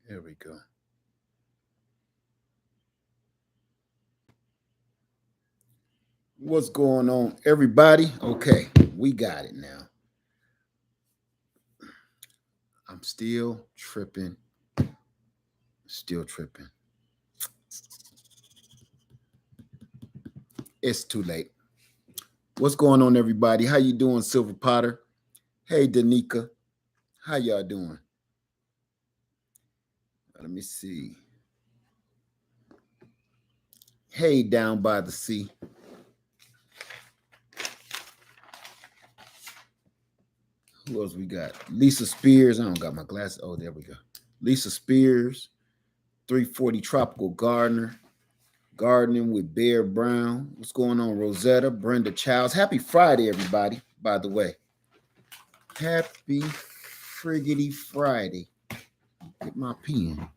Here we go. What's going on, everybody? Okay, we got it now. I'm still tripping. Still tripping. It's too late. What's going on, everybody? How you doing, Silver Potter? Hey, Danica. How y'all doing? Let me see. Hey, down by the sea. Who else we got? Lisa Spears. I don't got my glasses. Oh, there we go. Lisa Spears. 340 Tropical Gardener. Gardening with Bear Brown. What's going on, Rosetta? Brenda Childs. Happy Friday, everybody, by the way. Happy friggity Friday. Get my pen.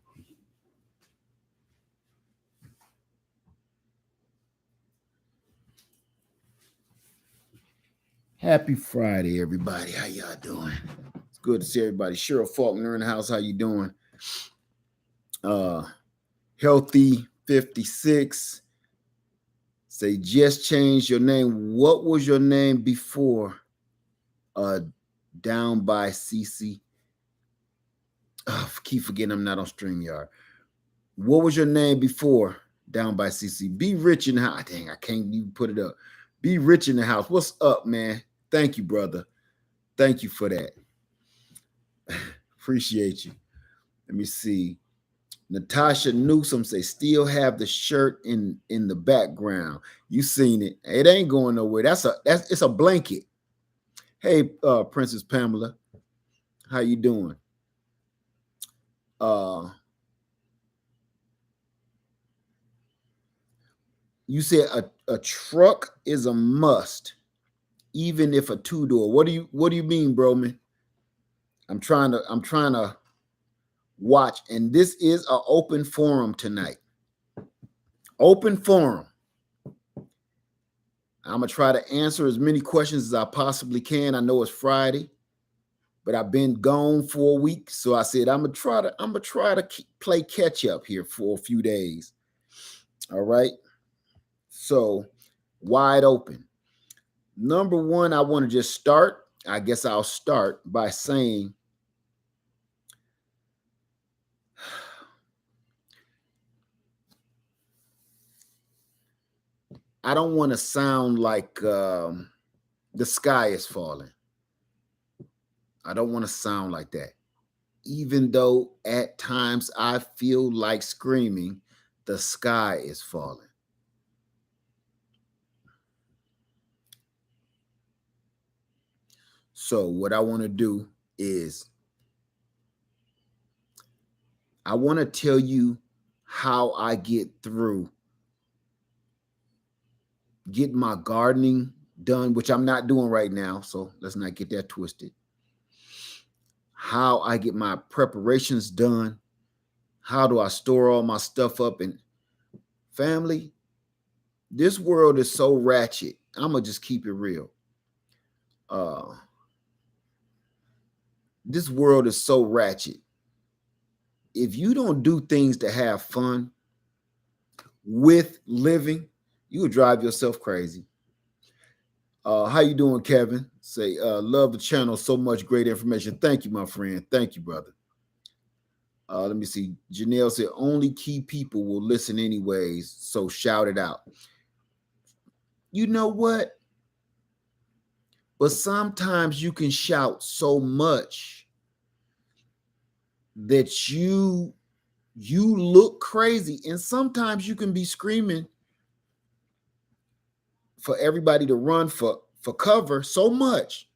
Happy Friday, everybody. How y'all doing? It's good to see everybody. Cheryl Faulkner in the house. How you doing? Healthy 56. Say just change your name. What was your name before? Down by CC. Keep forgetting I'm not on StreamYard. What was your name before Down by CC? Be Rich in the house. Dang, I can't even put it up. Be Rich in the house. What's up, man? Thank you, brother. Thank you for that. Appreciate you. Let me see. Natasha Newsom say still have the shirt in the background. You seen it. It ain't going nowhere. It's a blanket. Hey, Princess Pamela. How you doing? You said a truck is a must, even if a two-door. What do you mean, bro, man? I'm trying to watch, and this is an open forum tonight. Open forum. I'm gonna try to answer as many questions as I possibly can. I know it's Friday, but I've been gone for a week, so I said I'm gonna try to play catch up here for a few days. All right. So wide open. Number one, I want to just start. I guess I'll start by saying I don't want to sound like the sky is falling. I don't want to sound like that. Even though at times I feel like screaming, the sky is falling. So, what I want to do is I want to tell you how I get through getting my gardening done, which I'm not doing right now. So, let's not get that twisted. How I get my preparations done. How do I store all my stuff up? And family, this world is so ratchet. I'm going to just keep it real. This world is so ratchet. If you don't do things to have fun with living, you will drive yourself crazy. How you doing, Kevin? Say, love the channel. So much great information. Thank you, my friend. Thank you, brother. Let me see. Janelle said, only key people will listen anyways, so shout it out. You know what? But sometimes you can shout so much that you look crazy, and sometimes you can be screaming for everybody to run for cover so much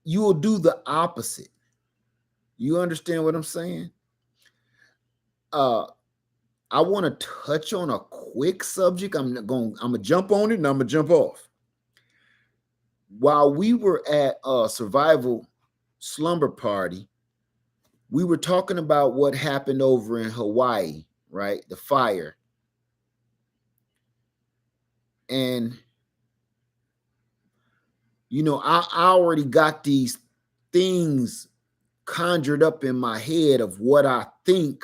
you will do the opposite. You understand what I'm saying? I want to touch on a quick subject. I'm gonna jump on it and I'm gonna jump off. While we were at a survival slumber party, we were talking about what happened over in Hawaii, right? The fire. And I already got these things conjured up in my head of what I think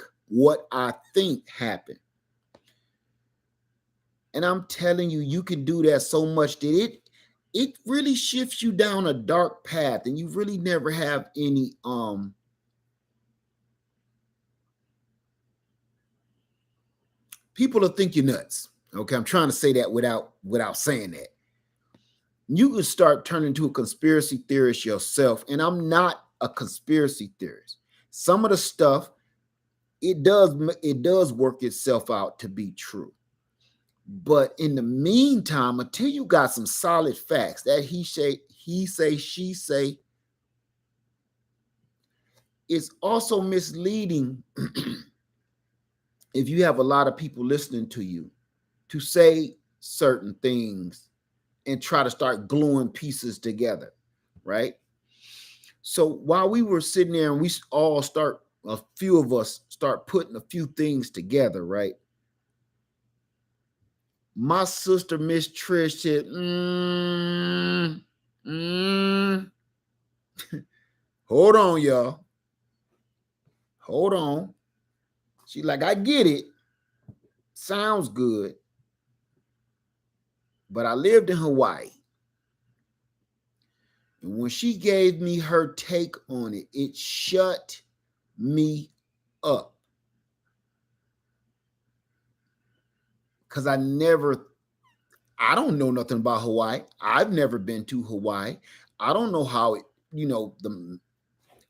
happened. And I'm telling you, you can do that so much that it really shifts you down a dark path, and you really never have any people will think you're nuts. Okay, I'm trying to say that without saying that. You can start turning into a conspiracy theorist yourself, and I'm not a conspiracy theorist. Some of the stuff it does work itself out to be true. But in the meantime, until you got some solid facts, that he say, she say, it's also misleading if you have a lot of people listening to you to say certain things and try to start gluing pieces together, right? So while we were sitting there and a few of us start putting a few things together, right? My sister, Miss Trish, said, hold on, y'all. Hold on. She like, I get it. Sounds good. But I lived in Hawaii. And when she gave me her take on it, it shut me up. Because I don't know nothing about Hawaii. I've never been to Hawaii. I don't know how it,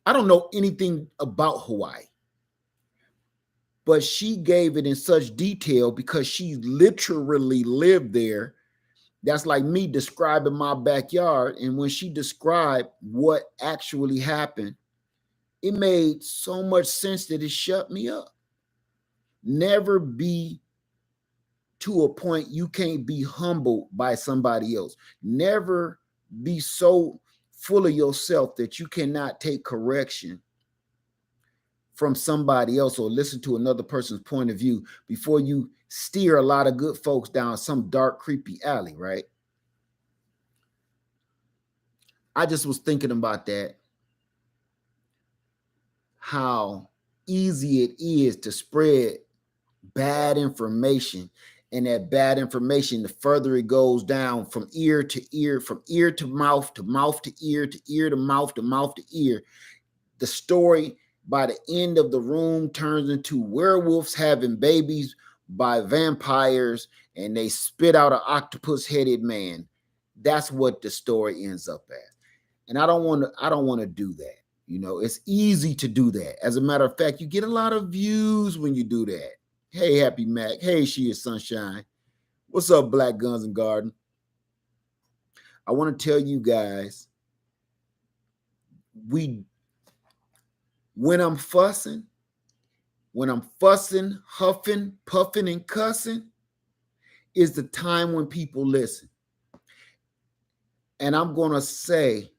I don't know anything about Hawaii. But she gave it in such detail because she literally lived there. That's like me describing my backyard. And when she described what actually happened, it made so much sense that it shut me up. Never be to a point you can't be humbled by somebody else. Never be so full of yourself that you cannot take correction from somebody else or listen to another person's point of view before you steer a lot of good folks down some dark, creepy alley, right? I just was thinking about that, how easy it is to spread bad information. And that bad information, the further it goes down from ear to ear, from ear to mouth to ear to mouth to ear, the story by the end of the room turns into werewolves having babies by vampires, and they spit out an octopus-headed man. That's what the story ends up as. And I don't want to do that. It's easy to do that. As a matter of fact, you get a lot of views when you do that. Hey, Happy Mac. Hey, She Is Sunshine. What's up, Black Guns and Garden? I want to tell you guys, when I'm fussing, huffing, puffing, and cussing, is the time when people listen. And I'm going to say,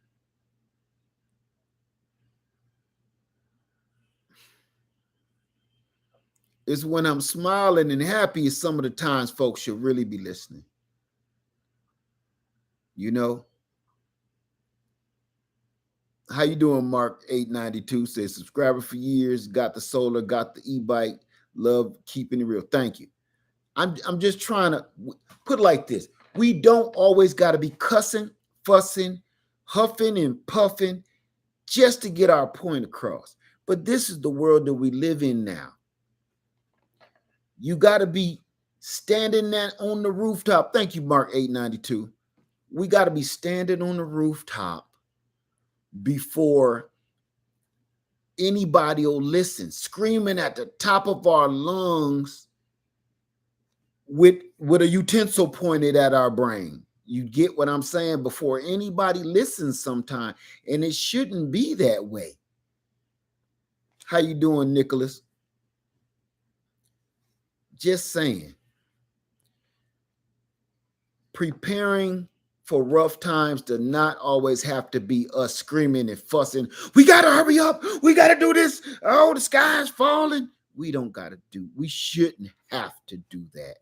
it's when I'm smiling and happy is some of the times folks should really be listening. How you doing, Mark 892 says, subscriber for years, got the solar, got the e-bike, love keeping it real. Thank you. I'm just trying to put it like this. We don't always got to be cussing, fussing, huffing, and puffing just to get our point across. But this is the world that we live in now. You got to be standing on the rooftop. Thank you, Mark 892. We got to be standing on the rooftop before anybody will listen, screaming at the top of our lungs with a utensil pointed at our brain. You get what I'm saying? Before anybody listens sometime. And it shouldn't be that way. How you doing, Nicholas? Just saying. Preparing for rough times does not always have to be us screaming and fussing. We got to hurry up. We got to do this. Oh, the sky's falling. We shouldn't have to do that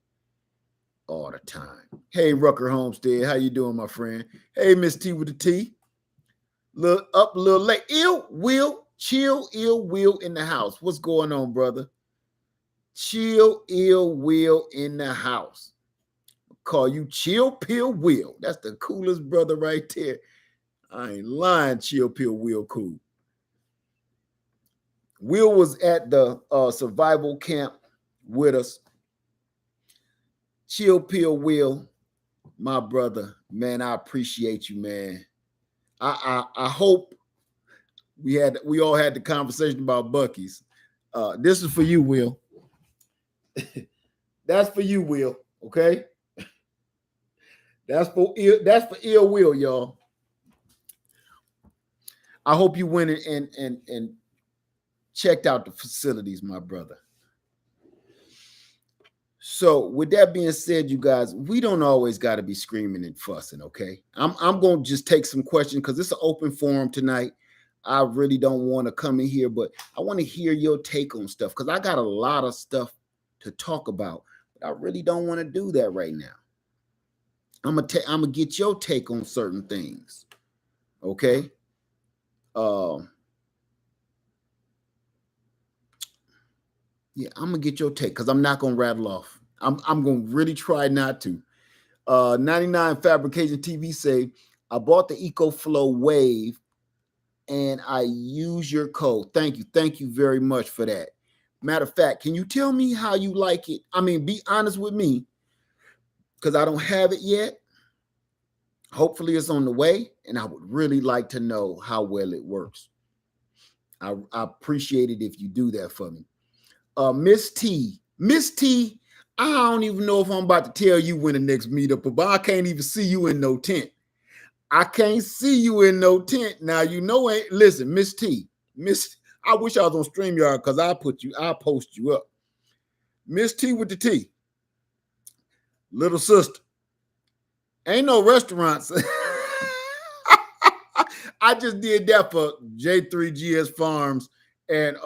all the time. Hey, Rucker Homestead. How you doing, my friend? Hey, Miss T with the T. Up a little late. Ill Will, chill, Ill Will in the house. What's going on, brother? Chill, Ill Will in the house. Call you Chill Pill Will. That's the coolest brother right there. I ain't lying. Chill Pill Will cool. Will was at the survival camp with us. Chill Pill Will, my brother, man, I appreciate you, man. I hope we all had the conversation about Buc-ee's. This is for you, Will. That's for you, Will. Okay. That's for Ill Will, y'all. I hope you went and checked out the facilities, my brother. So with that being said, you guys, we don't always got to be screaming and fussing, okay? I'm going to just take some questions because it's an open forum tonight. I really don't want to come in here, but I want to hear your take on stuff because I got a lot of stuff to talk about, but I really don't want to do that right now. I'm gonna get your take on certain things, okay? Yeah, I'm gonna get your take because I'm not gonna rattle off. I'm gonna really try not to. 99 Fabrication TV say I bought the EcoFlow Wave and I use your code. Thank you very much for that. Matter of fact, can you tell me how you like it? I mean, be honest with me because I don't have it yet. Hopefully it's on the way, and I would really like to know how well it works. I appreciate it if you do that for me. Miss T, I don't even know if I'm about to tell you when the next meetup, but I can't even see you in no tent. I can't see you in no tent. Now, you know, listen, Miss T, I wish I was on StreamYard because I'll post you up. Miss T with the T, little sister, ain't no restaurants. I just did that for J3GS Farms and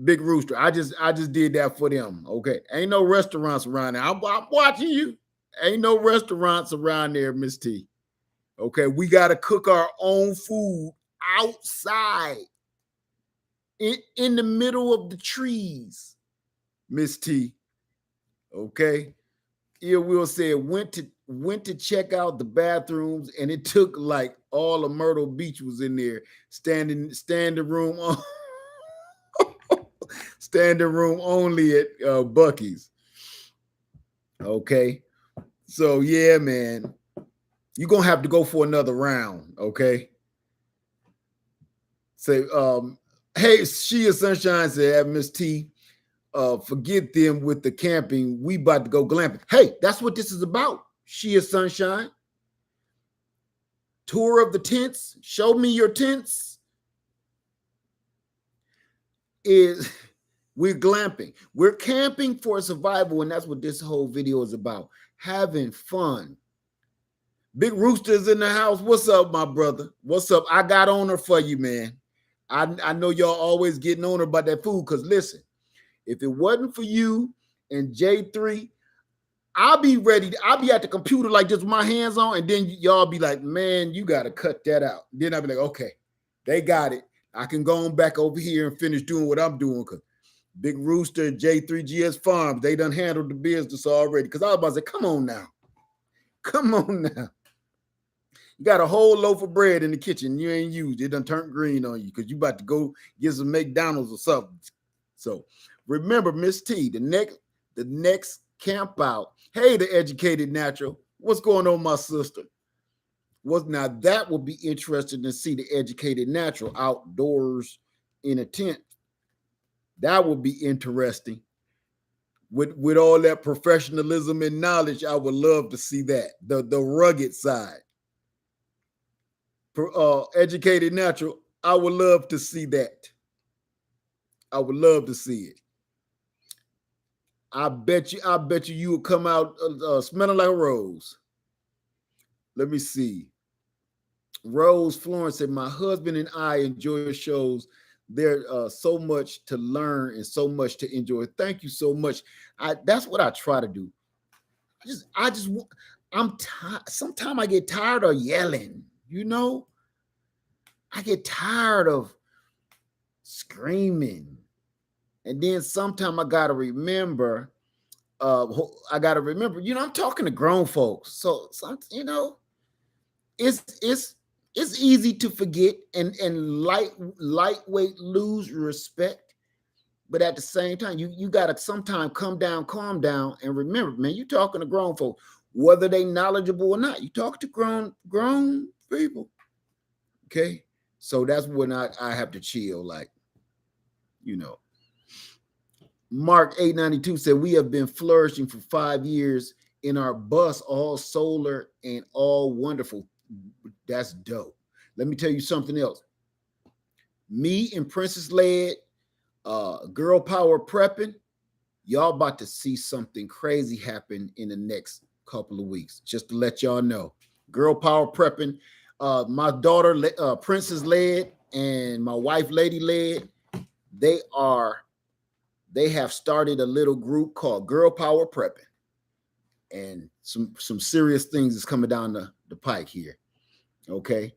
Big Rooster. I just did that for them. Okay. Ain't no restaurants around there. I'm watching you. Ain't no restaurants around there, Miss T. Okay. We got to cook our own food outside in the middle of the trees, Miss T. Okay. Ill Will said went to check out the bathrooms and it took like all of Myrtle Beach was in there standing room on standing room only at Buc-ee's. Okay. So yeah, man, you're gonna have to go for another round, okay? So hey, Shia Sunshine said, Miss T, forget them with the camping. We about to go glamping. Hey, that's what this is about. Shia Sunshine. Tour of the tents. Show me your tents. We're glamping. We're camping for survival, and that's what this whole video is about. Having fun. Big Rooster's in the house. What's up, my brother? What's up? I got on her for you, man. I know y'all always getting on her about that food because listen, if it wasn't for you and J3, I'll be ready. I'll be at the computer like this with my hands on, and then y'all be like, man, you got to cut that out. Then I'll be like, okay, they got it. I can go on back over here and finish doing what I'm doing because Big Rooster, J3GS Farms, they done handled the business already. Because I was about to say, come on now. Come on now. You got a whole loaf of bread in the kitchen you ain't used. It done turned green on you because you about to go get some McDonald's or something. So remember, Miss T, the next camp out. Hey, the Educated Natural. What's going on, my sister? Now that would be interesting to see the Educated Natural outdoors in a tent. That would be interesting. With all that professionalism and knowledge, I would love to see that. The rugged side. Educated Natural, I would love to see that. I would love to see it. I bet you would come out smelling like a rose. Let me see. Rose Florence said, my husband and I enjoy your shows. There's so much to learn and so much to enjoy. Thank you so much. That's what I try to do. I'm tired. Sometimes I get tired of yelling, you know? I get tired of screaming. And then sometime I gotta remember, I'm talking to grown folks. So it's easy to forget and lightweight lose respect. But at the same time, you gotta sometimes calm down, and remember, man, you talking to grown folks, whether they knowledgeable or not. You talk to grown people. Okay. So that's when I have to chill, like, you know. Mark 892 said, we have been flourishing for 5 years in our bus, all solar and all wonderful. That's dope. Let me tell you something else. Me and Princess Led, Girl Power Prepping, y'all about to see something crazy happen in the next couple of weeks. Just to let y'all know. Girl Power Prepping, my daughter, Princess Led, and my wife, Lady Led, they have started a little group called Girl Power Prepping. And some serious things is coming down the pike here. Okay.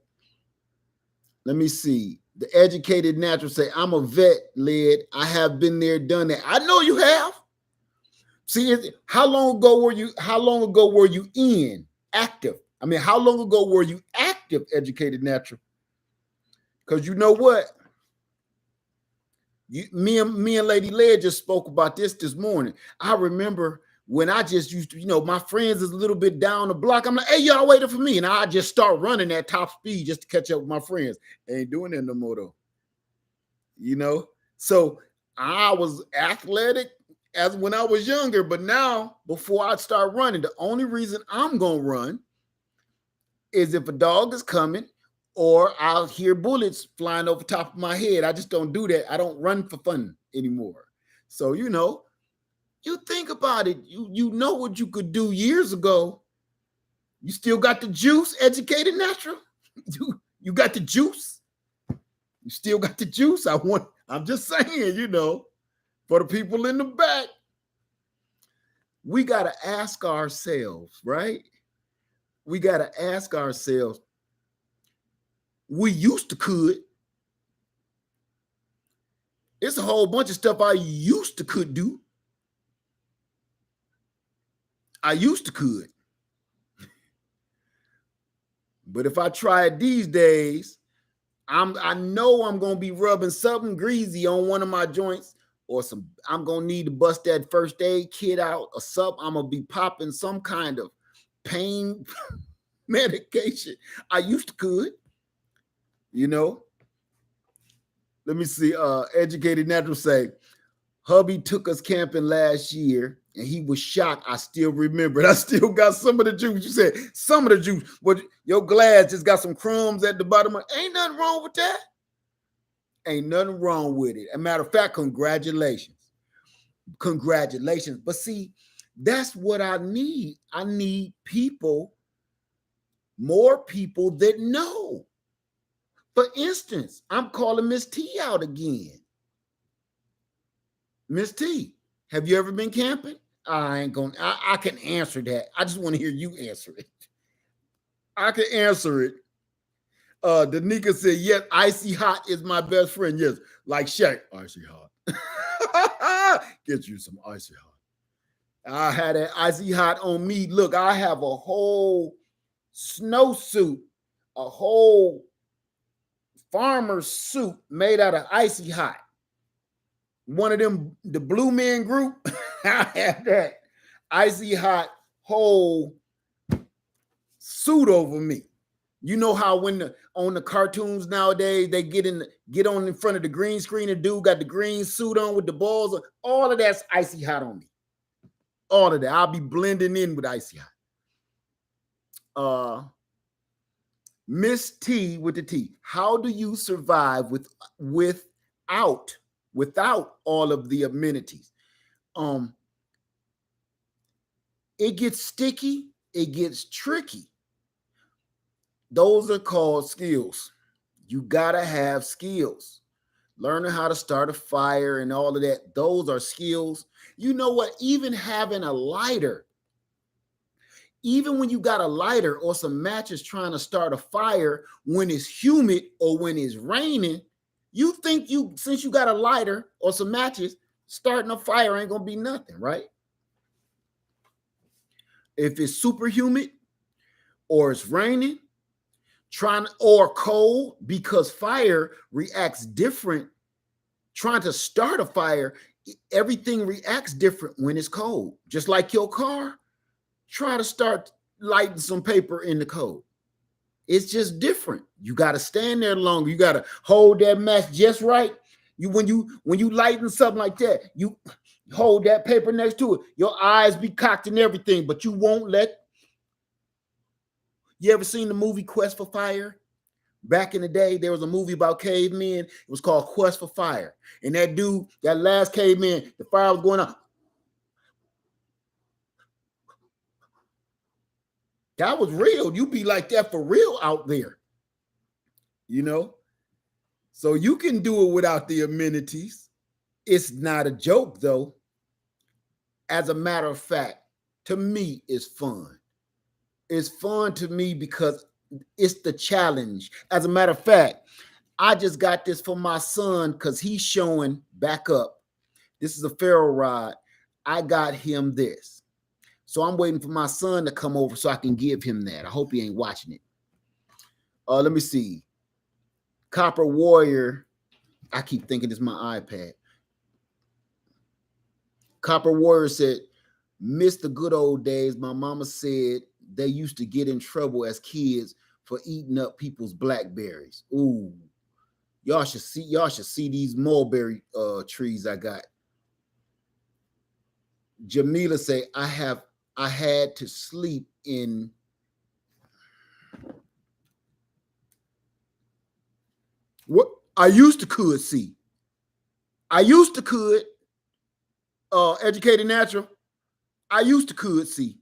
Let me see. The Educated Natural say, I'm a vet, Led. I have been there, done that. I know you have. See, how long ago were you in active? I mean, how long ago were you active, Educated Natural? Because you know what? Me and Lady Led just spoke about this morning. I remember when I just used to, my friends is a little bit down the block. I'm like, hey, y'all waiting for me. And I just start running at top speed just to catch up with my friends. Ain't doing that no more though. So I was athletic as when I was younger, but now before I start running, the only reason I'm going to run is if a dog is coming or I'll hear bullets flying over top of my head. I just don't do that. I don't run for fun anymore. So, you think about it. You know what you could do years ago. You still got the juice, Educated Natural. You got the juice. You still got the juice. I'm just saying, for the people in the back, we got to ask ourselves, right? We got to ask ourselves, we used to could. It's a whole bunch of stuff I used to could do. I used to could. But if I try it these days, I know I'm going to be rubbing something greasy on one of my joints, or I'm going to need to bust that first aid kit out or something. I'm going to be popping some kind of pain medication. I used to could, Let me see. Educated Natural say, hubby took us camping last year and he was shocked. I still remember it. I still got some of the juice. You said some of the juice, but your glass just got some crumbs at the bottom. Ain't nothing wrong with that. Ain't nothing wrong with it. As a matter of fact, congratulations. Congratulations. But see, that's what I need. I need more people that know. For instance, I'm calling Miss T out again. Miss T, have you ever been camping? I can answer that. I just want to hear you answer it. I can answer it. Danica said, yes, icy hot is my best friend. Yes, like Shaq, icy hot. Get you some icy hot. I had that icy hot on me. Look, I have a whole snowsuit, a whole farmer's suit made out of icy hot. One of them, the Blue Man Group, I had that icy hot whole suit over me. You know how on the cartoons nowadays, they get on in front of the green screen, and dude got the green suit on with the balls on. All of that's icy hot on me. All of that. I'll be blending in with icy hot. Miss T with the T. How do you survive without all of the amenities? It gets sticky. It gets tricky. Those are called skills. You gotta have skills. Learning how to start a fire and all of that. Those are skills. You know what? Even having a lighter Even when you got a lighter or some matches trying to start a fire when it's humid or when it's raining, you think since you got a lighter or some matches, starting a fire ain't gonna be nothing, right? If it's super humid or it's raining, or cold, because fire reacts different. Trying to start a fire, everything reacts different when it's cold. Just like your car, try to start lighting some paper in the cold. It's just different. You got to stand there longer. You got to hold that match just right. When you lighten something like that, you hold that paper next to it. Your eyes be cocked and everything, but you won't let. You ever seen the movie Quest for Fire? Back in the day, there was a movie about cavemen. It was called Quest for Fire. And that dude, that last caveman, the fire was going on. That was real. You be like that for real out there. You know? So you can do it without the amenities. It's not a joke, though. As a matter of fact, to me, it's fun. It's fun to me because it's the challenge. As a matter of fact, I just got this for my son because he's showing back up. This is a ferro rod. I got him this. So I'm waiting for my son to come over so I can give him that. I hope he ain't watching it. Let me see. Copper Warrior. I keep thinking it's my iPad. Copper Warrior said, miss the good old days. My mama said they used to get in trouble as kids for eating up people's blackberries. Ooh. Y'all should see these mulberry trees I got. Jamila say, I had to sleep in what I used to could see. I used to could Educated Natural. I used to could see.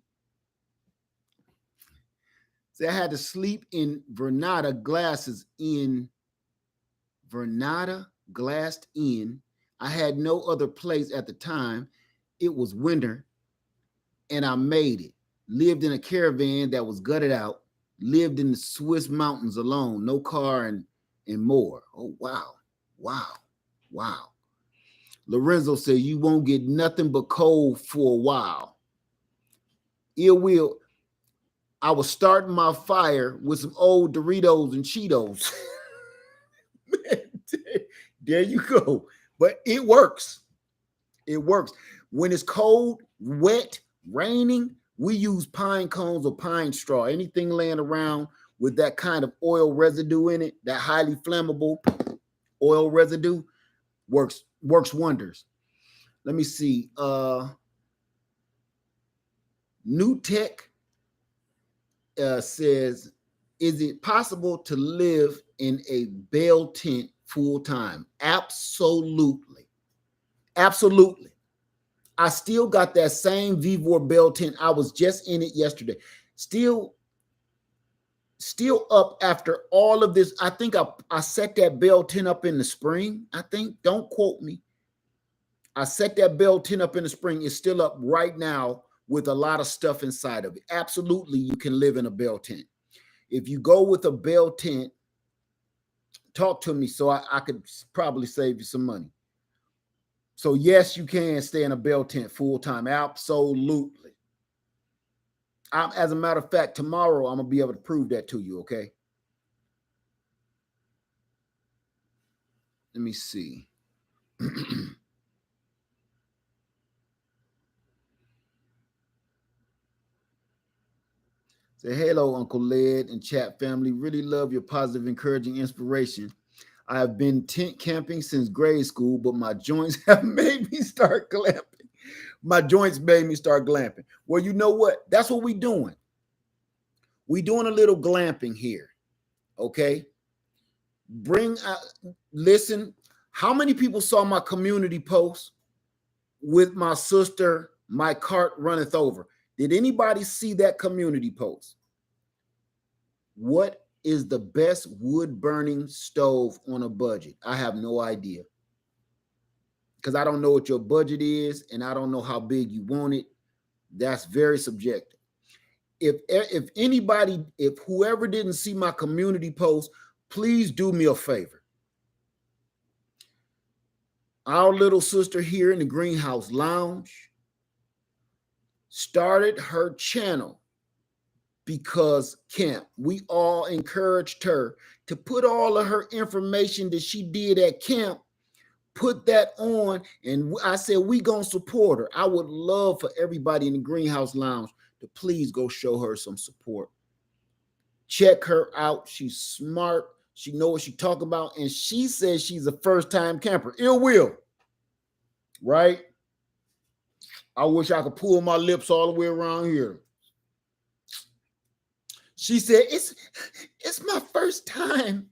Say I had to sleep in Vernada glasses in Vernada glassed in. I had no other place at the time. It was winter and I made it. Lived in a caravan that was gutted out. Lived in the Swiss mountains alone, no car and more. Oh, wow. Wow. Wow. Lorenzo said, you won't get nothing but cold for a while. Ill will. I was starting my fire with some old Doritos and Cheetos. There you go. But it works. It works. When it's cold, wet, raining, we use pine cones or pine straw. Anything laying around with that kind of oil residue in it, that highly flammable oil residue, works wonders. Let me see. New Tech says, is it possible to live in a bell tent full time? Absolutely. Absolutely. I still got that same Vevor bell tent. I was just in it yesterday. Still up after all of this. I think I set that bell tent up in the spring. I think, don't quote me. I set that bell tent up in the spring. It's still up right now with a lot of stuff inside of it. Absolutely, you can live in a bell tent. If you go with a bell tent, talk to me so I could probably save you some money. So yes, you can stay in a bell tent full time. Absolutely. As a matter of fact, tomorrow I'm gonna be able to prove that to you. Okay. Let me see. Say hello, Uncle Led and chat family. Really love your positive, encouraging inspiration. I have been tent camping since grade school, but my joints have made me start glamping. My joints made me start glamping. Well, you know what? That's what we're doing. We're doing a little glamping here. Okay. Listen, how many people saw my community post with my sister, my cart runneth over? Did anybody see that community post? What is the best wood burning stove on a budget? I have no idea. Because I don't know what your budget is and I don't know how big you want it. That's very subjective. if anybody, if whoever didn't see my community post, please do me a favor. Our little sister here in the Greenhouse Lounge started her channel because camp. We all encouraged her to put all of her information that she did at camp, put that on, and I said we gonna support her. I would love for everybody in the Greenhouse Lounge to please go show her some support. Check her out. She's smart. She knows what she's talking about, and she says she's a first-time camper. Ill will, right? I wish I could pull my lips all the way around here. She said, it's my first time.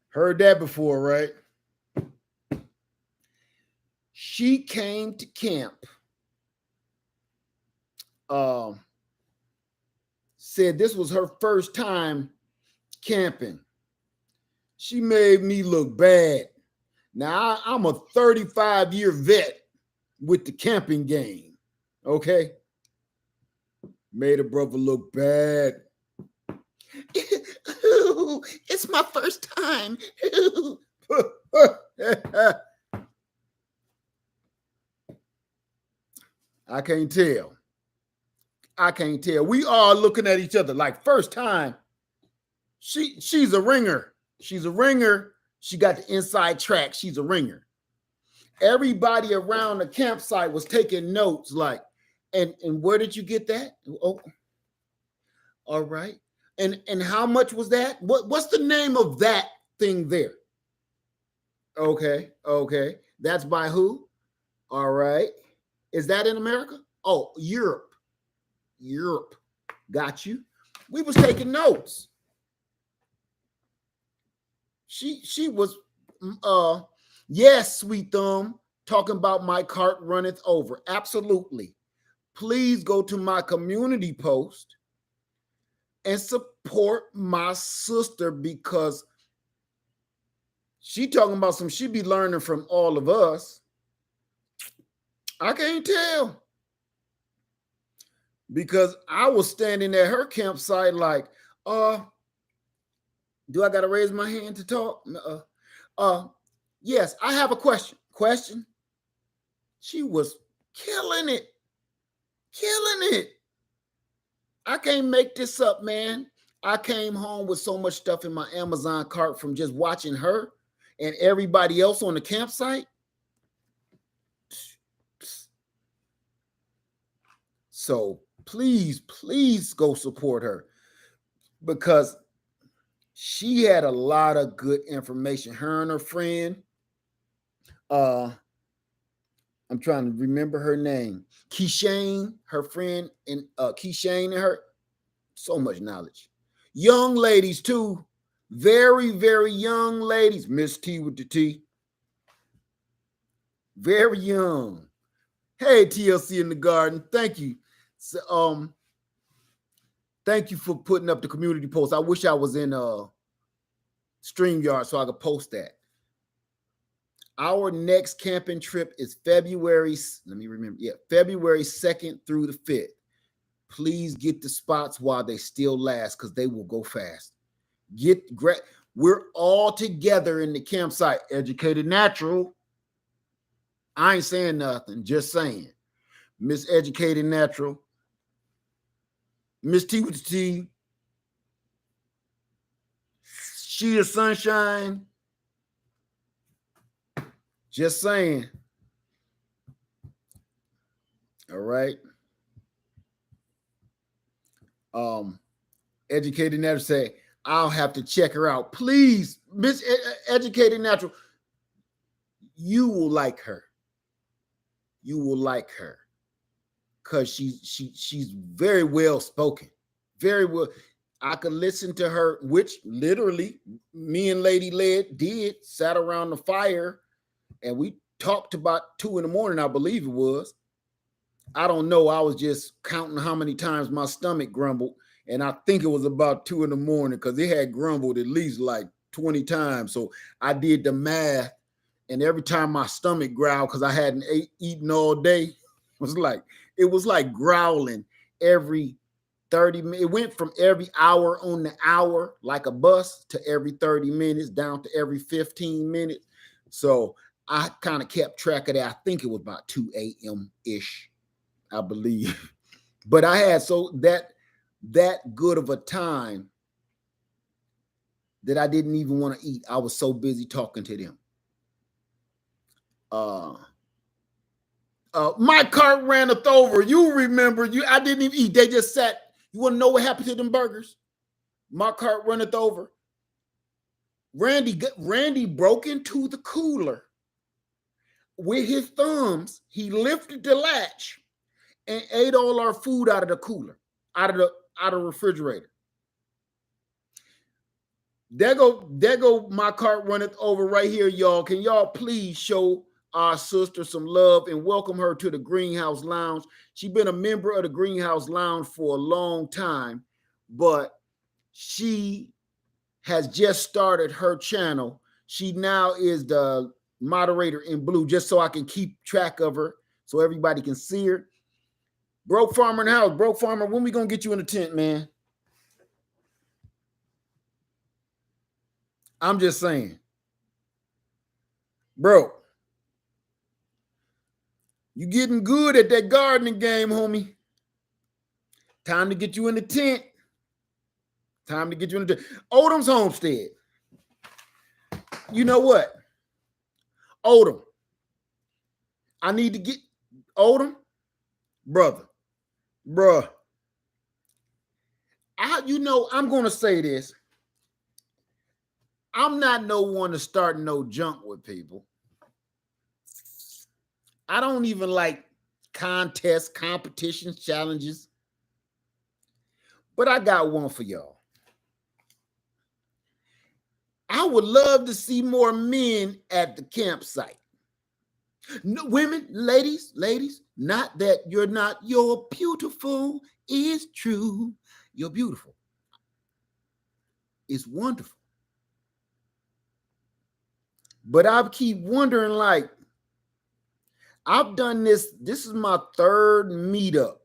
Heard that before, right? She came to camp. Said this was her first time camping. She made me look bad. Now, I'm a 35-year vet with the camping game, okay? Made a brother look bad. It's my first time. I can't tell. I can't tell. We are looking at each other like first time. She's a ringer. She's a ringer. She got the inside track. She's a ringer. Everybody around the campsite was taking notes like, and where did you get that? Oh, all right. And how much was that? What's the name of that thing there? Okay. That's by who? All right. Is that in America? Oh, Europe. Got you. We was taking notes. She was yes, sweet thumb, talking about my cart runneth over. Absolutely. Please go to my community post and support my sister, because she talking about some she be learning from all of us. I can't tell, because I was standing at her campsite like, do I got to raise my hand to talk? Yes, I have a question. Question? She was killing it. I can't make this up, man. I came home with so much stuff in my Amazon cart from just watching her and everybody else on the campsite. So please go support her, because she had a lot of good information. Her and her friend, I'm trying to remember her name. Keyshane, her friend, and Keyshane and her, so much knowledge. Young ladies too, very, very young ladies. Miss T with the T, very young. Hey, TLC in the garden, thank you. So, thank you for putting up the community post. I wish I was in StreamYard so I could post that. Our next camping trip is February 2nd through the 5th. Please get the spots while they still last, because they will go fast. We're all together in the campsite. Educated Natural. I ain't saying nothing, just saying. Miss Educated Natural. Miss T with the T. She is Sunshine. Just saying. All right. Educated Natural say, I'll have to check her out. Please, Miss Educated Natural, you will like her. You will like her, because she's very well spoken. Very well. I could listen to her, which literally me and Lady Led sat around the fire and we talked about 2 a.m, I believe it was. I don't know. I was just counting how many times my stomach grumbled, and I think it was about 2 a.m, because it had grumbled at least like 20 times. So I did the math, And every time my stomach growled because I hadn't eaten all day, it was like growling every 30 minutes. It went from every hour on the hour, like a bus, to every 30 minutes, down to every 15 minutes. So I kind of kept track of that. I think it was about 2 a.m. ish, I believe. But I had that good of a time that I didn't even want to eat. I was so busy talking to them. My cart ran us over. You remember? I didn't even eat. They just sat. You want to know what happened to them burgers? My cart ran us over. Randy broke into the cooler with his thumbs. He lifted the latch and ate all our food out of the cooler, out of the refrigerator. There go my cart runneth over right here, y'all. Can y'all please show our sister some love and welcome her to the Greenhouse Lounge? She's been a member of the Greenhouse Lounge for a long time, but she has just started her channel. She now is the moderator in blue, just so I can keep track of her so everybody can see her. Broke Farmer in the house. Broke Farmer, when we gonna get you in the tent, man? I'm just saying. Bro, you getting good at that gardening game, homie. Time to get you in the tent. Time to get you in the tent. Odom's Homestead. You know what? Odom. I need to get Odom, brother. Bruh. I'm going to say this. I'm not no one to start no junk with people. I don't even like contests, competitions, challenges. But I got one for y'all. I would love to see more men at the campsite. No, women, ladies, not that you're not. You're beautiful. It's true. You're beautiful. It's wonderful. But I keep wondering, like, I've done this. This is my third meetup.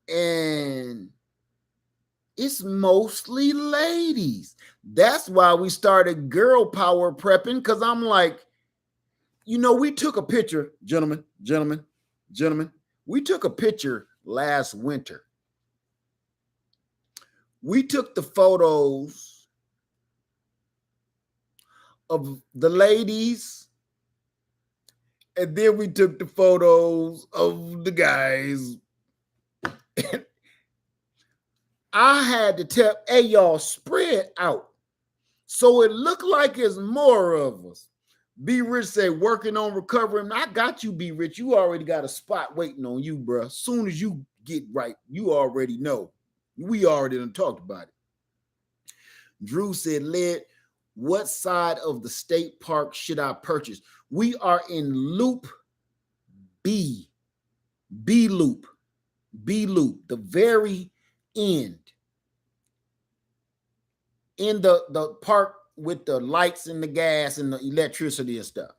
And it's mostly ladies. That's why we started girl power prepping, because I'm like, we took a picture, gentlemen. We took a picture last winter. We took the photos of the ladies, and then we took the photos of the guys. I had to tell, hey, y'all, spread out. So it looked like it's more of us. B Rich said, working on recovering. I got you, B Rich. You already got a spot waiting on you, bro. As soon as you get right, you already know. We already done talked about it. Drew said, Led, what side of the state park should I purchase? We are in Loop B. B Loop. The very end. In the park with the lights and the gas and the electricity and stuff.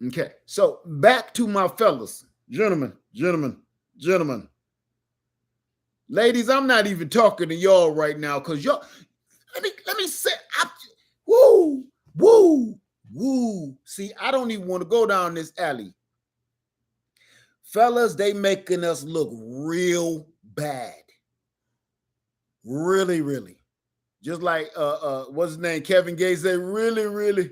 Okay, so back to my fellas, gentlemen. Ladies, I'm not even talking to y'all right now, because y'all, let me say, woo. See, I don't even want to go down this alley. Fellas, they making us look real bad. Really. Just like what's his name? Kevin Gates said, really.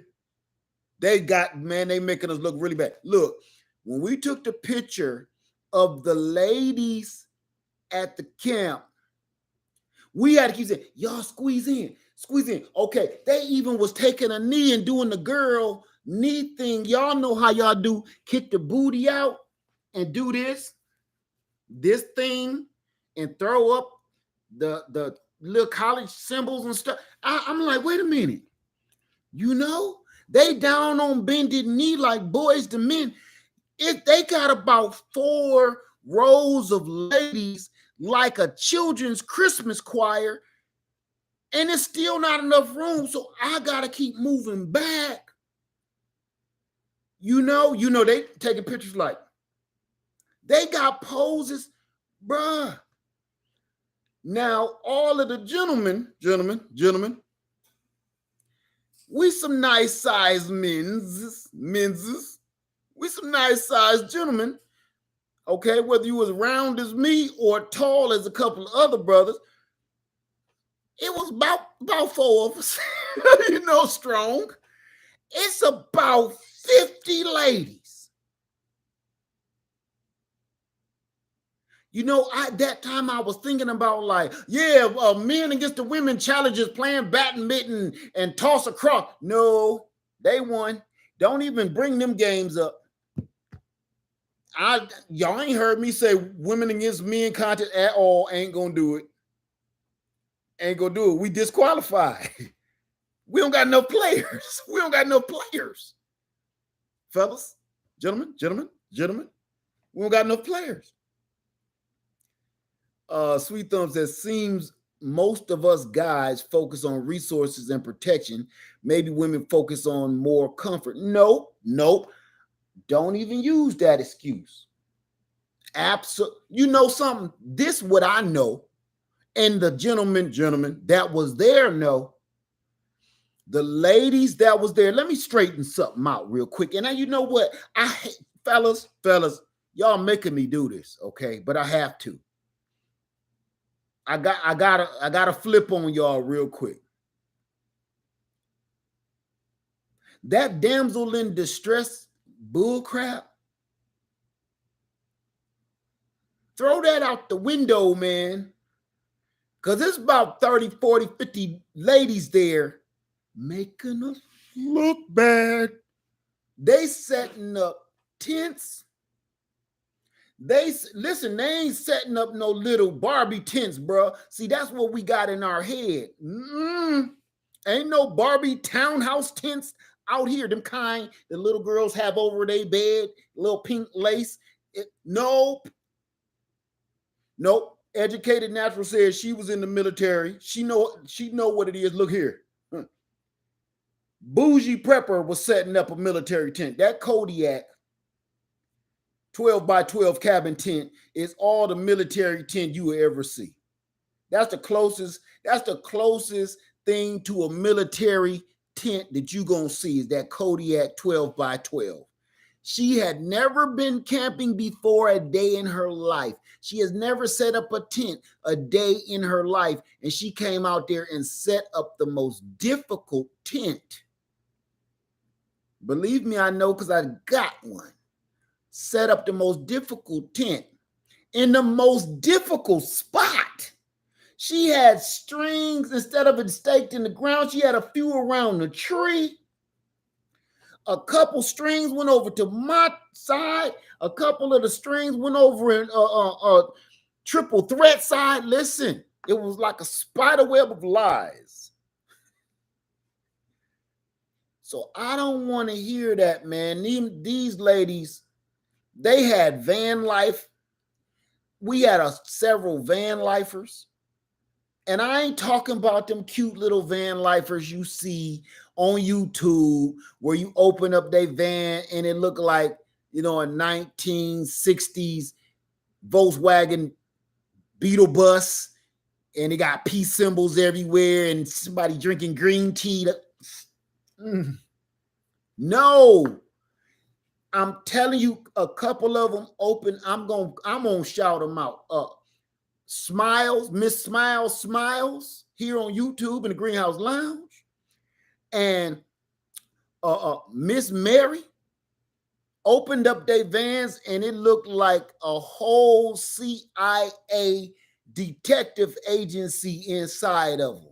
They making us look really bad. Look, when we took the picture of the ladies at the camp, we had to keep saying, y'all squeeze in. Okay, they even was taking a knee and doing the girl knee thing. Y'all know how y'all do, kick the booty out and do this thing and throw up the little college symbols and stuff. I'm like, wait a minute. They down on bended knee like boys to men. If they got about 4 rows of ladies like a children's Christmas choir, And it's still not enough room, so I gotta keep moving back. You know, they taking pictures like they got poses, bruh. Now, all of the gentlemen, we some nice sized men's. We some nice sized gentlemen. Okay, whether you was round as me or tall as a couple of other brothers, it was about 4 of us, strong. It's about 50 ladies. That time I was thinking about like, men against the women challenges playing badminton and toss across. No, they won. Don't even bring them games up. Y'all ain't heard me say women against men contest at all. Ain't gonna do it. We disqualified. We don't got enough players. Fellas, gentlemen. We don't got enough players. Sweet Thumb says, seems most of us guys focus on resources and protection. Maybe women focus on more comfort. Nope. Don't even use that excuse. Absolutely. You know something? This what I know. And the gentlemen that was there know. The ladies that was there, let me straighten something out real quick. And now you know what? I hate fellas, y'all making me do this, okay? But I have to. I gotta flip on y'all real quick. That damsel in distress bullcrap. Throw that out the window, man. Because there's about 30, 40, 50 ladies there making us look bad. They setting up tents. They ain't setting up no little Barbie tents, bro. See, that's what we got in our head. Ain't no Barbie townhouse tents out here. Them kind the little girls have over their bed, little pink lace. Nope. Educated Natural says she was in the military. She know what it is. Look here. Bougie Prepper was setting up a military tent. That Kodiak 12 by 12 cabin tent is all the military tent you will ever see. That's the closest thing to a military tent that you gonna see is that Kodiak 12 by 12. She had never been camping before a day in her life. She has never set up a tent a day in her life. And she came out there and set up the most difficult tent. Believe me, I know because I got one. Set up the most difficult tent in the most difficult spot. She had strings instead of it staked in the ground. She had a few around the tree. A couple strings went over to my side. A couple of the strings went over in triple threat side. Listen, it was like a spider web of lies. So I don't want to hear that, man. These ladies, they had van life. We had several van lifers. And I ain't talking about them cute little van lifers you see on YouTube where you open up their van and it look like, a 1960s Volkswagen Beetle bus and it got peace symbols everywhere and somebody drinking green tea. No. I'm telling you, a couple of them open. I'm gonna shout them out. Smiles, Miss Smiles here on YouTube in the Greenhouse Lounge, and Miss Mary opened up their vans and it looked like a whole CIA detective agency inside of them.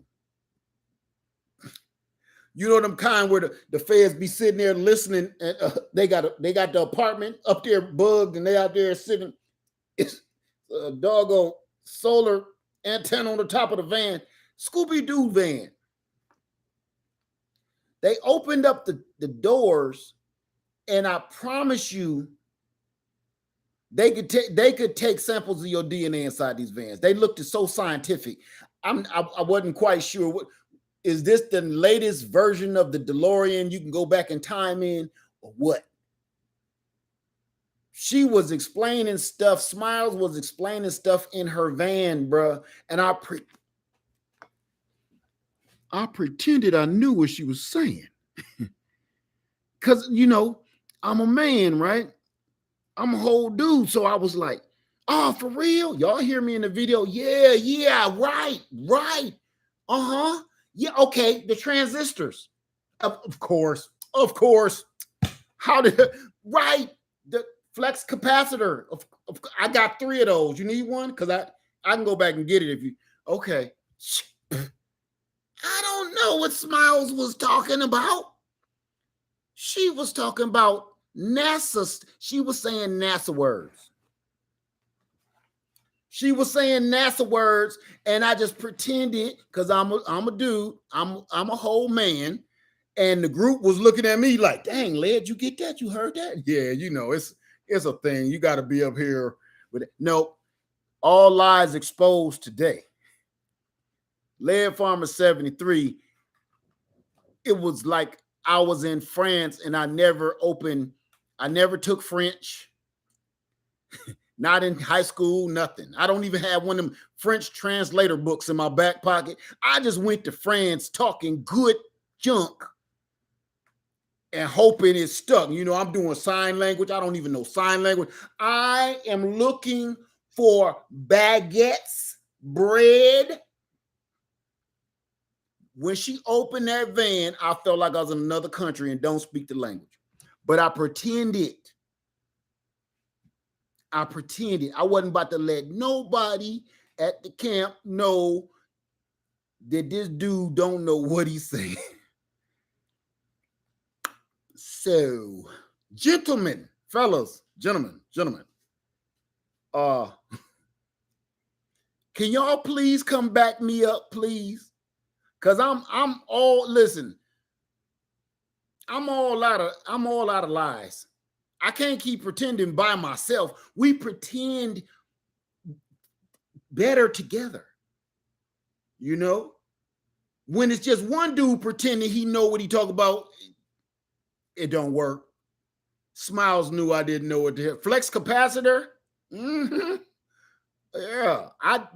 You know them kind where the feds be sitting there listening, and they got the apartment up there bugged, and they out there sitting. It's a doggone solar antenna on the top of the van, Scooby-Doo van. They opened up the doors, and I promise you, They could take samples of your DNA inside these vans. They looked so scientific. I wasn't quite sure what is this the latest version of the DeLorean you can go back in time in or what? She was explaining stuff. Smiles was explaining stuff in her van, bruh. And I pretended I knew what she was saying. Because, you know, I'm a man, right? I'm a whole dude. So I was like, oh, for real? Y'all hear me in the video? Yeah, right. Uh-huh. Yeah, okay, the transistors. Of course. How did, right, the flex capacitor. I got 3 of those. You need one? Because I can go back and get it if you, okay. I don't know what Smiles was talking about. She was talking about NASA. She was saying NASA words. And I just pretended because I'm a dude. I'm a whole man, and the group was looking at me like, "Dang, Led, you get that? You heard that? Yeah, you know, it's a thing. You got to be up here with it." No, all lies exposed today. Lead Farmer 73. It was like I was in France and I never took French. Not in high school, nothing. I don't even have one of them French translator books in my back pocket. I just went to France talking good junk and hoping it stuck. You know, I'm doing sign language. I don't even know sign language. I am looking for baguettes, bread. When she opened that van, I felt like I was in another country and don't speak the language. But I pretended. I wasn't about to let nobody at the camp know that this dude don't know what he's saying. So, gentlemen, fellas, gentlemen, can y'all please come back me up, please? Because I'm all out of lies. I can't keep pretending by myself. We pretend better together. You know? When it's just one dude pretending he know what he talk about, it don't work. Smiles knew I didn't know what to hear. Flex capacitor? Mm-hmm. Yeah.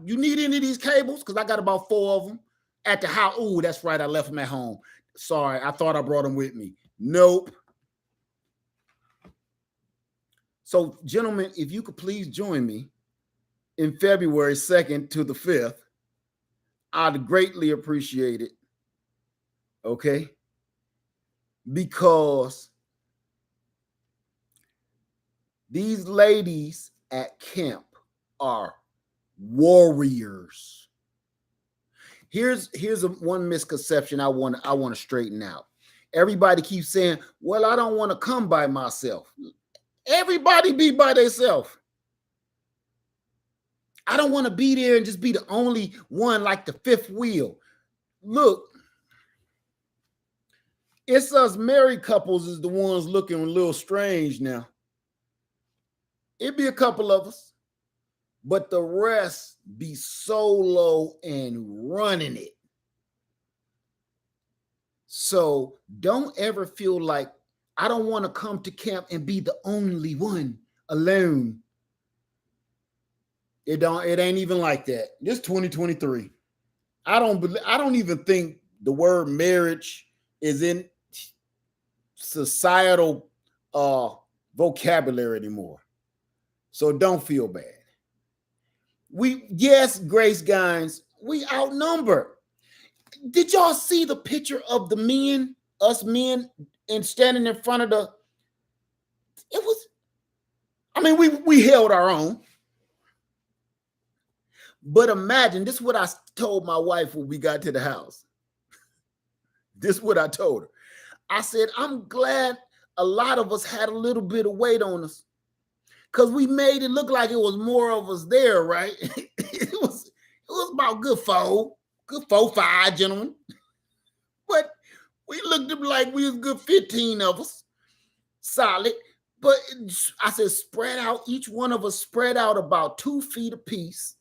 You need any of these cables? Because I got about 4 of them at the house. Oh, that's right. I left them at home. Sorry. I thought I brought them with me. Nope. So, gentlemen, if you could please join me in February 2nd to the 5th, I'd greatly appreciate it. Okay? Because these ladies at camp are warriors. Here's one misconception I want to straighten out. Everybody keeps saying, well, I don't want to come by myself. Everybody be by themselves. I don't want to be there and just be the only one like the fifth wheel. Look, it's us married couples is the ones looking a little strange now. It'd be a couple of us, but the rest be solo and running it. So don't ever feel like I don't want to come to camp and be the only one alone. It ain't even like that. This 2023. I don't even think the word marriage is in societal vocabulary anymore. So don't feel bad. Yes, Grace Gines, we outnumber. Did y'all see the picture of the men, us men, and standing in front of we held our own. But imagine, this is what I told my wife when we got to the house. This is what I told her. I said, I'm glad a lot of us had a little bit of weight on us because we made it look like it was more of us there, right? It was about good 4, 5 gentlemen. But we looked like we was good 15 of us. Solid. But I said, spread out, each one of us spread out about 2 feet apiece,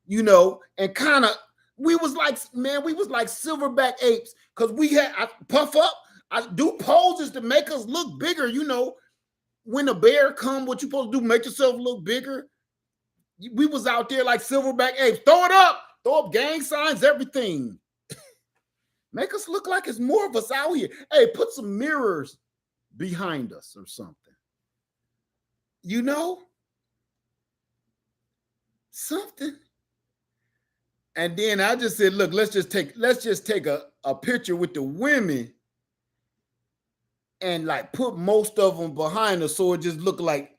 and kind of, we was like silverback apes, because I puff up, I do poses to make us look bigger, when a bear come, what you supposed to do, make yourself look bigger. We was out there like silverback apes, throw up gang signs, everything. Make us look like it's more of us out here. Hey, put some mirrors behind us or something. Something. And then I just said, look, let's just take a picture with the women and like put most of them behind us, so it just look like,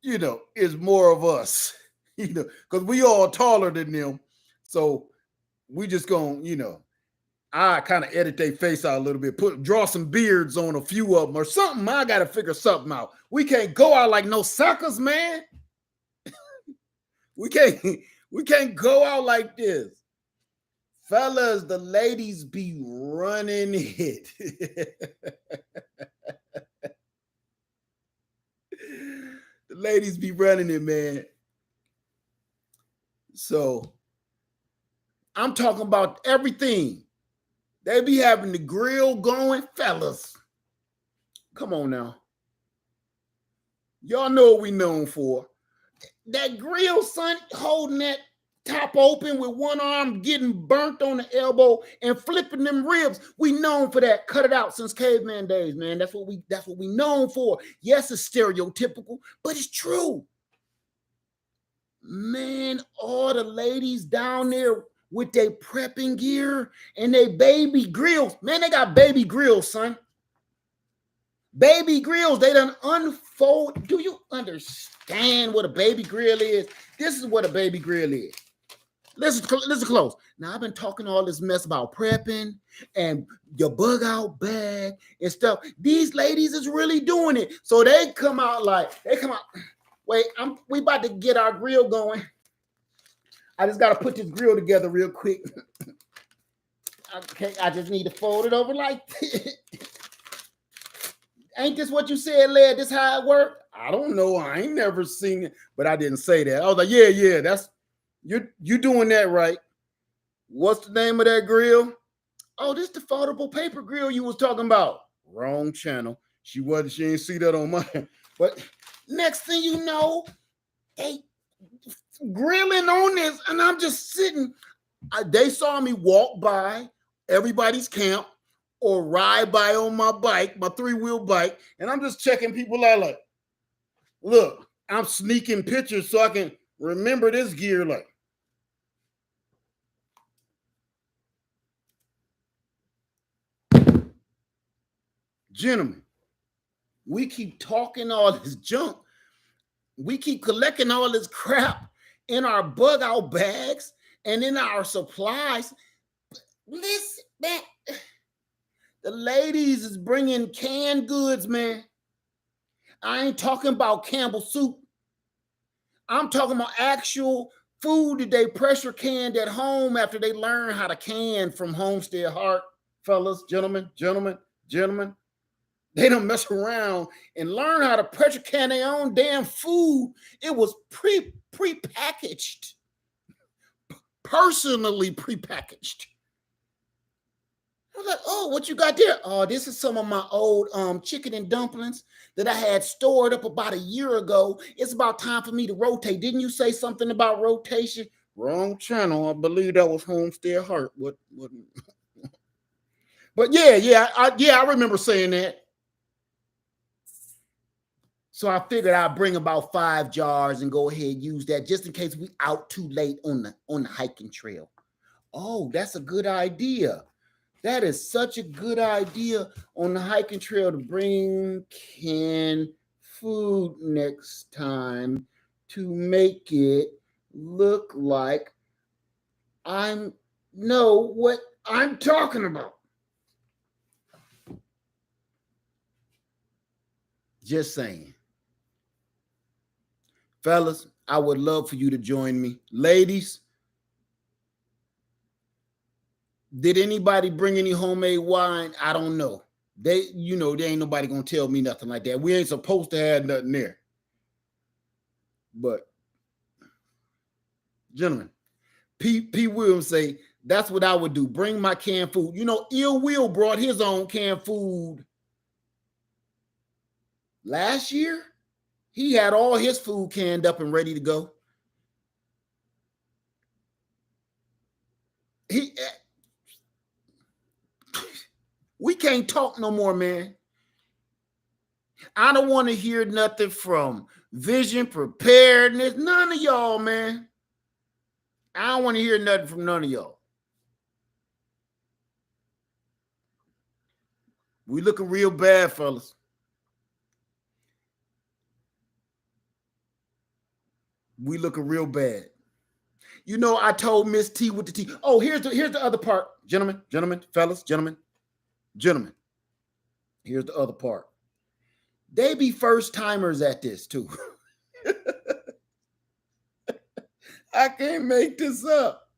it's more of us, because we all taller than them. So we just gonna, I kind of edit their face out a little bit, draw some beards on a few of them or something. I got to figure something out. We can't go out like no suckers, man. We can't go out like this. Fellas, the ladies be running it. The ladies be running it, man. So I'm talking about everything. They be having the grill going. Fellas, come on now. Y'all know what we known for. That grill, son, holding that top open with one arm, getting burnt on the elbow and flipping them ribs. We known for that. Cut it out since caveman days, man. That's what we known for. Yes, it's stereotypical, but it's true. Man, all the ladies down there with their prepping gear and they baby grills. Man, they got baby grills, son. Baby grills, they done unfold. Do you understand what a baby grill is? This is what a baby grill is. Listen close. Now, I've been talking all this mess about prepping and your bug out bag and stuff. These ladies is really doing it. So they come out. Wait, we about to get our grill going. I just got to put this grill together real quick. Okay, I just need to fold it over like this. Ain't this what you said, Led? This how it worked? I don't know. I ain't never seen it, but I didn't say that. I was like, yeah, that's you doing that right. What's the name of that grill? Oh, this the foldable paper grill you was talking about. Wrong channel. She ain't see that on mine. But next thing you know, they grilling on this, and I'm just sitting. They saw me walk by everybody's camp or ride by on my bike, my 3-wheel bike, and I'm just checking people out like, look, I'm sneaking pictures so I can remember this gear. Like, gentlemen, we keep talking all this junk. We keep collecting all this crap in our bug out bags and in our supplies. Listen, man. The ladies is bringing canned goods, man. I ain't talking about Campbell soup. I'm talking about actual food that they pressure canned at home after they learn how to can from Homestead Heart. Fellas, gentlemen. They don't mess around and learn how to pressure can their own damn food. It was pre-packaged. Personally pre-packaged. I was like, oh, what you got there? Oh, this is some of my old chicken and dumplings that I had stored up about a year ago. It's about time for me to rotate. Didn't you say something about rotation? Wrong channel. I believe that was Homestead Heart. What? But yeah, I remember saying that. So I figured I'd bring about 5 jars and go ahead and use that just in case we out too late on the hiking trail. Oh, that's a good idea. That is such a good idea on the hiking trail to bring canned food next time to make it look like I know what I'm talking about. Just saying. Fellas, I would love for you to join me. Ladies, did anybody bring any homemade wine? I don't know. They, you know, there ain't nobody gonna tell me nothing like that. We ain't supposed to have nothing there. But gentlemen, P. Williams say that's what I would do. Bring my canned food. You know, Ill Will brought his own canned food last year. He had all his food canned up and ready to go. We can't talk no more, man. I don't want to hear nothing from Vision Preparedness. None of y'all, man. I don't want to hear nothing from none of y'all. We looking real bad, fellas. We looking real bad. You know, I told Miss T with the T. Oh, here's the other part. Gentlemen, fellas, gentlemen. Here's the other part. They be first timers at this too. I can't make this up.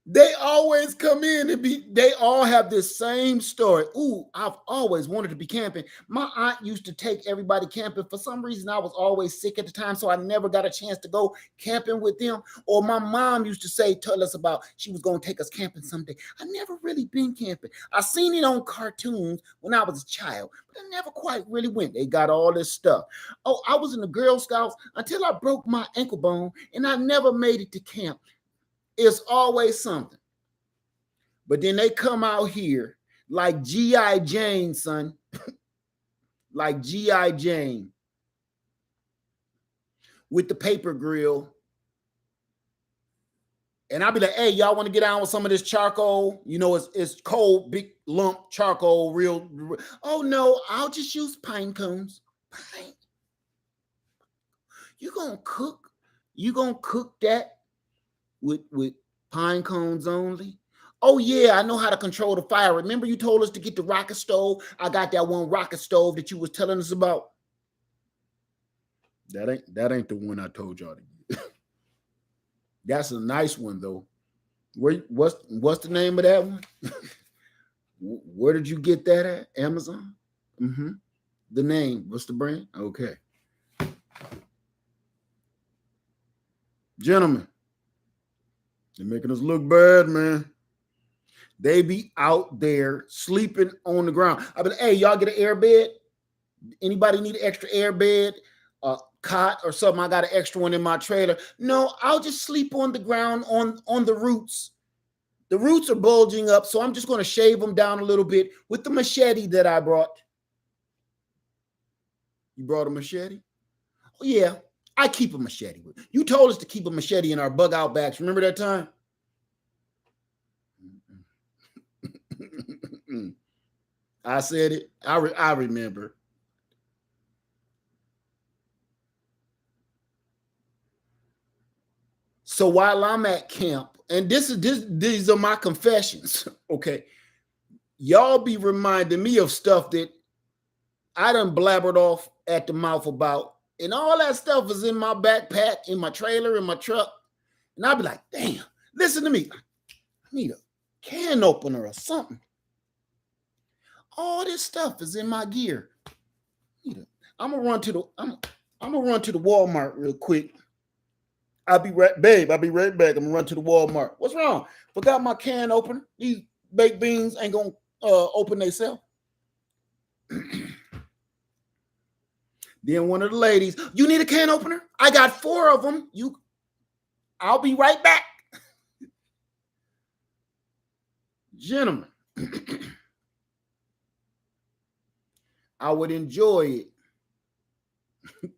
They always come in and they all have this same story. Ooh, I've always wanted to be camping. My aunt used to take everybody camping. For some reason, I was always sick at the time, so I never got a chance to go camping with them. Or my mom used to tell us about she was going to take us camping someday. I never really been camping. I seen it on cartoons when I was a child, but I never quite really went. They got all this stuff. Oh, I was in the Girl Scouts until I broke my ankle bone, and I never made it to camp. It's always something. But then they come out here like G.I. Jane, son. Like G.I. Jane with the paper grill. And I'll be like, hey, y'all want to get on with some of this charcoal? You know, it's cold, big lump charcoal, real. Oh, no, I'll just use pine cones. Pine. You gonna cook that with pine cones only? Oh yeah, I know how to control the fire. Remember you told us to get the rocket stove? I got that one rocket stove that you was telling us about. That ain't the one I told y'all to get. That's a nice one though. What's the name of that one? Where did you get that at? Amazon? Mm-hmm. The name. What's the brand? Okay. Gentlemen, they're making us look bad, man. They be out there sleeping on the ground. I mean, hey, y'all get an air bed? Anybody need an extra air bed, a cot or something? I got an extra one in my trailer. No, I'll just sleep on the ground on the roots. The roots are bulging up, so I'm just going to shave them down a little bit with the machete that I brought. You brought a machete? Oh, yeah. I keep a machete. You told us to keep a machete in our bug out bags. Remember that time? I said it. I remember. So while I'm at camp, and these are my confessions, okay? Y'all be reminding me of stuff that I done blabbered off at the mouth about. And all that stuff is in my backpack, in my trailer, in my truck. And I'll be like, damn, listen to me. I need a can opener or something. All this stuff is in my gear. I'm gonna run to the Walmart real quick. I'll be right back. I'm gonna run to the Walmart. What's wrong? Forgot my can opener. These baked beans ain't gonna open themselves. Then one of the ladies, you need a can opener? I got 4 of them. I'll be right back. Gentlemen, I would enjoy it.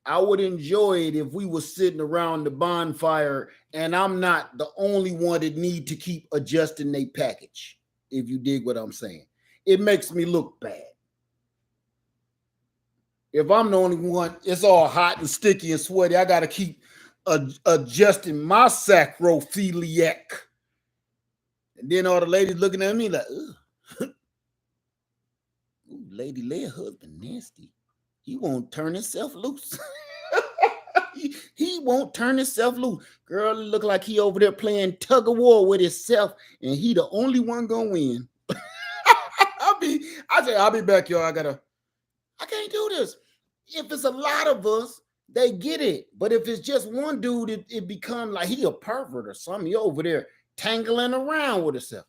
I would enjoy it if we were sitting around the bonfire and I'm not the only one that need to keep adjusting their package, if you dig what I'm saying. It makes me look bad. If I'm the only one, it's all hot and sticky and sweaty. I got to keep adjusting my sacrophiliac. And then all the ladies looking at me like, ugh. Lady Leia husband nasty. He won't turn himself loose. he won't turn himself loose. Girl, look like he over there playing tug of war with himself, and he the only one gonna win. I'll be back, y'all. I can't do this. If it's a lot of us, they get it. But if it's just one dude, it become like he a pervert or something. He over there tangling around with himself.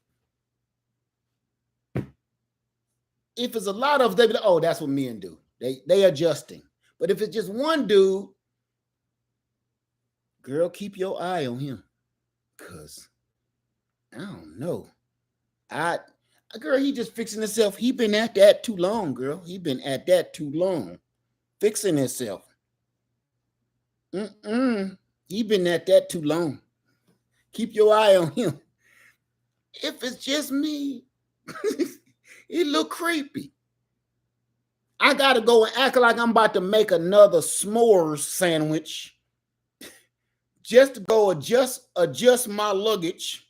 If it's a lot of us, they be like, oh, that's what men do. They adjusting. But if it's just one dude, girl, keep your eye on him. Cause I don't know. Girl, he just fixing himself. He been at that too long, girl. He been at that too long. Fixing himself. He been at that too long. Keep your eye on him. If it's just me, it look creepy. I gotta go and act like I'm about to make another s'mores sandwich just to go adjust my luggage.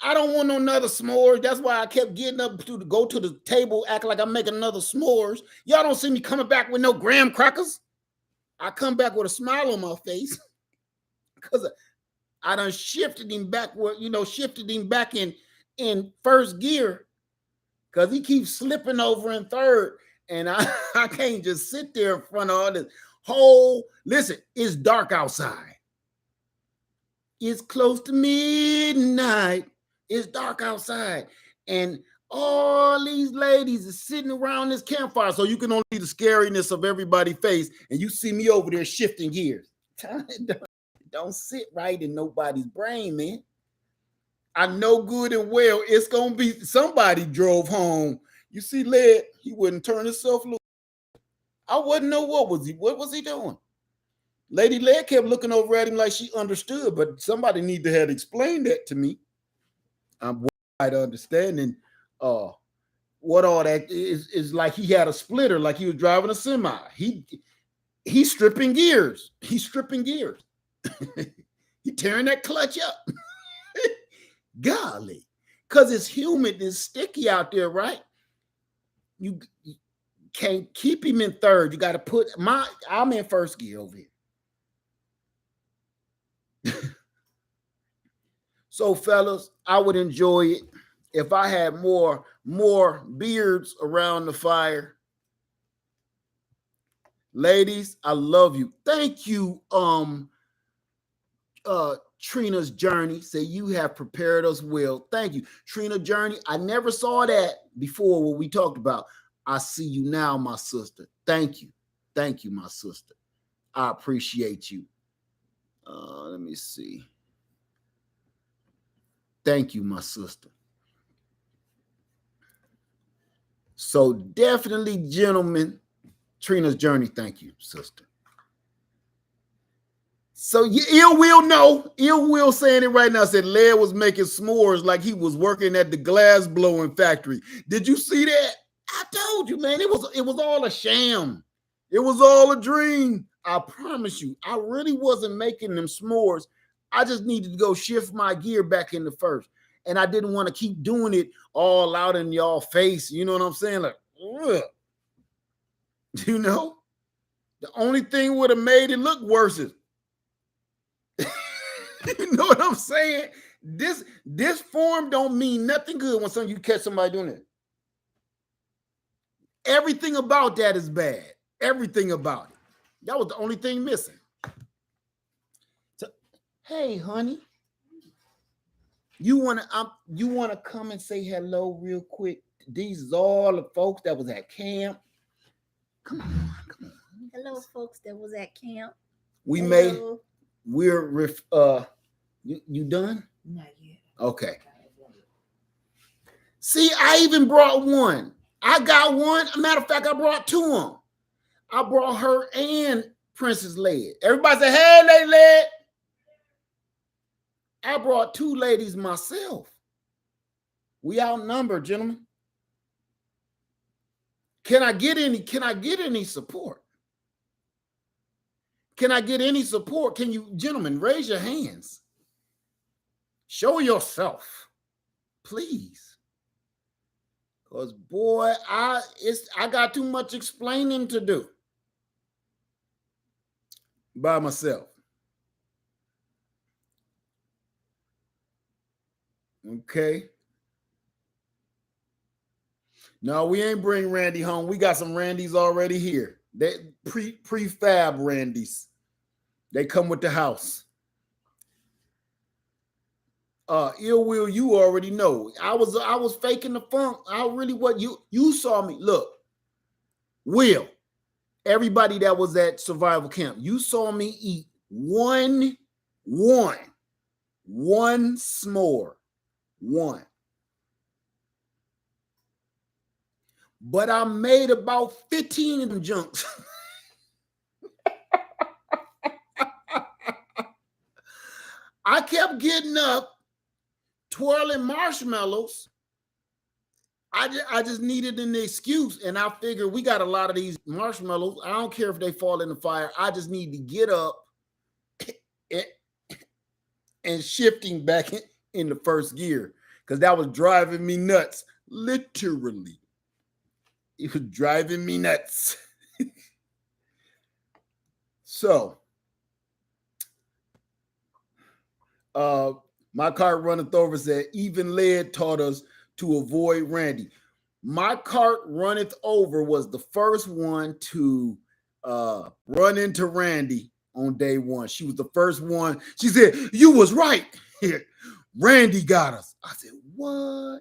I don't want no another s'mores. That's why I kept getting up to go to the table, acting like I'm making another s'mores. Y'all don't see me coming back with no graham crackers. I come back with a smile on my face because I done shifted him backward, shifted him back in first gear because he keeps slipping over in third. And I can't just sit there in front of all this listen, it's dark outside. It's close to midnight. It's dark outside. And all these ladies are sitting around this campfire. So you can only see the scariness of everybody's face. And you see me over there shifting gears. Don't sit right in nobody's brain, man. I know good and well it's going to be somebody drove home. You see, Led, he wouldn't turn himself loose. I wouldn't know what was he doing. Lady Led kept looking over at him like she understood, but somebody need to have explained that to me. I'm wide understanding what all that is like. He had a splitter, like he was driving a semi. He's stripping gears. He's stripping gears. He tearing that clutch up. Golly, because it's humid and sticky out there, right? You can't keep him in third. You got to put I'm in first gear over here. So, fellas, I would enjoy it if I had more beards around the fire. Ladies, I love you. Thank you, Trina's Journey. Say you have prepared us well. Thank you, Trina Journey. I never saw that before what we talked about. I see you now, my sister. Thank you, my sister. I appreciate you. Let me see. Thank you, my sister. So definitely, gentlemen, Trina's Journey. Thank you, sister. So Ill Will saying it right now. Said Led was making s'mores like he was working at the glass blowing factory. Did you see that? I told you, man, it was all a sham. It was all a dream. I promise you, I really wasn't making them s'mores. I just needed to go shift my gear back into first. And I didn't want to keep doing it all out in y'all face. You know what I'm saying? Like, ugh. You know? The only thing would have made it look worse is, you know what I'm saying? This form don't mean nothing good when you catch somebody doing it. Everything about that is bad. Everything about it. That was the only thing missing. So, hey, honey, you wanna come and say hello real quick? These is all the folks that was at camp. Come on. Hello, folks that was at camp. We're you done? Not yet. Okay. See, I even brought one. I got one. Matter of fact, I brought two of them. I brought her and Princess Led. Everybody say, hey, Lady Led. I brought two ladies myself. We outnumbered, gentlemen. Can I get any support? Can I get any support? Can you, gentlemen, raise your hands? Show yourself, please. Because boy, I got too much explaining to do. by myself. Okay. No, we ain't bring Randy home. We got some Randys already here. They prefab Randys. They come with the house. Ill Will, you already know. I was faking the funk. I really what you saw me. Look, Will, everybody that was at survival camp, you saw me eat one s'more. One. But I made about 15 of them junks. I kept getting up, twirling marshmallows. I just needed an excuse, and I figured we got a lot of these marshmallows. I don't care if they fall in the fire. I just need to get up and shifting back in the first gear because that was driving me nuts. Literally, it was driving me nuts. So, my cart runneth over said, even lead taught us to avoid Randy. My cart runneth over was the first one to run into Randy on day one. She was the first one. She said, you was right. Randy got us. I said, what?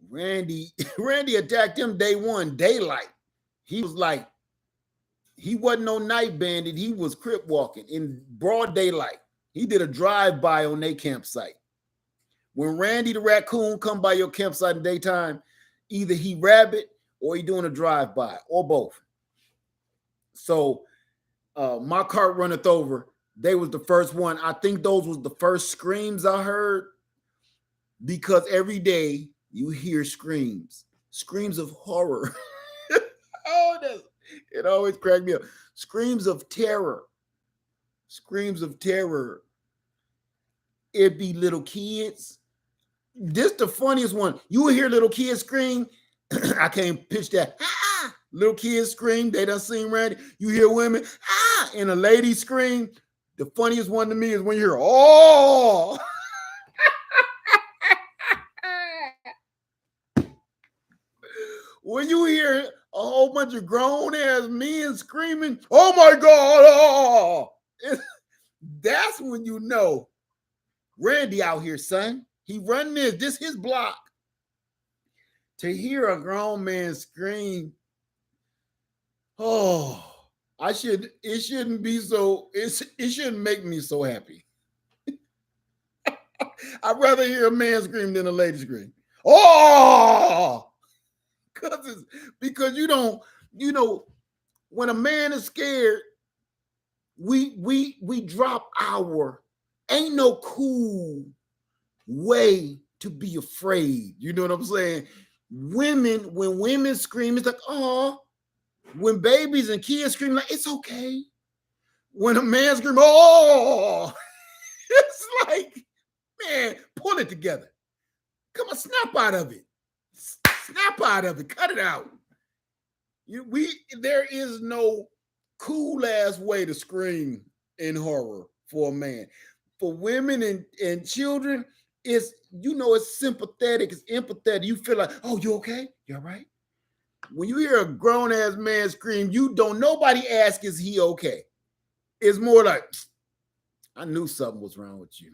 Randy attacked him day one, daylight. He was like, he wasn't no night bandit. He was crip walking in broad daylight. He did a drive-by on their campsite. When Randy the raccoon come by your campsite in daytime, either he rabbit or he doing a drive-by or both. So my cart runneth over. They was the first one. I think those was the first screams I heard because every day you hear screams of horror. Oh, it always cracked me up. Screams of terror. It be little kids. This the funniest one. You will hear little kids scream. I can't pitch that. Ah! Little kids scream. They done seen Randy. You hear women, ah, and a lady scream. The funniest one to me is when you hear, oh. When you hear a whole bunch of grown-ass men screaming, oh my God, oh. That's when you know Randy out here, son. He run this his block. To hear a grown man scream, oh, it shouldn't make me so happy. I'd rather hear a man scream than a lady scream. Oh, because you don't, when a man is scared, we drop our, ain't no cool way to be afraid. You know what I'm saying? When women scream, it's like, oh. When babies and kids scream, like, it's okay. When a man screams, oh, it's like, man, pull it together. Come on, snap out of it. Snap out of it. Cut it out. There is no cool ass way to scream in horror for a man. For women and children, it's sympathetic, it's empathetic. You feel like, oh, you okay? You all right? When you hear a grown-ass man scream, nobody asks, is he okay? It's more like, I knew something was wrong with you.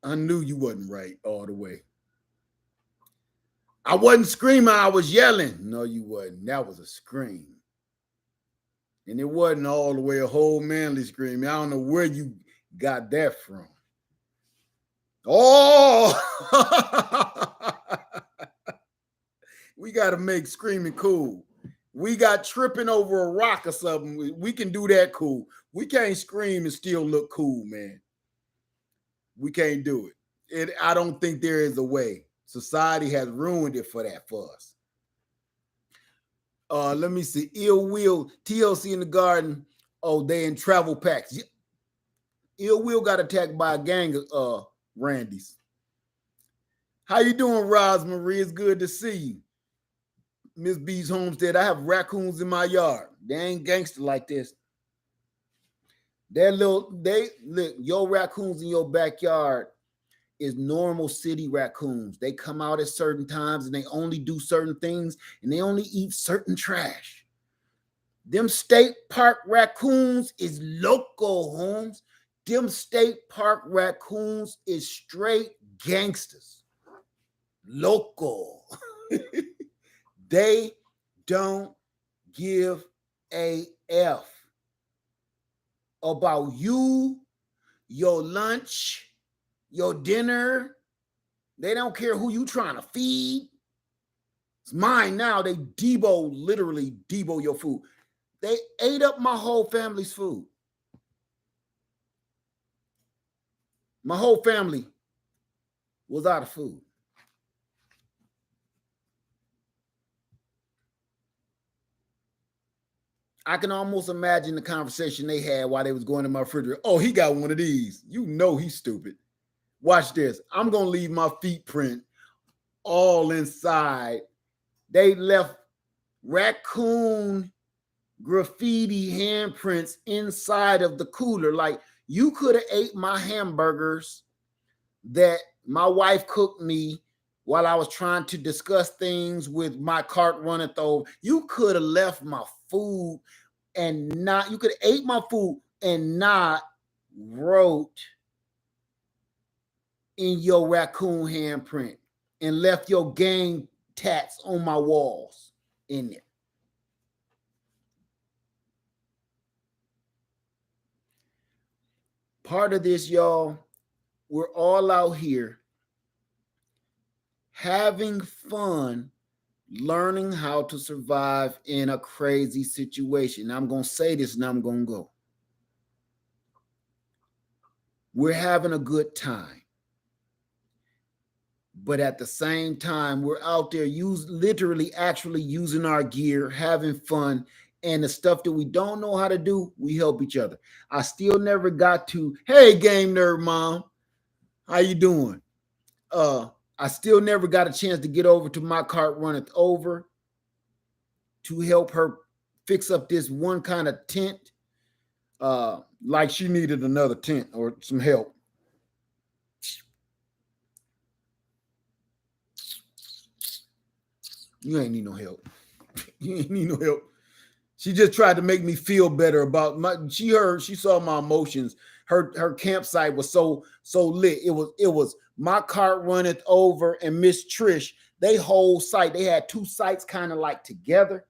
I knew you wasn't right all the way. I wasn't screaming, I was yelling. No, you wasn't. That was a scream. And it wasn't all the way a whole manly scream. I don't know where you got that from. Oh! We got to make screaming cool. We got tripping over a rock or something. We can do that cool. We can't scream and still look cool, man. We can't do it. I don't think there is a way. Society has ruined it for us. Let me see. Ill Will, TLC in the garden. Oh, they in travel packs. Ill Will got attacked by a gang of Randys. How you doing, Rosemary? It's good to see you. Miss B's homestead, I have raccoons in my yard. They ain't gangster like this. Look, your raccoons in your backyard is normal city raccoons. They come out at certain times and they only do certain things and they only eat certain trash. Them state park raccoons is local, Holmes. Them state park raccoons is straight gangsters. Local. They don't give a F about you, your lunch, your dinner. They don't care who you trying to feed. It's mine now. They literally Debo your food. They ate up my whole family's food. My whole family was out of food. I can almost imagine the conversation they had while they was going to my refrigerator. Oh, he got one of these. You know he's stupid. Watch this. I'm going to leave my feet print all inside. They left raccoon graffiti handprints inside of the cooler. Like, you could have ate my hamburgers that my wife cooked me while I was trying to discuss things with my cart runneth over. You could have left my food and not, you could have ate my food and not wrote in your raccoon handprint and left your gang tats on my walls in it. Part of this, y'all, we're all out here having fun, learning how to survive in a crazy situation. I'm going to say this and I'm going to go. We're having a good time. But at the same time, we're out there literally actually using our gear, having fun, and the stuff that we don't know how to do, we help each other. I still never got to, hey, Game Nerd Mom, how you doing? I still never got a chance to get over to my cart runneth over to help her fix up this one kind of tent, like she needed another tent or some help. You ain't need no help. You ain't need no help. She just tried to make me feel better about she saw my emotions. Her campsite was so lit. It was my cart runneth over and Miss Trish. They whole site, they had two sites kind of like together.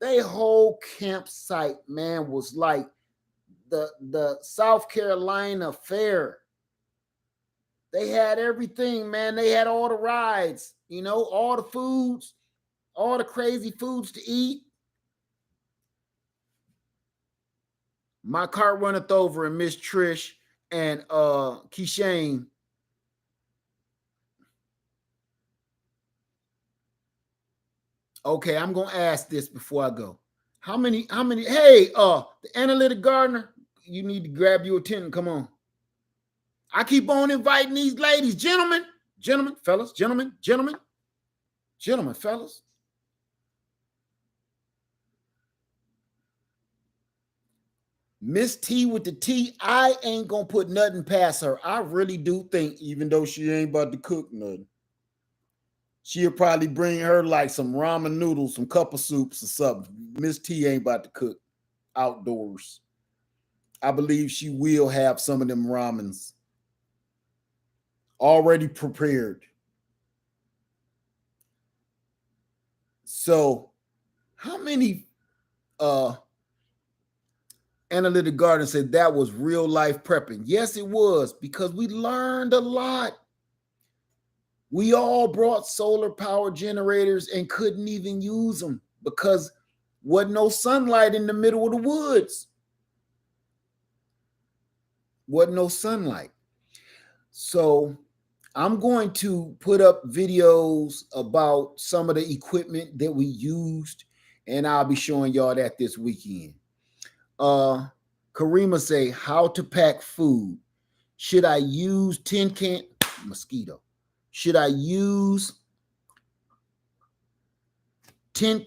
They whole campsite, man, was like the South Carolina Fair. They had everything, man. They had all the rides, all the foods, all the crazy foods to eat. My cart runneth over and Miss Trish and Keyshane. Okay, I'm gonna ask this before I go. How many, hey, the analytic gardener, you need to grab your tent and come on. I keep on inviting these ladies, gentlemen, fellas, gentlemen, fellas. Miss T with the T, I ain't gonna put nothing past her. I really do think, even though she ain't about to cook nothing, she'll probably bring her like some ramen noodles, some cup of soups or something. Miss T ain't about to cook outdoors. I believe she will have some of them ramens already prepared. So, how many Analytic Garden said that was real life prepping? Yes, it was, because we learned a lot. We all brought solar power generators and couldn't even use them because wasn't no sunlight in the middle of the woods. Wasn't no sunlight. So I'm going to put up videos about some of the equipment that we used, and I'll be showing y'all that this weekend. Karima say, how to pack food. Should I use tin can? Mosquito. Should I use 10,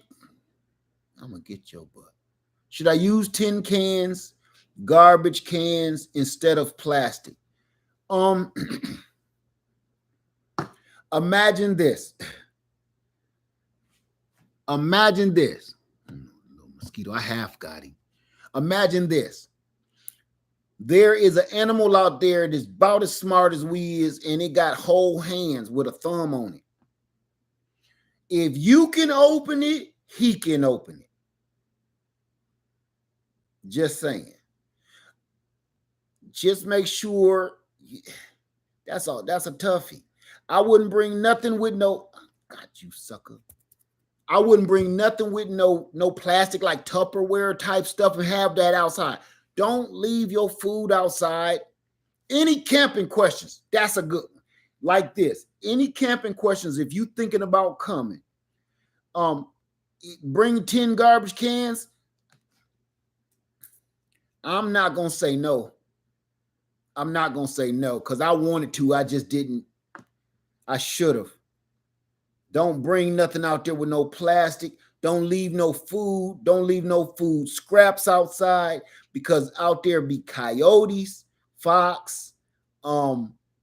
I'm gonna get your butt. Should I use tin cans, garbage cans instead of plastic? Imagine this. Imagine this. Little mosquito, I half got him. Imagine this. There is an animal out there that's about as smart as we is, and it got whole hands with a thumb on it. If you can open it, he can open it. Just saying. Just make sure. That's all. That's a toughie. I wouldn't bring nothing with no. God, you sucker. I wouldn't bring nothing with no plastic like Tupperware type stuff and have that outside. Don't leave your food outside. Any camping questions? That's a good one. Like this. Any camping questions? If you thinking about coming, bring 10 garbage cans. I'm not gonna say no. I'm not gonna say no because I wanted to. I just didn't. I should have. Don't bring nothing out there with no plastic. Don't leave no food. Don't leave no food scraps outside because out there be coyotes, fox,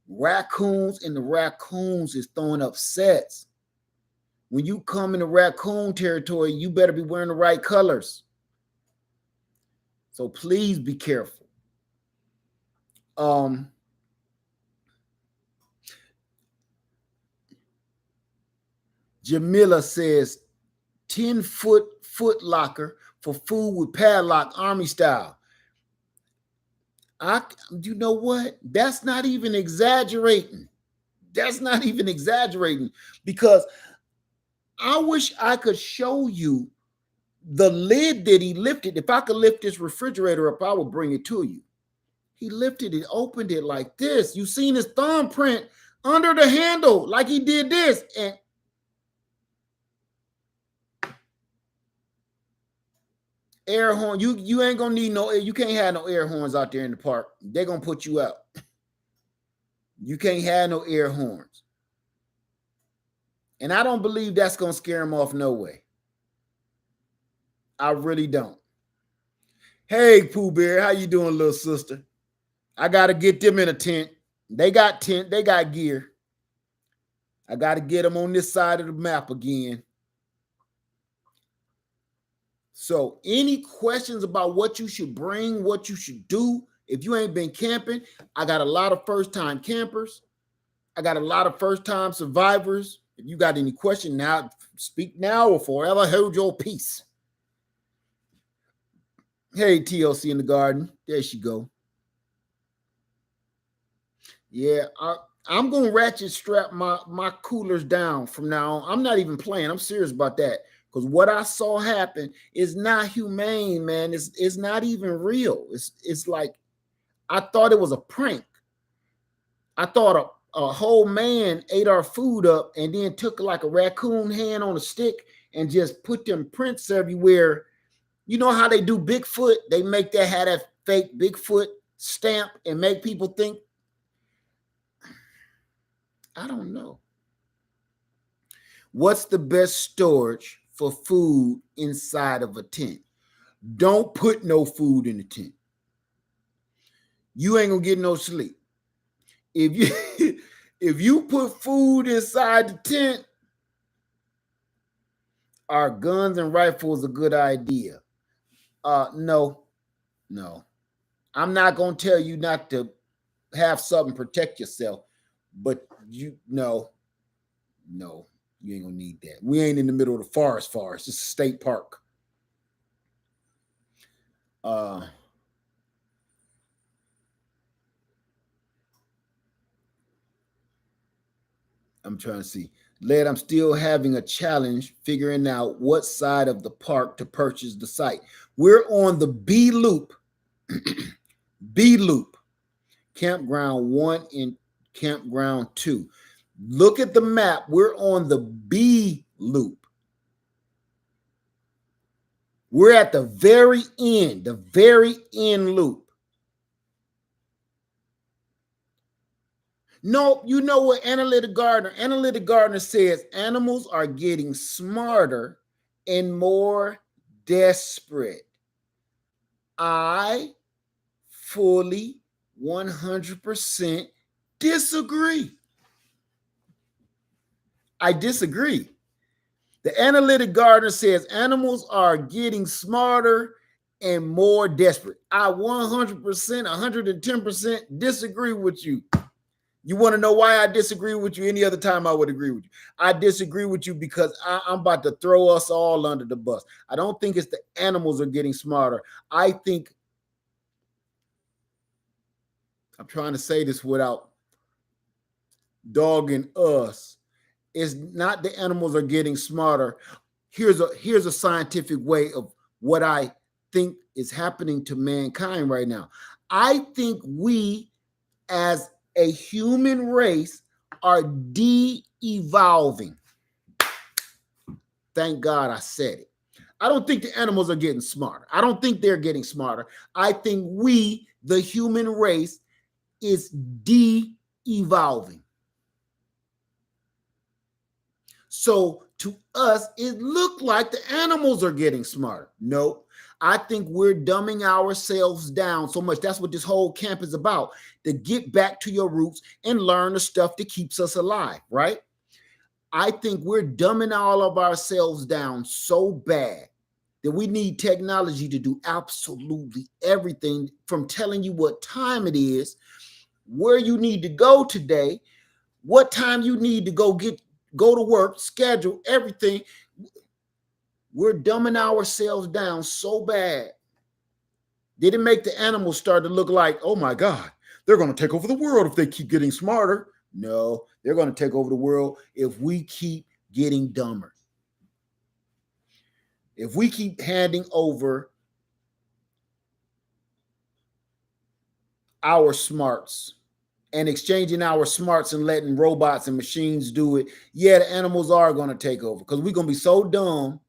raccoons, and the raccoons is throwing up sets. When you come into raccoon territory, you better be wearing the right colors. So please be careful. Jamila says 10-foot locker for food with padlock, army style. You know what? That's not even exaggerating. That's not even exaggerating because I wish I could show you the lid that he lifted. If I could lift this refrigerator up, I would bring it to you. He lifted it, opened it like this. You seen his thumbprint under the handle, like he did this. And air horn, you ain't gonna need no air. You can't have no air horns out there in the park. They're gonna put you out. You can't have no air horns. And I don't believe that's gonna scare him off no way. I really don't. Hey, Pooh Bear, how you doing, little sister? I gotta get them in a tent. They got tent, they got gear. I gotta get them on this side of the map again. So any questions about what you should bring, what you should do, if you ain't been camping, I got a lot of first-time campers. I got a lot of first-time survivors. If you got any question now, speak now or forever hold your peace. Hey, TLC in the garden. There she go. Yeah, I'm going to ratchet strap my coolers down from now on. I'm not even playing. I'm serious about that. Because what I saw happen is not humane, man. It's not even real. It's like, I thought it was a prank. I thought a whole man ate our food up and then took like a raccoon hand on a stick and just put them prints everywhere. You know how they do Bigfoot? They make that, have that fake Bigfoot stamp and make people think. I don't know. What's the best storage for food inside of a tent? Don't put no food in the tent. You ain't gonna get no sleep. If you put food inside the tent, are guns and rifles a good idea? No. I'm not gonna tell you not to have something protect yourself, but no, you ain't gonna need that. We ain't in the middle of the forest. It's a state park. I'm trying to see. Led, I'm still having a challenge figuring out what side of the park to purchase the site. We're on the B Loop. B Loop. Campground 1 and Campground 2. Look at the map. We're on the B Loop. We're at the very end loop. No, you know what Analytic Gardener says? Animals are getting smarter and more desperate. I fully 100% disagree. I disagree. The analytic gardener says animals are getting smarter and more desperate. I 100%, 110% disagree with you. You want to know why I disagree with you? Any other time I would agree with you. I disagree with you because I'm about to throw us all under the bus. I don't think it's the animals are getting smarter. I think, I'm trying to say this without dogging us, it's not the animals are getting smarter. Here's a scientific way of what I think is happening to mankind right now. I think we as a human race are de-evolving. Thank God I said it. I don't think the animals are getting smarter. I don't think they're getting smarter. I think we, the human race, is de-evolving. So to us, it looked like the animals are getting smarter. No, I think we're dumbing ourselves down so much. That's what this whole camp is about, to get back to your roots and learn the stuff that keeps us alive, right? I think we're dumbing all of ourselves down so bad that we need technology to do absolutely everything, from telling you what time it is, where you need to go today, what time you need to go to work, schedule, everything. We're dumbing ourselves down so bad. Did it make the animals start to look like, oh my God, they're going to take over the world if they keep getting smarter? No, they're going to take over the world if we keep getting dumber. If we keep handing over our smarts and exchanging our smarts and letting robots and machines do it, yeah, the animals are going to take over, because we're going to be so dumb,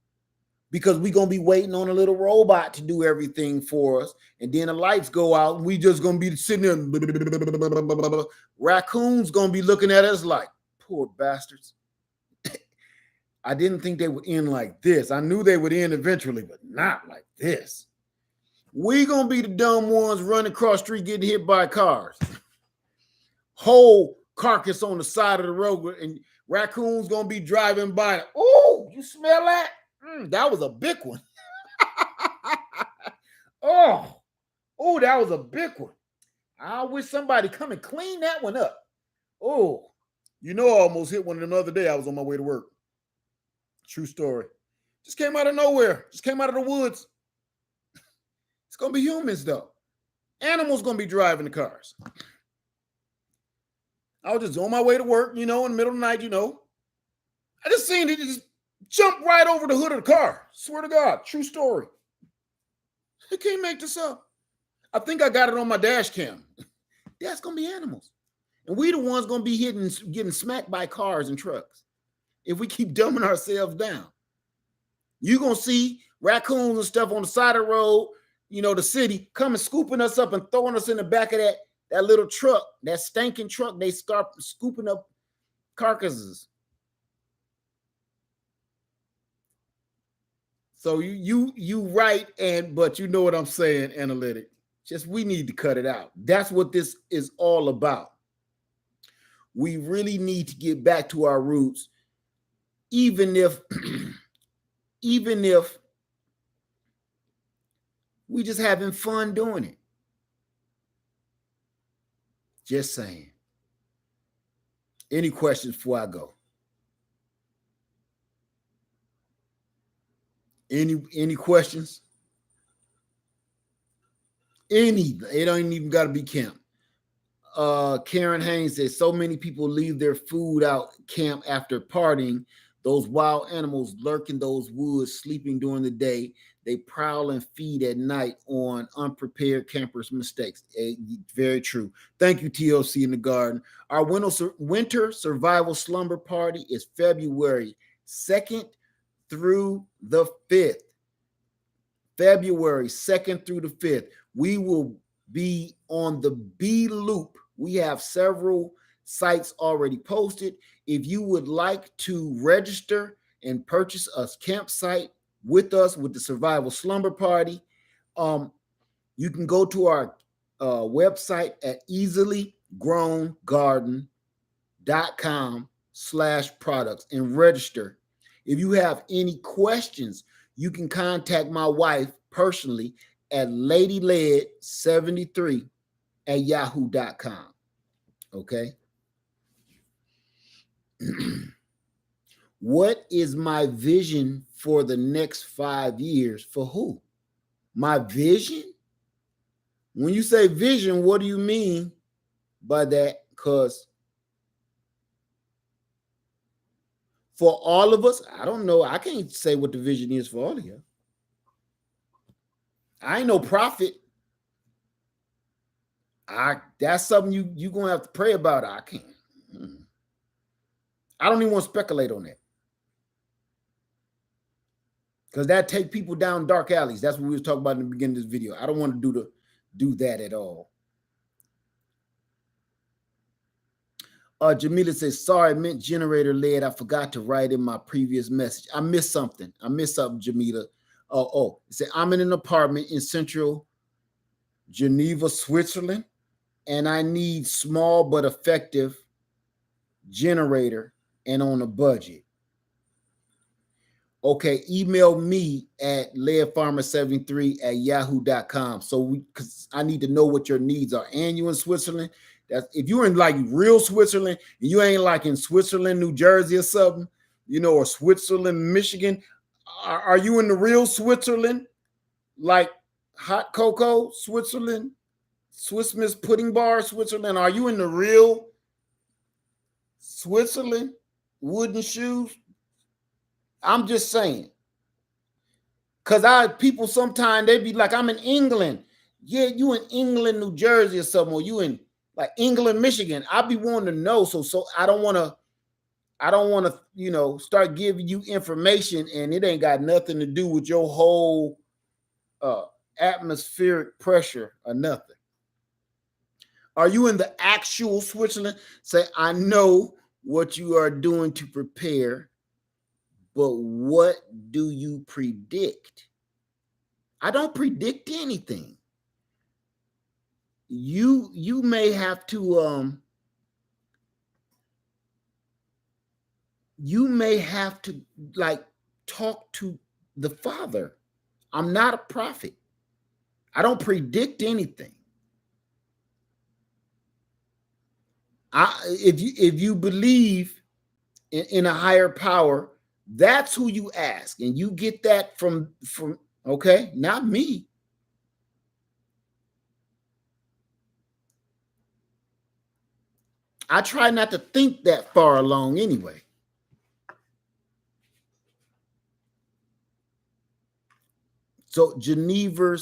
because we're going to be waiting on a little robot to do everything for us. And then the lights go out and we just going to be sitting there. Raccoons going to be looking at us like, poor bastards. I didn't think they would end like this. I knew they would end eventually, but not like this. We going to be the dumb ones running across the street getting hit by cars. Whole carcass on the side of the road, and raccoons going to be driving by. Oh, you smell that? That was a big one. oh, that was a big one. I wish somebody come and clean that one up. Oh, I almost hit one the other day. I was on my way to work. True story. Just came out of nowhere. Just came out of the woods. It's going to be humans, though. Animals going to be driving the cars. I was just on my way to work, in the middle of the night, I just seen it just jump right over the hood of the car. Swear to God. True story. I can't make this up. I think I got it on my dash cam. That's going to be animals. And we the ones going to be getting smacked by cars and trucks if we keep dumbing ourselves down. You're going to see raccoons and stuff on the side of the road, the city, coming scooping us up and throwing us in the back of that little truck, that stinking truck. They start scooping up carcasses. So you right, but you know what I'm saying, analytic. Just we need to cut it out. That's what this is all about. We really need to get back to our roots, even if we just having fun doing it. Just saying. Any questions before I go? Any questions? It don't even got to be camp. Karen Haynes says, so many people leave their food out camp after partying. Those wild animals lurk in those woods, sleeping during the day. They prowl and feed at night on unprepared campers' mistakes. Very true. Thank you, TLC in the Garden. Our winter survival slumber party is February 2nd through the 5th. February 2nd through the 5th. We will be on the B Loop. We have several sites already posted. If you would like to register and purchase a campsite with us with the Survival Slumber Party. You can go to our website at easilygrowngarden.com/products and register. If you have any questions, you can contact my wife personally at ladyled73@yahoo.com. Okay. What is my vision for the next 5 years? For who? My vision? When you say vision, what do you mean by that? Because for all of us, I don't know. I can't say what the vision is for all of you. I ain't no prophet. That's something you're gonna have to pray about. I can't. I don't even want to speculate on that. Because that take people down dark alleys. That's what we was talking about in the beginning of this video. I don't want to do that at all. Jamila says, sorry, Mint generator led. I forgot to write in my previous message. I missed something, Jamila. It said, I'm in an apartment in central Geneva, Switzerland, and I need small but effective generator and on a budget. Okay, email me at leadfarmer73@yahoo.com. So because I need to know what your needs are. And you in Switzerland? That's if you're in like real Switzerland and you ain't like in Switzerland, New Jersey or something, or Switzerland, Michigan. Are you in the real Switzerland? Like hot cocoa, Switzerland, Swiss Miss Pudding Bar, Switzerland? Are you in the real Switzerland? Wooden shoes? I'm just saying. Because people sometimes they be like, I'm in England. Yeah, you in England, New Jersey or something, or you in like England, Michigan. I be wanting to know. So I don't want to, start giving you information and it ain't got nothing to do with your whole atmospheric pressure or nothing. Are you in the actual Switzerland? Say, I know what you are doing to prepare, but what do you predict? I don't predict anything. You may have to like talk to the Father. I'm not a prophet. I don't predict anything. If you believe in a higher power, that's who you ask, and you get that from okay, not me. I try not to think that far along anyway. So Geneva,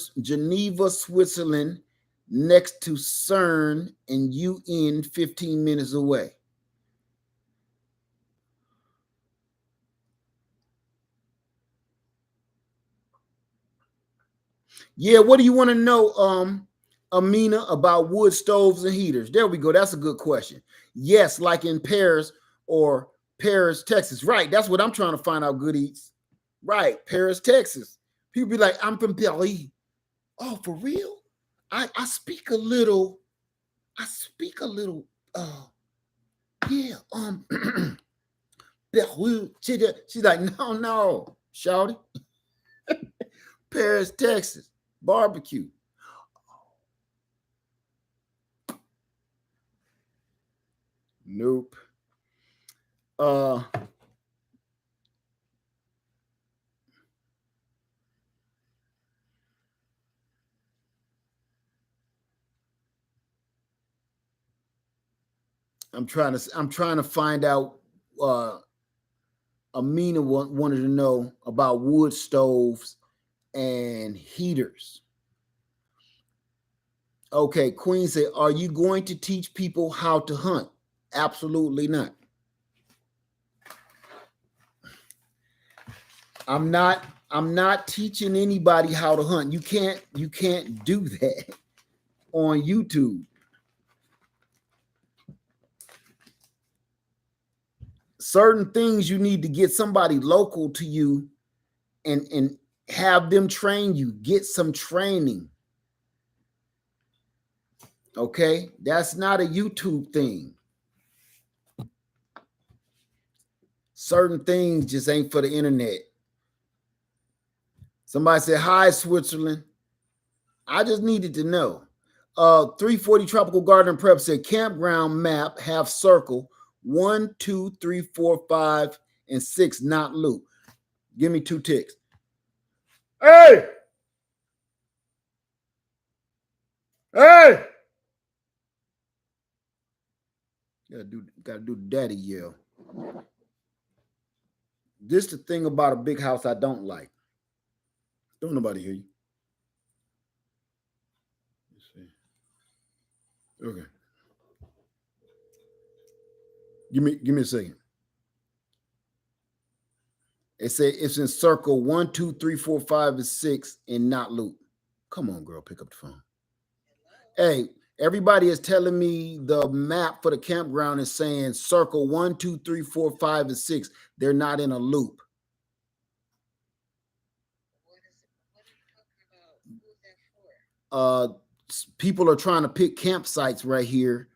Switzerland, next to CERN and UN, 15 minutes away. Yeah, what do you want to know, Amina, about wood stoves and heaters? There we go. That's a good question. Yes, like in Paris or Paris, Texas. Right. That's what I'm trying to find out, Good Eats. Right. Paris, Texas. People be like, I'm from Paris. Oh, for real? I speak a little. Yeah. She's like, no, shawty. Paris, Texas. Barbecue. Nope. I'm trying to find out. Amina wanted to know about wood stoves and heaters. Okay, Queen said, are you going to teach people how to hunt? Absolutely not. I'm not teaching anybody how to hunt. You can't do that on YouTube. Certain things you need to get somebody local to you and have them train you. Get some training. Okay, that's not a YouTube thing. Certain things just ain't for the internet. Somebody said, hi, Switzerland. I just needed to know. 340 Tropical Garden Prep said, campground map, half circle, 1, 2, 3, 4, 5, and 6, not loop. Give me 2 ticks. Hey! Hey! Gotta do the daddy yell. This the thing about a big house I don't like. Don't nobody hear you. Let's see. Okay. Give me a second. It said it's in circle 1, 2, 3, 4, 5, and 6, and not loop. Come on, girl, pick up the phone. Hey, everybody is telling me the map for the campground is saying circle 1, 2, 3, 4, 5, and 6. They're not in a loop. People are trying to pick campsites right here,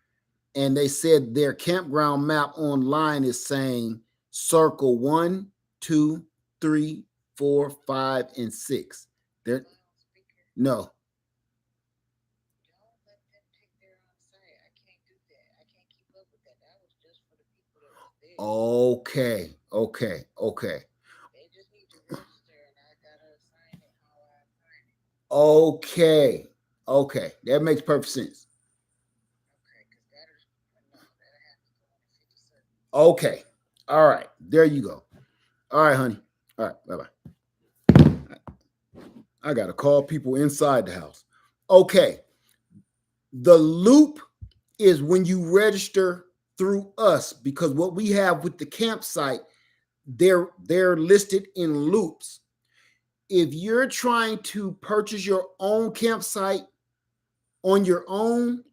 and they said their campground map online is saying circle 1, 2, 3, 4, 5, and 6. There, no. Okay. Okay. That makes perfect sense. Okay. All right. There you go. All right, honey. All right. Bye-bye. I got to call people inside the house. Okay. The loop is when you register through us, because what we have with the campsite, they're listed in loops. If you're trying to purchase your own campsite on your own,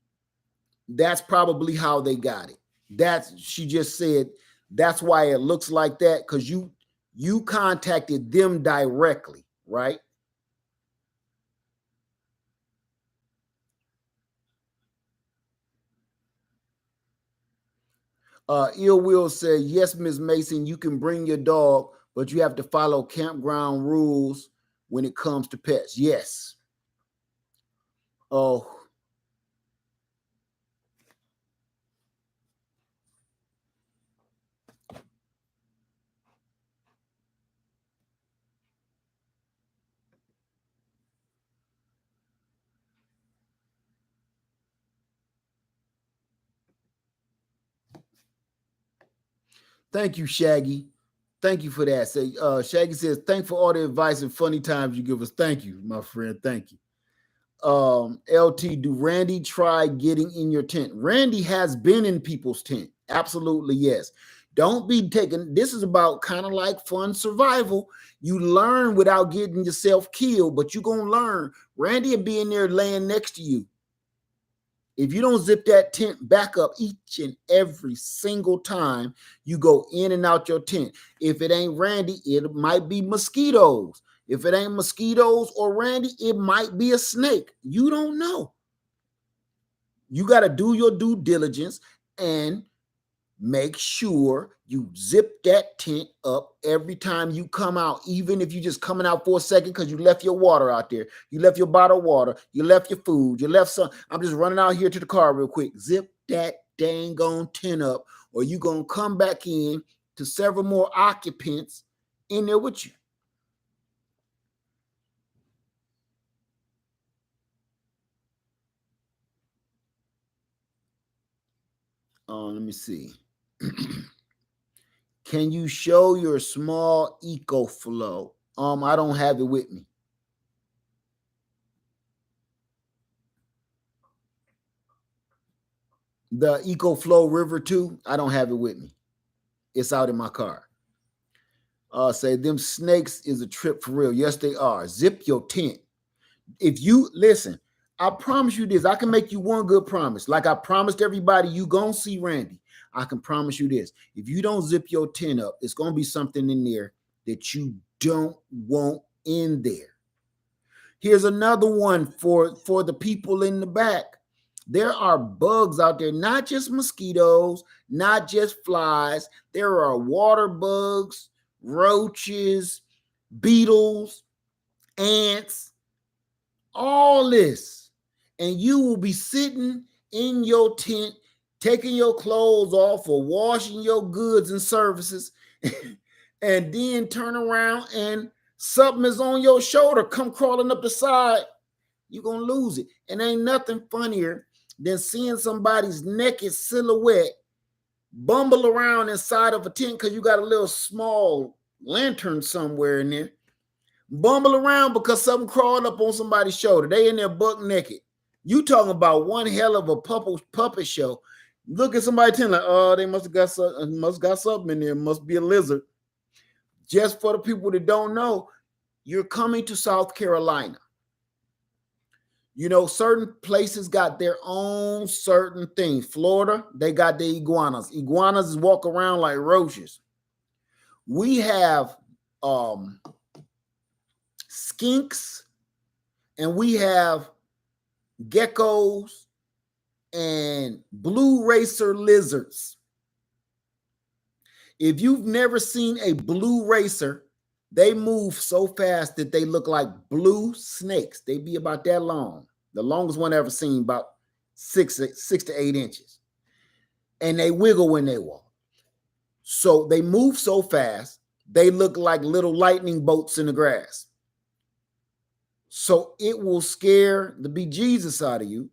that's probably how they got it. She just said that's why it looks like that, because you contacted them directly, right? Ill Will said, yes, Ms. Mason, you can bring your dog, but you have to follow campground rules when it comes to pets. Yes. Oh. Thank you, Shaggy. Thank you for that. Say, Shaggy says, thanks for all the advice and funny times you give us. Thank you, my friend. Thank you. LT, do Randy try getting in your tent? Randy has been in people's tent. Absolutely, yes. Don't be taking, this is about kind of like fun survival. You learn without getting yourself killed, but you're going to learn. Randy will be in there laying next to you. If you don't zip that tent back up each and every single time you go in and out your tent, if it ain't Randy, it might be mosquitoes. If it ain't mosquitoes or Randy, it might be a snake. You don't know. You got to do your due diligence and make sure you zip that tent up every time you come out, even if you're just coming out for a second because you left your water out there. You left your bottle of water. You left your food. You left some. I'm just running out here to the car real quick. Zip that dang on tent up, or you're going to come back in to several more occupants in there with you. Let me see. Can you show your small EcoFlow? I don't have it with me. The EcoFlow River 2, I don't have it with me. It's out in my car. Say them snakes is a trip for real. Yes, they are. Zip your tent. If you listen, I promise you this. I can make you one good promise. Like I promised everybody, you gonna see Randy. I can promise you this. If you don't zip your tent up, it's gonna be something in there that you don't want in there. Here's another one for the people in the back. There are bugs out there, not just mosquitoes, not just flies. There are water bugs, roaches, beetles, ants, all this. And you will be sitting in your tent, taking your clothes off or washing your goods and services, and then turn around and something is on your shoulder, come crawling up the side. You're going to lose it. And ain't nothing funnier than seeing somebody's naked silhouette bumble around inside of a tent because you got a little small lantern somewhere in there. Bumble around because something crawled up on somebody's shoulder. They in there buck naked. You talking about one hell of a puppet show. Look at somebody telling like, oh, they must have got something in there. Must be a lizard. Just for the people that don't know, you're coming to South Carolina. You know, certain places got their own certain thing. Florida, they got the iguanas. Iguanas walk around like roaches. We have skinks, and we have geckos and blue racer lizards. If you've never seen a blue racer, they move so fast that they look like blue snakes. They be about that long. The longest one I ever seen, about 6 to 8 inches. And they wiggle when they walk. So they move so fast, they look like little lightning bolts in the grass. So it will scare the bejesus out of you.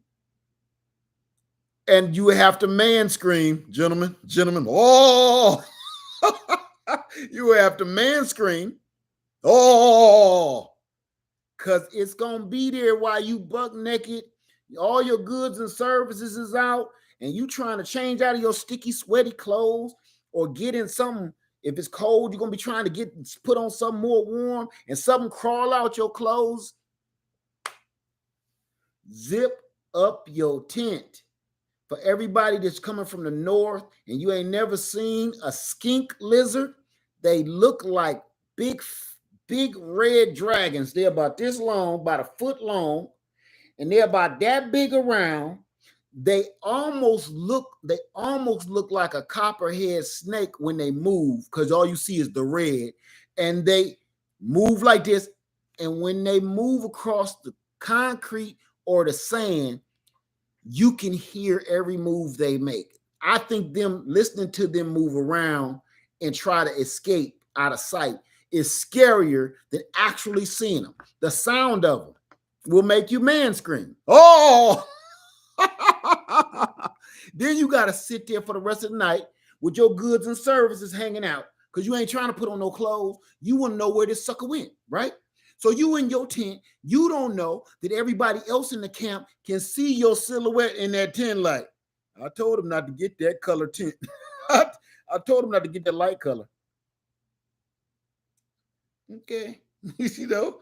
And you have to man scream, gentlemen, oh! You have to man scream, oh! Because it's going to be there while you buck naked. All your goods and services is out, and you trying to change out of your sticky, sweaty clothes or get in something. If it's cold, you're going to be trying to put on something more warm, and something crawl out your clothes. Zip up your tent. For everybody that's coming from the north and you ain't never seen a skink lizard, they look like big red dragons. They're about this long, about a foot long, and they're about that big around. They almost look like a copperhead snake when they move, because all you see is the red, and they move like this. And when they move across the concrete or the sand, you can hear every move they make. I think listening to them move around and try to escape out of sight is scarier than actually seeing them. The sound of them will make you man scream. Oh! Then you got to sit there for the rest of the night with your goods and services hanging out because you ain't trying to put on no clothes. You want to know where this sucker went, right? So you in your tent, you don't know that everybody else in the camp can see your silhouette in that tent light. I told him not to get that color tent. I told him not to get that light color. Okay. You know,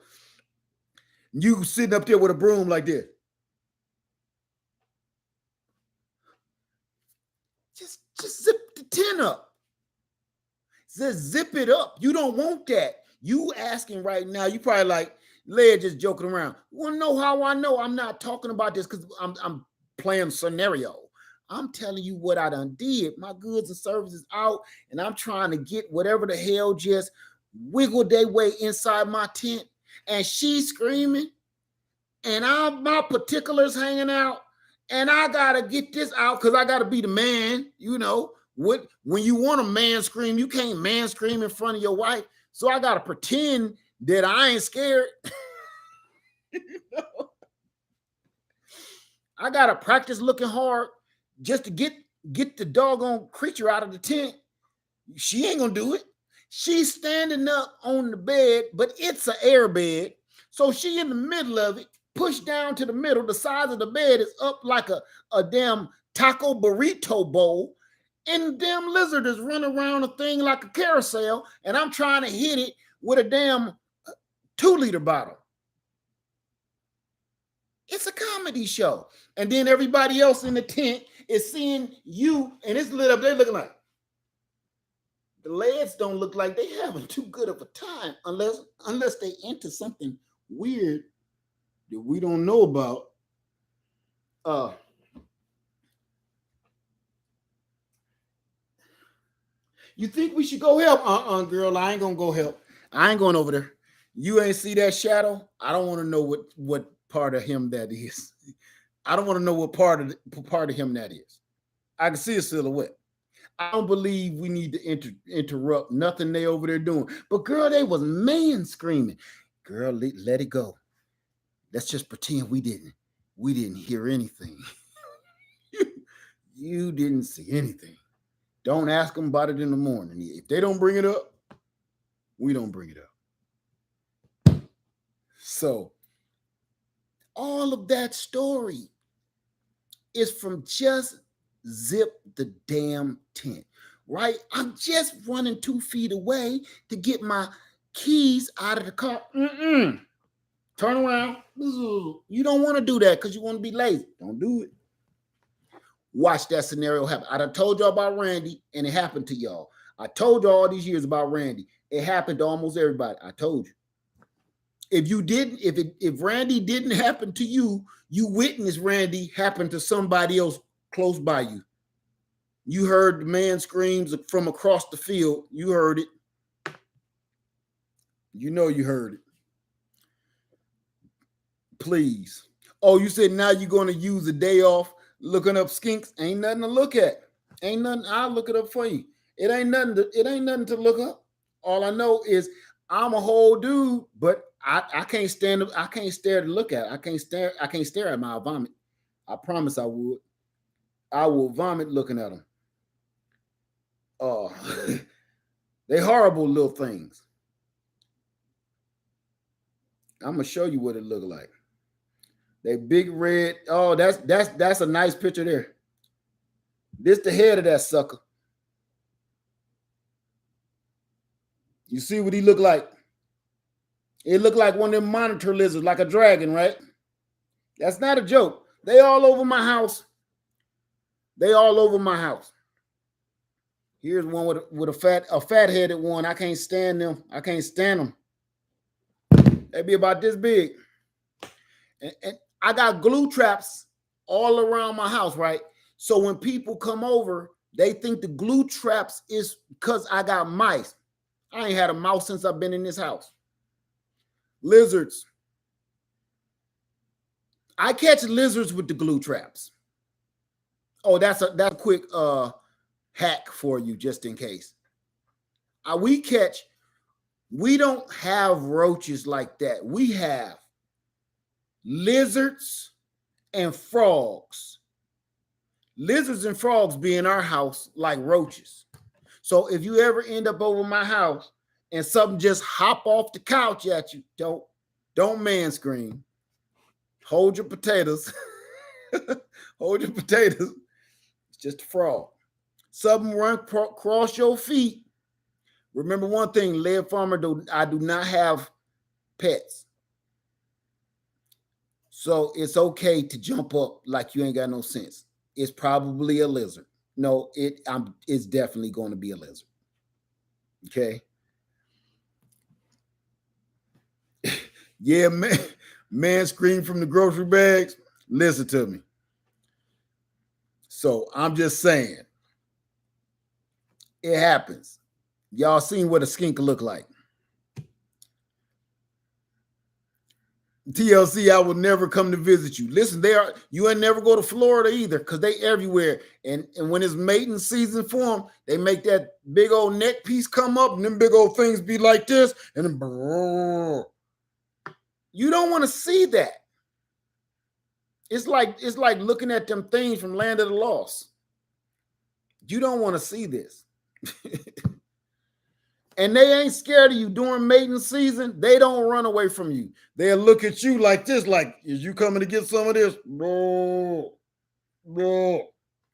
you sitting up there with a broom like this. Just zip the tent up. Just zip it up. You don't want that. You asking right now, you probably like, Leia just joking around. You want to know how I know I'm not talking about this because I'm playing scenario. I'm telling you what I done did. My goods and services out, and I'm trying to get whatever the hell just wiggled their way inside my tent, and she's screaming, and my particulars hanging out, and I gotta get this out because I gotta be the man. You know what? When you want a man scream, you can't man scream in front of your wife. So I got to pretend that I ain't scared. You know? I got to practice looking hard just to get the doggone creature out of the tent. She ain't going to do it. She's standing up on the bed, but it's an air bed. So she in the middle of it, pushed down to the middle. The size of the bed is up like a damn taco burrito bowl. And the damn lizard is running around a thing like a carousel, and I'm trying to hit it with a damn 2-liter bottle. It's a comedy show. And then everybody else in the tent is seeing you, and it's lit up. They're looking like, The leads don't look like they having too good of a time unless they into something weird that we don't know about. Uh you think we should go help? Girl, I ain't gonna go help. I ain't going over there. You ain't see that shadow? I don't want to know what part of him that is. I don't want to know what part of him that is. I can see a silhouette. I don't believe we need to interrupt nothing they over there doing. But girl, they was man screaming. Girl, let it go. Let's just pretend we didn't hear anything. You didn't see anything. Don't ask them about it in the morning. If they don't bring it up, we don't bring it up. So all of that story is from just zip the damn tent, right? I'm just running 2 feet away to get my keys out of the car. Turn around. You don't want to do that because you want to be lazy. Don't do it. Watch that scenario happen. I done told y'all about Randy, and it happened to y'all. I told y'all all these years about Randy. It happened to almost everybody. I told you. If Randy didn't happen to you, you witnessed Randy happen to somebody else close by you. You heard the man screams from across the field. You heard it. You know you heard it. Please. Oh, you said now you're going to use a day off looking up skinks? Ain't nothing to look at. Ain't nothing. I'll look it up for you. It ain't nothing to look up. All I know is I'm a whole dude, but I can't stand. I can't stare to look at. I can't stare at my vomit. I promise I would. I will vomit looking at them. They horrible little things. I'm gonna show you what it look like. They big red. Oh, that's a nice picture there. This the head of that sucker. You see what he look like? It looked like one of them monitor lizards, like a dragon, right? That's not a joke. They all over my house. They all over my house. Here's one with a fat-headed one. I can't stand them. I can't stand them. They be about this big. And I got glue traps all around my house, right? So when people come over, they think the glue traps is because I got mice. I ain't had a mouse since I've been in this house. Lizards. I catch lizards with the glue traps. Oh, that's a quick hack for you, just in case. We don't have roaches like that. We have lizards and frogs. Lizards and frogs be in our house like roaches. So if you ever end up over my house and something just hop off the couch at you, don't man scream. Hold your potatoes. Hold your potatoes. It's just a frog. Something run across your feet. Remember one thing, Lead Farmer, I do not have pets. So it's okay to jump up like you ain't got no sense. It's probably a lizard. No, it's definitely going to be a lizard. Okay. Yeah, man screamed from the grocery bags. Listen to me. So I'm just saying, it happens. Y'all seen what a skink look like. TLC, I will never come to visit you. Listen, you ain't never go to Florida either, because they everywhere. And when it's mating season for them, they make that big old neck piece come up, and them big old things be like this, and then you don't want to see that. It's like looking at them things from Land of the Lost. You don't want to see this. And they ain't scared of you during mating season. They don't run away from you. They'll look at you like this, like, is you coming to get some of this? No.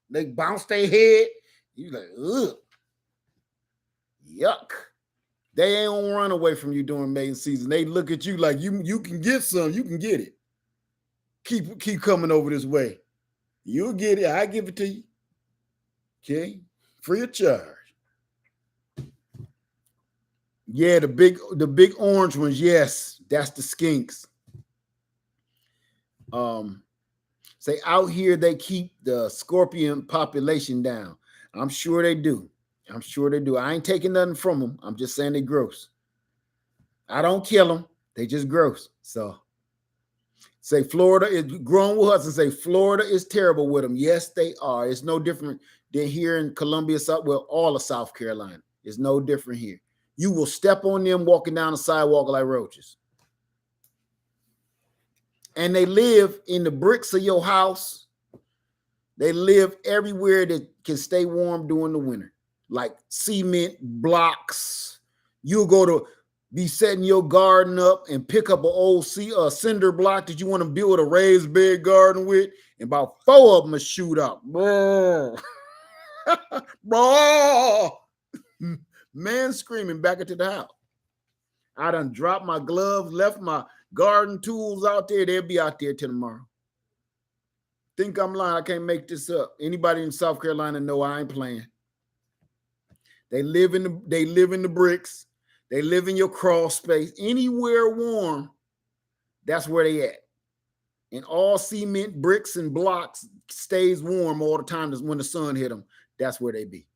They bounce their head. You like, ugh. Yuck. They ain't gonna run away from you during mating season. They look at you like you can get some, you can get it. Keep coming over this way. You'll get it. I give it to you. Okay? Free of charge. Yeah, the big orange ones. Yes, that's the skinks. Say out here they keep the scorpion population down. I'm sure they do. I'm sure they do. I ain't taking nothing from them. I'm just saying they gross. I don't kill them. They just gross. So say Florida is grown with us and say Florida is terrible with them. Yes, they are. It's no different than here in Columbia, well, all of South Carolina. It's no different here. You will step on them walking down the sidewalk like roaches. And they live in the bricks of your house. They live everywhere that can stay warm during the winter, like cement blocks. You'll go to be setting your garden up and pick up an old cinder block that you want to build a raised bed garden with, and about 4 of them will shoot up. Bro. Bro. Man screaming back into the house. I done dropped my gloves, left my garden tools out there. They'll be out there till tomorrow. Think I'm lying. I can't make this up. Anybody in South Carolina know I ain't playing. They live in the bricks. They live in your crawl space. Anywhere warm, that's where they at. And all cement, bricks, and blocks stays warm all the time when the sun hit them. That's where they be.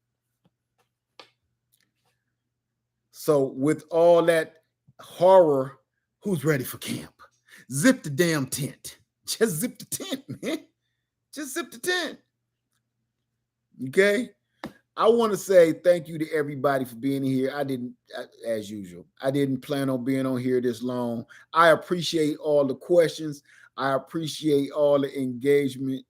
So with all that horror, who's ready for camp? Zip the damn tent. Just zip the tent, man. Just zip the tent. Okay? I want to say thank you to everybody for being here. As usual, I didn't plan on being on here this long. I appreciate all the questions. I appreciate all the engagement.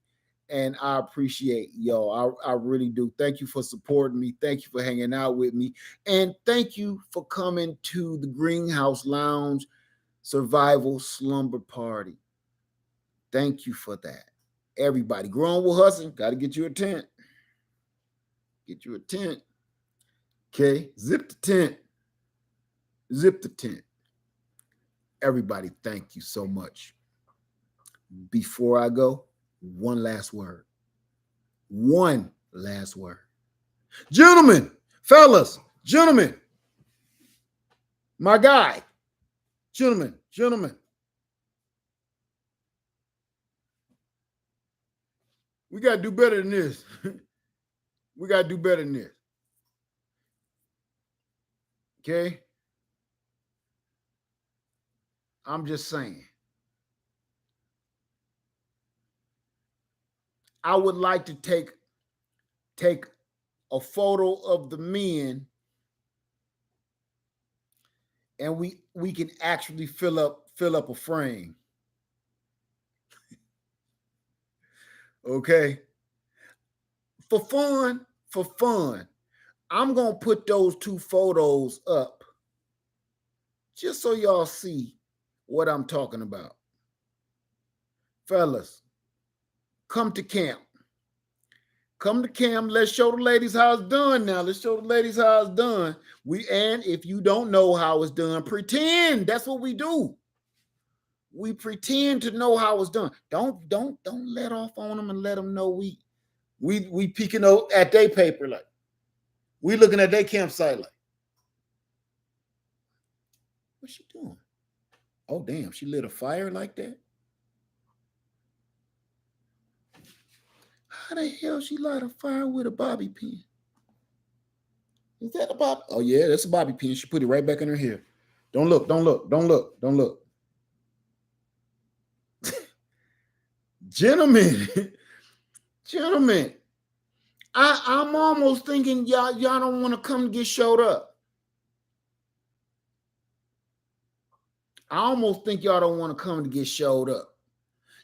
And I appreciate y'all. I really do. Thank you for supporting me. Thank you for hanging out with me. And thank you for coming to the Greenhouse Lounge Survival Slumber Party. Thank you for that. Everybody, Grown with Hustle, got to get you a tent. Get you a tent. Okay? Zip the tent. Zip the tent. Everybody, thank you so much. Before I go, one last word. One last word. Gentlemen, fellas, gentlemen, my guy, gentlemen. We got to do better than this. We got to do better than this. Okay? I'm just saying. I would like to take a photo of the men, and we can actually fill up a frame. Okay? For fun, I'm going to put those 2 photos up just so y'all see what I'm talking about. Fellas, come to camp. Come to camp. Let's show the ladies how it's done now. Let's show the ladies how it's done. And if you don't know how it's done, pretend. That's what we do. We pretend to know how it's done. Don't let off on them and let them know we peeking out at their paper, like we looking at their campsite like, what's she doing? Oh damn, she lit a fire like that. How the hell she light a fire with a bobby pin? Is that a bobby? Oh yeah, that's a bobby pin. She put it right back in her hair. Don't look. Gentlemen, I'm almost thinking y'all don't want to come to get showed up. I almost think y'all don't want to come to get showed up.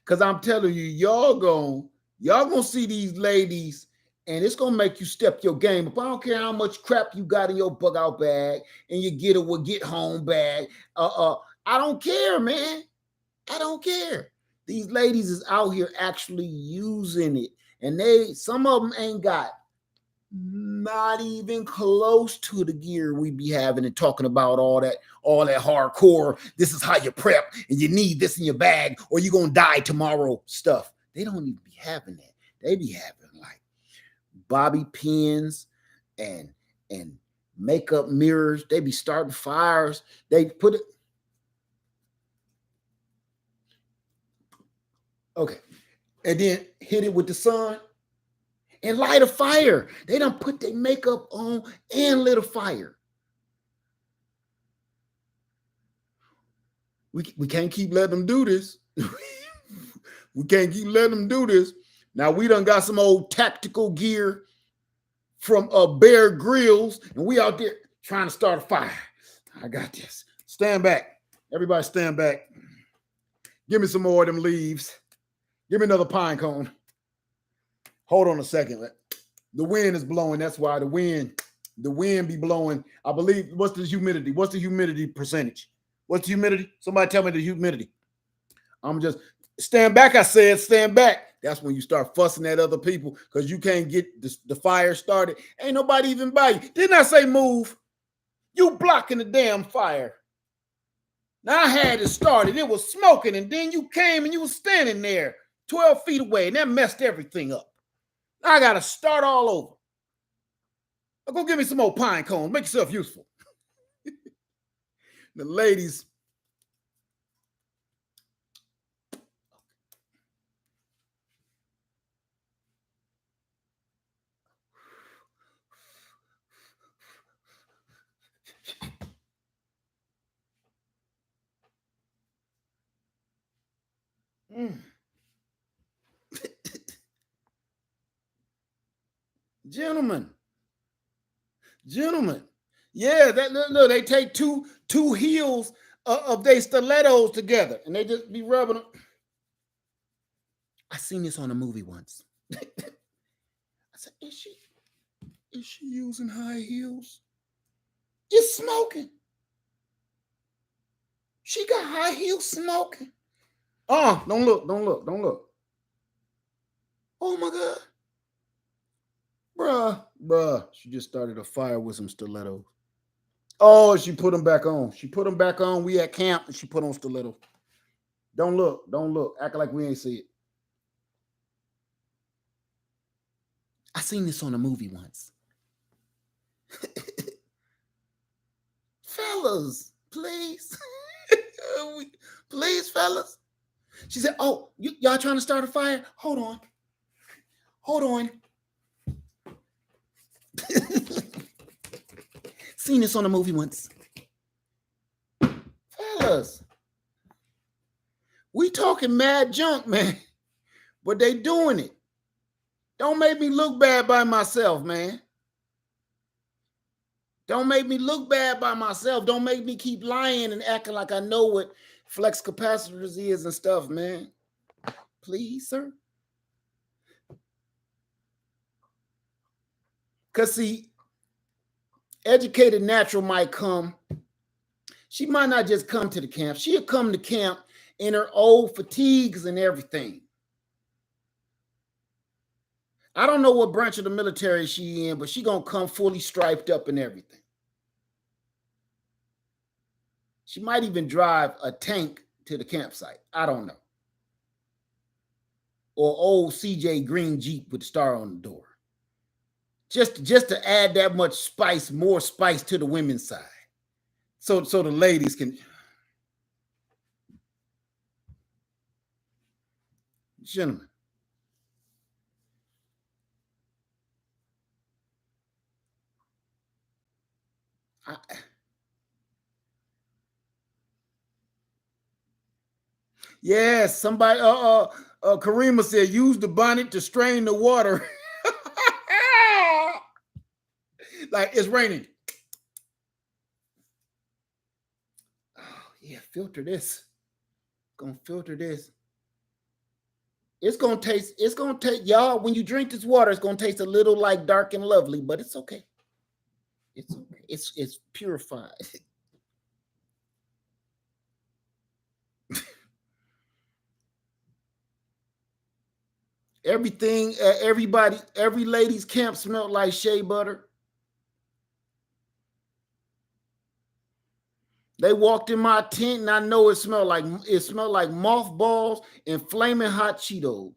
Because I'm telling you, y'all gonna see these ladies, and it's gonna make you step your game up. I don't care how much crap you got in your bug out bag and you get home bag. I don't care, man. I don't care. These ladies is out here actually using it, and some of them ain't got not even close to the gear we be having and talking about all that hardcore. This is how you prep, and you need this in your bag, or you're gonna die tomorrow stuff. They don't even be having that. They be having like bobby pins and makeup mirrors. They be starting fires. They put it. Okay. And then hit it with the sun and light a fire. They done put their makeup on and lit a fire. We can't keep letting them do this. We can't keep letting them do this. Now we done got some old tactical gear from Bear Grylls, and we out there trying to start a fire. I got this. Stand back. Everybody stand back. Give me some more of them leaves. Give me another pine cone. Hold on a second. The wind is blowing. That's why the wind be blowing. I believe, what's the humidity? What's the humidity percentage? What's the humidity? Somebody tell me the humidity. I'm just, stand back, I said, stand back. That's when you start fussing at other people because you can't get the fire started. Ain't nobody even by you. Didn't I say move? You blocking the damn fire. Now I had it started. It was smoking, and then you came and you was standing there 12 feet away, and that messed everything up. Now I got to start all over. Now go get me some more pine cones. Make yourself useful. The ladies. Gentlemen. Yeah, look, they take two heels of their stilettos together and they just be rubbing them. I seen this on a movie once. I said, is she using high heels? It's smoking. She got high heels smoking. Oh, don't look. Oh my God. Bruh. She just started a fire with some stilettos. Oh, she put them back on. We at camp and she put on stilettos. Don't look. Act like we ain't see it. I seen this on a movie once. Fellas, please. Please, fellas. She said, oh, y'all trying to start a fire? Hold on. Seen this on a movie once. Fellas, we talking mad junk, man. But they doing it. Don't make me look bad by myself, man. Don't make me look bad by myself. Don't make me keep lying and acting like I know what flex capacitors is and stuff, man. Please, sir. Because, see, educated natural might come. She might not just come to the camp. She'll come to camp in her old fatigues and everything. I don't know what branch of the military she in, but she gonna come fully striped up and everything. She might even drive a tank to the campsite. I don't know. Or old CJ green Jeep with the star on the door. Just to add that much spice, more spice to the women's side. So the ladies can. Gentlemen. Yes, somebody Karima said use the bonnet to strain the water. Like it's raining. Oh, yeah, filter this. Gonna filter this. It's gonna taste, y'all, when you drink this water, it's gonna taste a little like Dark and Lovely, but it's okay. It's okay. It's purified. Everything, everybody, every lady's camp smelled like shea butter. They walked in my tent and I know it smelled like mothballs and flaming hot Cheetos.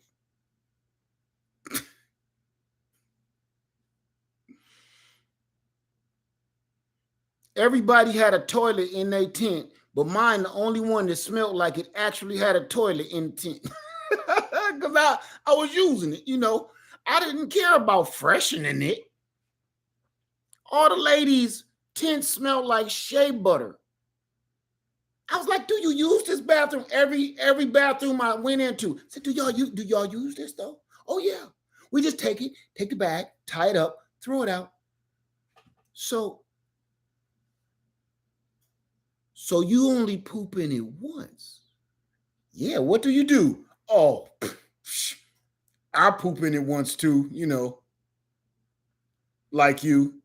Everybody had a toilet in their tent, but mine the only one that smelled like it actually had a toilet in the tent. Because I was using it, you know. I didn't care about freshening it. All the ladies' tents smelled like shea butter. I was like, do you use this bathroom? Every bathroom I went into. I said, do y'all use this though? Oh yeah. We just take the bag, tie it up, throw it out. So you only poop in it once. Yeah, what do you do? Oh, I poop in it once too, you know. Like you.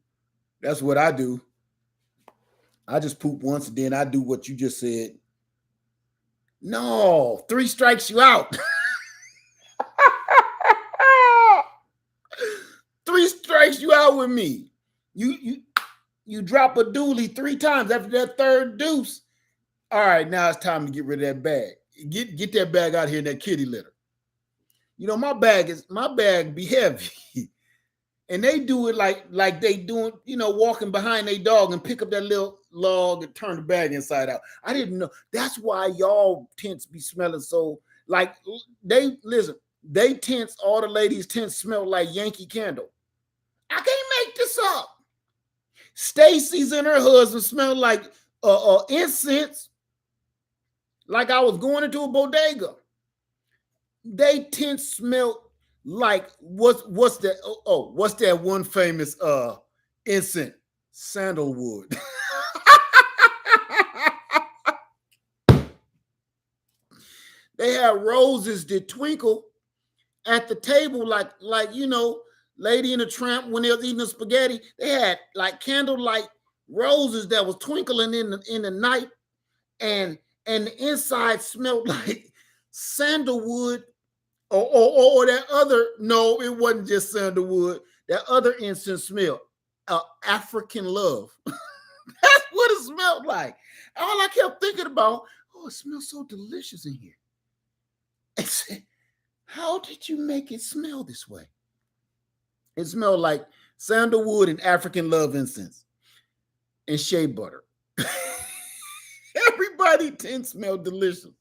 That's what I do. I just poop once and then I do what you just said. No, 3 strikes you out. 3 strikes you out with me. You drop a dually 3 times after that third deuce. All right, now it's time to get rid of that bag. Get that bag out here in that kitty litter. You know, my bag be heavy. And they do it like they doing, you know, walking behind their dog and pick up that little log and turn the bag inside out. I didn't know. That's why y'all tents be smelling so like they tents, all the ladies' tents smell like Yankee Candle. I can't make this up. Stacy's and her husband smell like incense. Like I was going into a bodega. They tents smell like what's that? Oh, what's that one famous incense? Sandalwood. They have roses that twinkle at the table, like you know, Lady and the Tramp when they was eating the spaghetti. They had like candlelight roses that was twinkling in the night, and the inside smelled like sandalwood. Or that other, no, it wasn't just sandalwood. That other incense smell, African love. That's what it smelled like. All I kept thinking about, oh, it smells so delicious in here. I said, how did you make it smell this way? It smelled like sandalwood and African love incense and shea butter. Everybody tent smelled delicious.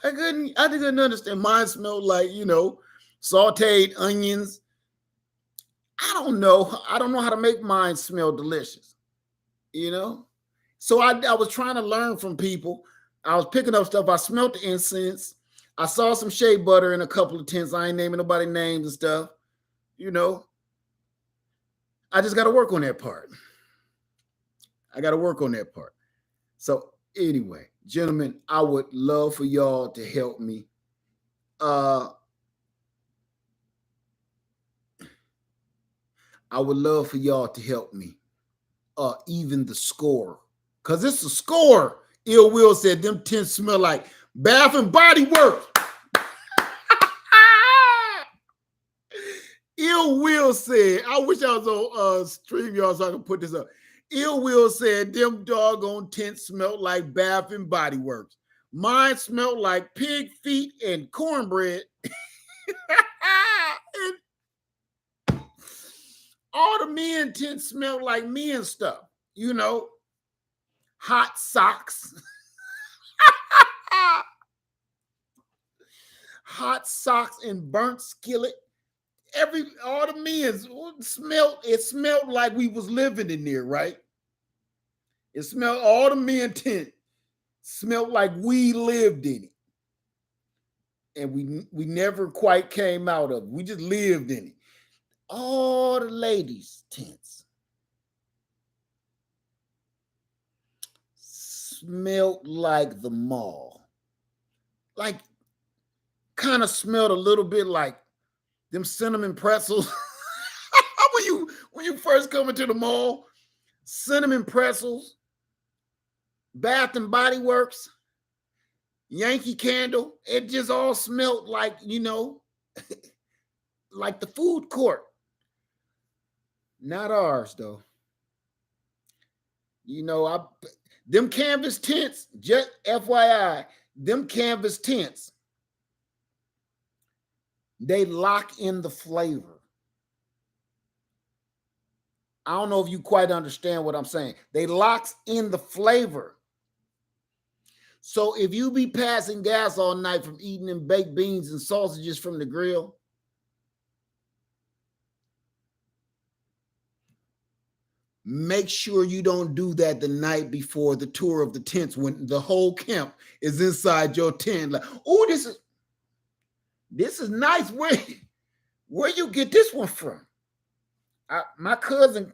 I didn't understand. Mine smelled like, you know, sauteed onions. I don't know how to make mine smell delicious, you know? So I was trying to learn from people. I was picking up stuff. I smelled the incense. I saw some shea butter in a couple of tents. I ain't naming nobody names and stuff, you know? I just got to work on that part. So anyway, gentlemen, I would love for y'all to help me. I would love for y'all to help me. Even the score. Because it's a score. Ill Will said them tents smell like Bath and Body Works. Ill Will said, I wish I was on StreamYard so I could put this up. Ill Will said, them doggone tents smelled like Bath and Body Works. Mine smelled like pig feet and cornbread. And all the men tents smelled like men stuff, you know, hot socks. Hot socks and burnt skillet. All the men's smelled like we was living in there, right? It smelled, all the men tent smelled like we lived in it. And we never quite came out of it. We just lived in it. All the ladies' tents smelled like the mall. Like, kind of smelled a little bit like them cinnamon pretzels. when you first come into the mall, cinnamon pretzels, Bath and Body Works, Yankee Candle, it just all smelled like, you know, like the food court. Not ours, though. You know, them canvas tents, just FYI, them canvas tents, they lock in the flavor. I don't know if you quite understand what I'm saying. They locks in the flavor. So if you be passing gas all night from eating them baked beans and sausages from the grill, make sure you don't do that the night before the tour of the tents when the whole camp is inside your tent. Like, oh, this is nice. Where you get this one from? My cousin,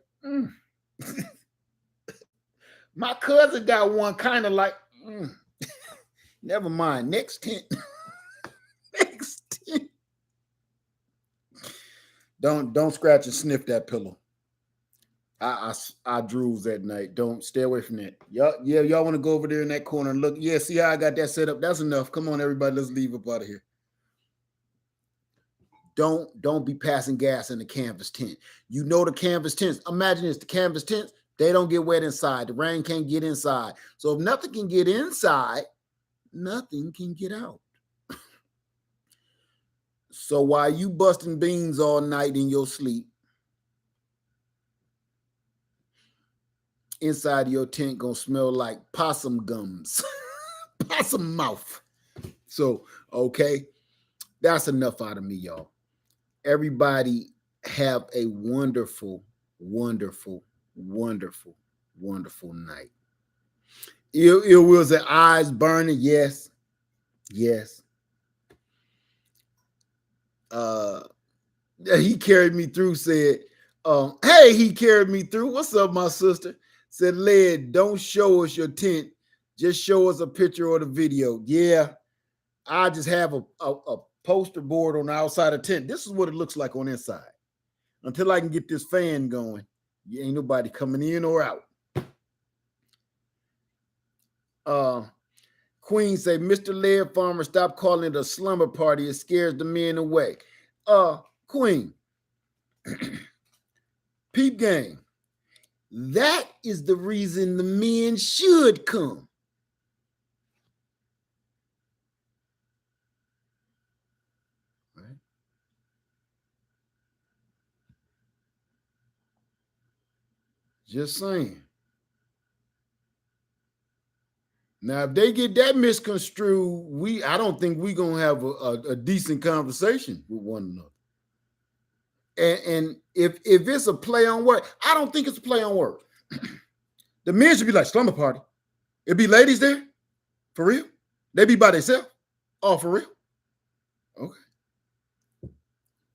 my cousin got one kind of like, never mind. Next tent. Next tent. Don't scratch and sniff that pillow. I drools that night. Don't stay away from that. Y'all want to go over there in that corner and look. Yeah, see how I got that set up? That's enough. Come on, everybody. Let's leave up out of here. Don't be passing gas in the canvas tent. You know the canvas tents. Imagine this, the canvas tents, they don't get wet inside. The rain can't get inside. So if nothing can get inside, nothing can get out. So while you busting beans all night in your sleep, inside of your tent gonna smell like possum gums, possum mouth. So, okay, that's enough out of me, y'all. Everybody have a wonderful, wonderful, wonderful, wonderful night. It was the eyes burning, yes, yes. He carried me through, said, hey, he carried me through. What's up, my sister? Said, Led, don't show us your tent. Just show us a picture or the video. Yeah, I just have a poster board on the outside of the tent. This is what it looks like on inside. Until I can get this fan going, ain't nobody coming in or out. Queen say, Mr. Laird Farmer, stop calling it a slumber party. It scares the men away. Queen, peep game. That is the reason the men should come. Right? Just saying. Now, if they get that misconstrued, I don't think we're gonna have a decent conversation with one another. And if it's a play on word, I don't think it's a play on word. The men should be like slumber party. It'd be ladies there, for real. They be by themselves. Oh, for real. Okay.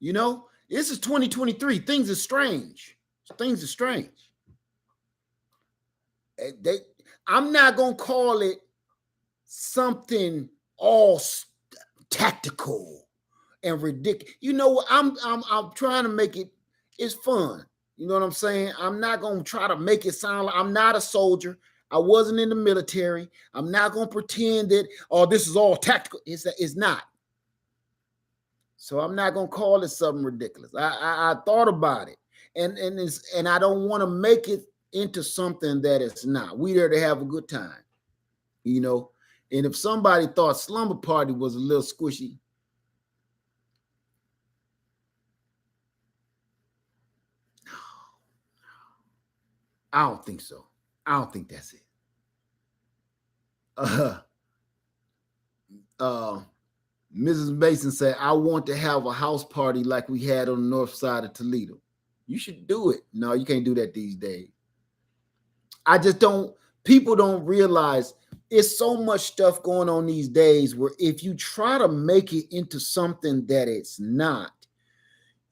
You know, this is 2023. Things are strange. Things are strange. I'm not gonna call it something all tactical and ridiculous. You know what? I'm trying to make it's fun. You know what I'm saying? I'm not gonna try to make it sound like I'm not a soldier. I wasn't in the military. I'm not gonna pretend that this is all tactical. It's not. So I'm not gonna call it something ridiculous. I thought about it, and I don't want to make it into something that it's not. We there to have a good time, you know. And if somebody thought slumber party was a little squishy, I don't think so. I don't think that's it. Mrs. Mason said, I want to have a house party like we had on the north side of Toledo. You should do it. No, you can't do that these days. People don't realize it's so much stuff going on these days where if you try to make it into something that it's not,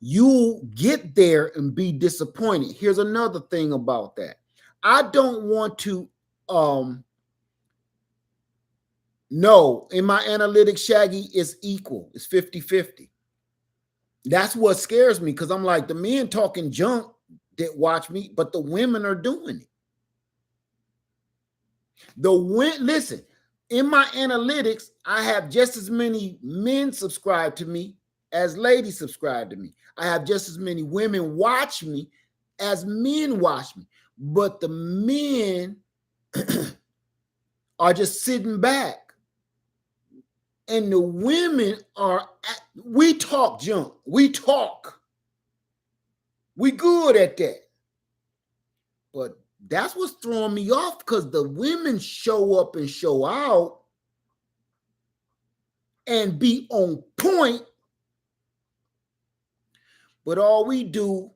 you'll get there and be disappointed. Here's another thing about that. I don't want to, no, in my analytics, Shaggy, is equal. It's 50-50. That's what scares me because I'm like, the men talking junk that watch me, but the women are doing it. Listen, in my analytics, I have just as many men subscribe to me as ladies subscribe to me. I have just as many women watch me as men watch me. But the men are just sitting back. And the women we talk junk. We talk. We good at that. But that's what's throwing me off, because the women show up and show out and be on point, but all we do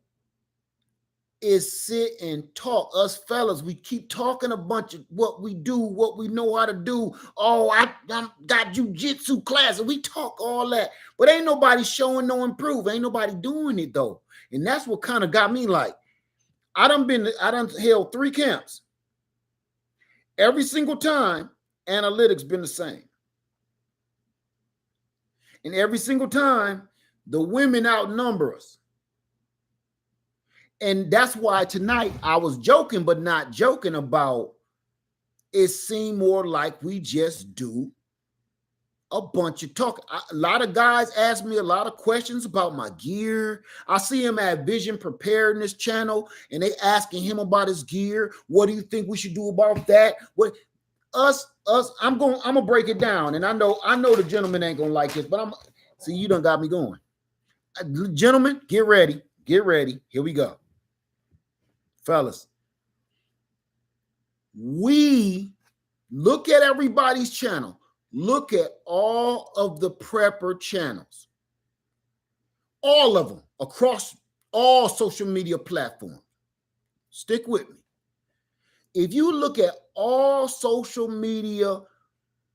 is sit and talk. Us fellas, we keep talking a bunch of what we do, what we know how to do. Oh, I got jujitsu class, and we talk all that, but ain't nobody showing no improve. Ain't nobody doing it though, and that's what kind of got me like. I done held 3 camps. Every single time, analytics been the same. And every single time, the women outnumber us. And that's why tonight I was joking, but not joking about it seemed more like we just do a bunch of talk. A lot of guys ask me a lot of questions about my gear. I see him at Vision Preparedness channel, and they asking him about his gear. What do you think we should do about that? What I'm gonna break it down. And I know the gentleman ain't gonna like this, but see, you done got me going. Gentlemen, get ready. Get ready. Here we go. Fellas, we look at everybody's channel. Look at all of the prepper channels, all of them across all social media platforms. Stick with me. If you look at all social media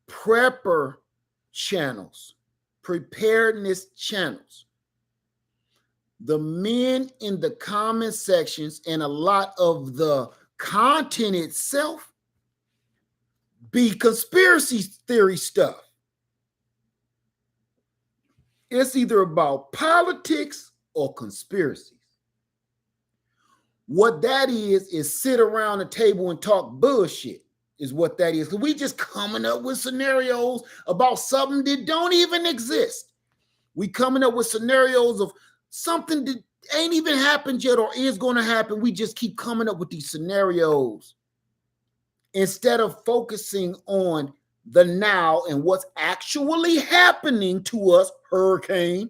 prepper channels, preparedness channels, the men in the comment sections and a lot of the content itself be conspiracy theory stuff. It's either about politics or conspiracies. What that is sit around the table and talk bullshit is what that is. We just coming up with scenarios about something that don't even exist. We coming up with scenarios of something that ain't even happened yet or is going to happen. We just keep coming up with these scenarios instead of focusing on the now and what's actually happening to us. Hurricane,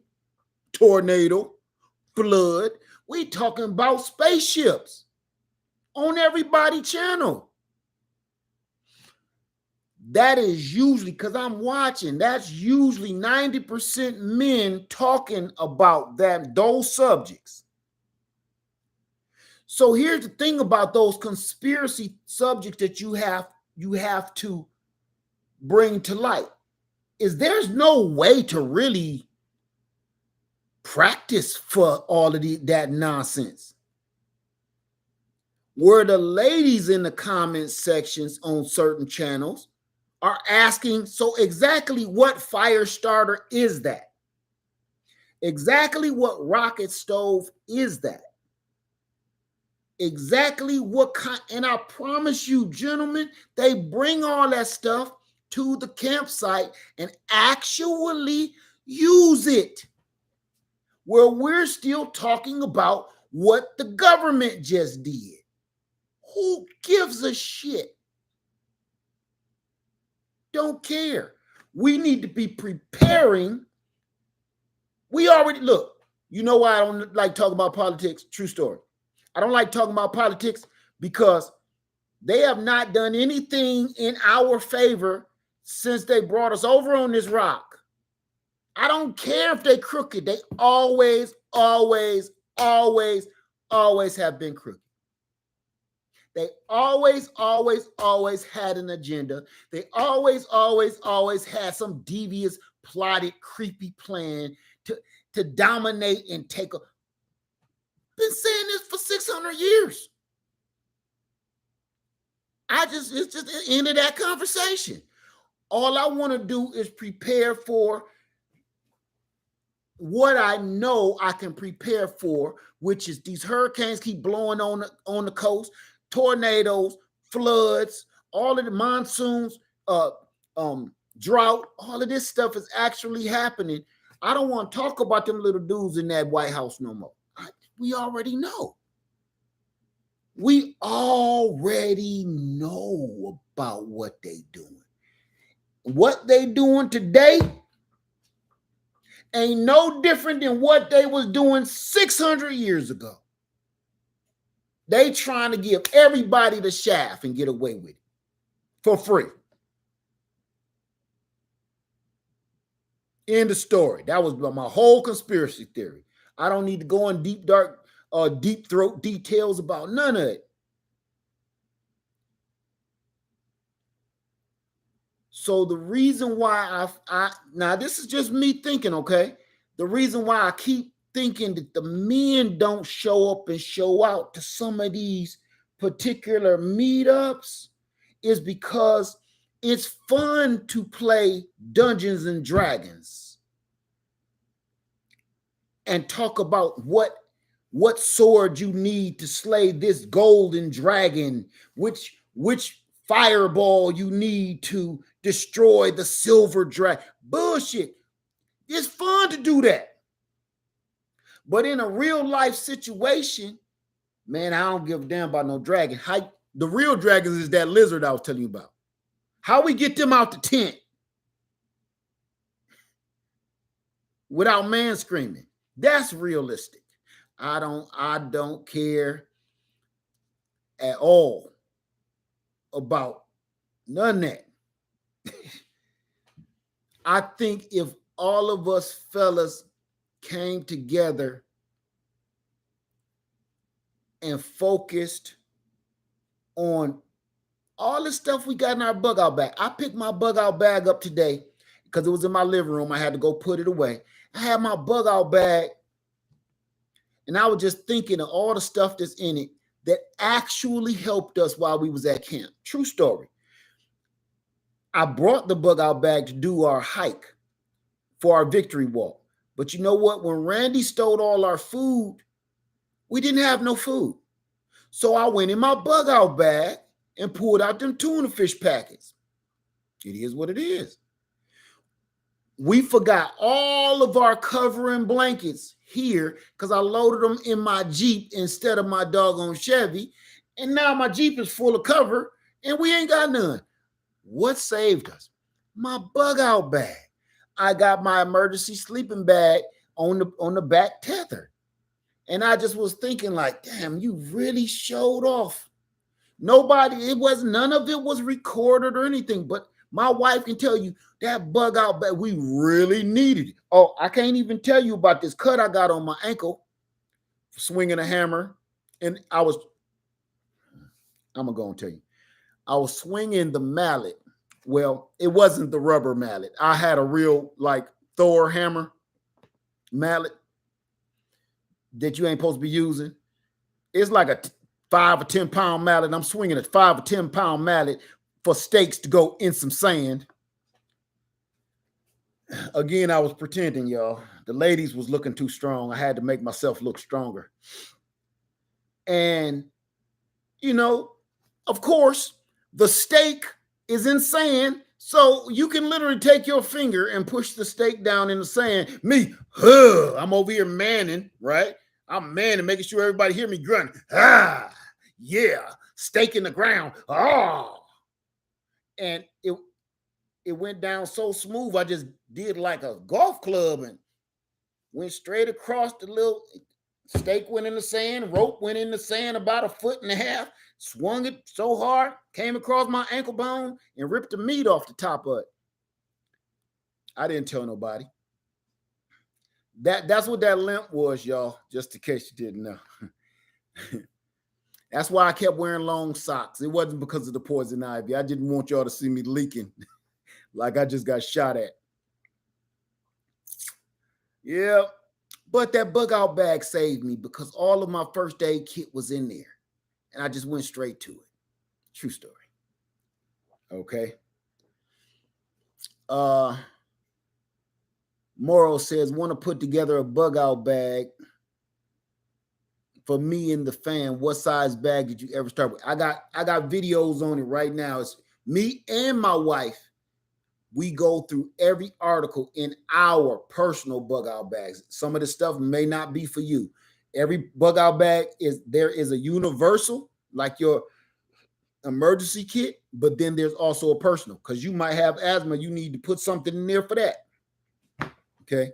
tornado, flood. We talking about spaceships on everybody's channel. That is usually, because I'm watching, that's usually 90% men talking about those subjects. So here's the thing about those conspiracy subjects that you have to bring to light is there's no way to really practice for all of that nonsense. Where the ladies in the comment sections on certain channels are asking, so exactly what fire starter is that? Exactly what rocket stove is that? Exactly what kind, and I promise you, gentlemen, they bring all that stuff to the campsite and actually use it. Where we're still talking about what the government just did. Who gives a shit? Don't care. We need to be preparing. We already, look, you know why I don't like talking about politics? True story. I don't like talking about politics because they have not done anything in our favor since they brought us over on this rock. I don't care if they crooked. They always have been crooked. They always had an agenda. They always had some devious, plotted, creepy plan to dominate and take a. Been saying this for 600 years. It's just the end of that conversation. All I want to do is prepare for what I know I can prepare for, which is these hurricanes keep blowing on the coast, tornadoes, floods, all of the monsoons, drought, all of this stuff is actually happening. I don't want to talk about them little dudes in that White House no more. We already know. We already know about what they doing. What they doing today ain't no different than what they was doing 600 years ago. They trying to give everybody the shaft and get away with it for free. End of story. That was my whole conspiracy theory. I don't need to go in deep, dark, deep throat details about none of it. So the reason why I now this is just me thinking, okay? The reason why I keep thinking that the men don't show up and show out to some of these particular meetups is because it's fun to play Dungeons and Dragons and talk about what sword you need to slay this golden dragon, which fireball you need to destroy the silver dragon. Bullshit. It's fun to do that. But in a real life situation, man, I don't give a damn about no dragon. The real dragons is that lizard I was telling you about. How we get them out the tent without man screaming. That's realistic. I don't care at all about none of that. I think if all of us fellas came together and focused on all the stuff we got in our bug out bag. I picked my bug out bag up today because it was in my living room. I had to go put it away. I had my bug out bag and I was just thinking of all the stuff that's in it that actually helped us while we was at camp. True story. I brought the bug out bag to do our hike for our victory walk. But you know what? When Randy stole all our food, we didn't have no food. So I went in my bug out bag and pulled out them tuna fish packets. It is what it is. We forgot all of our covering blankets here because I loaded them in my Jeep instead of my doggone Chevy. And now my Jeep is full of cover and we ain't got none. What saved us? My bug out bag. I got my emergency sleeping bag on the back tether. And I just was thinking like, damn, you really showed off. None of it was recorded or anything, but my wife can tell you that bug out bag, we really needed it. Oh, I can't even tell you about this cut I got on my ankle swinging a hammer. And I'm going to go and tell you. I was swinging the mallet. Well, it wasn't the rubber mallet. I had a real like Thor hammer mallet that you ain't supposed to be using. It's like a 5 or 10 pound mallet. I'm swinging a 5 or 10 pound mallet for stakes to go in some sand. Again, I was pretending, y'all. The ladies was looking too strong. I had to make myself look stronger. And, you know, of course, the stake is in sand. So you can literally take your finger and push the stake down in the sand. I'm over here manning, right? I'm manning, making sure everybody hear me grunt. Yeah, stake in the ground. And it went down so smooth. I just did like a golf club and went straight across the little stake, went in the sand, rope went in the sand about 1.5 feet, swung it so hard, came across my ankle bone and ripped the meat off the top of it. I didn't tell nobody. That's what that limp was, y'all, just in case you didn't know. That's why I kept wearing long socks. It wasn't because of the poison ivy. I didn't want y'all to see me leaking like I just got shot at. Yeah, but that bug out bag saved me because all of my first aid kit was in there. And I just went straight to it. True story. Okay. Morrow says, want to put together a bug out bag for me and the fam. What size bag did you ever start with? I got videos on it right now. It's me and my wife. We go through every article in our personal bug out bags. Some of the stuff may not be for you. Every bug out bag there is a universal, like your emergency kit, but then there's also a personal because you might have asthma. You need to put something in there for that. Okay.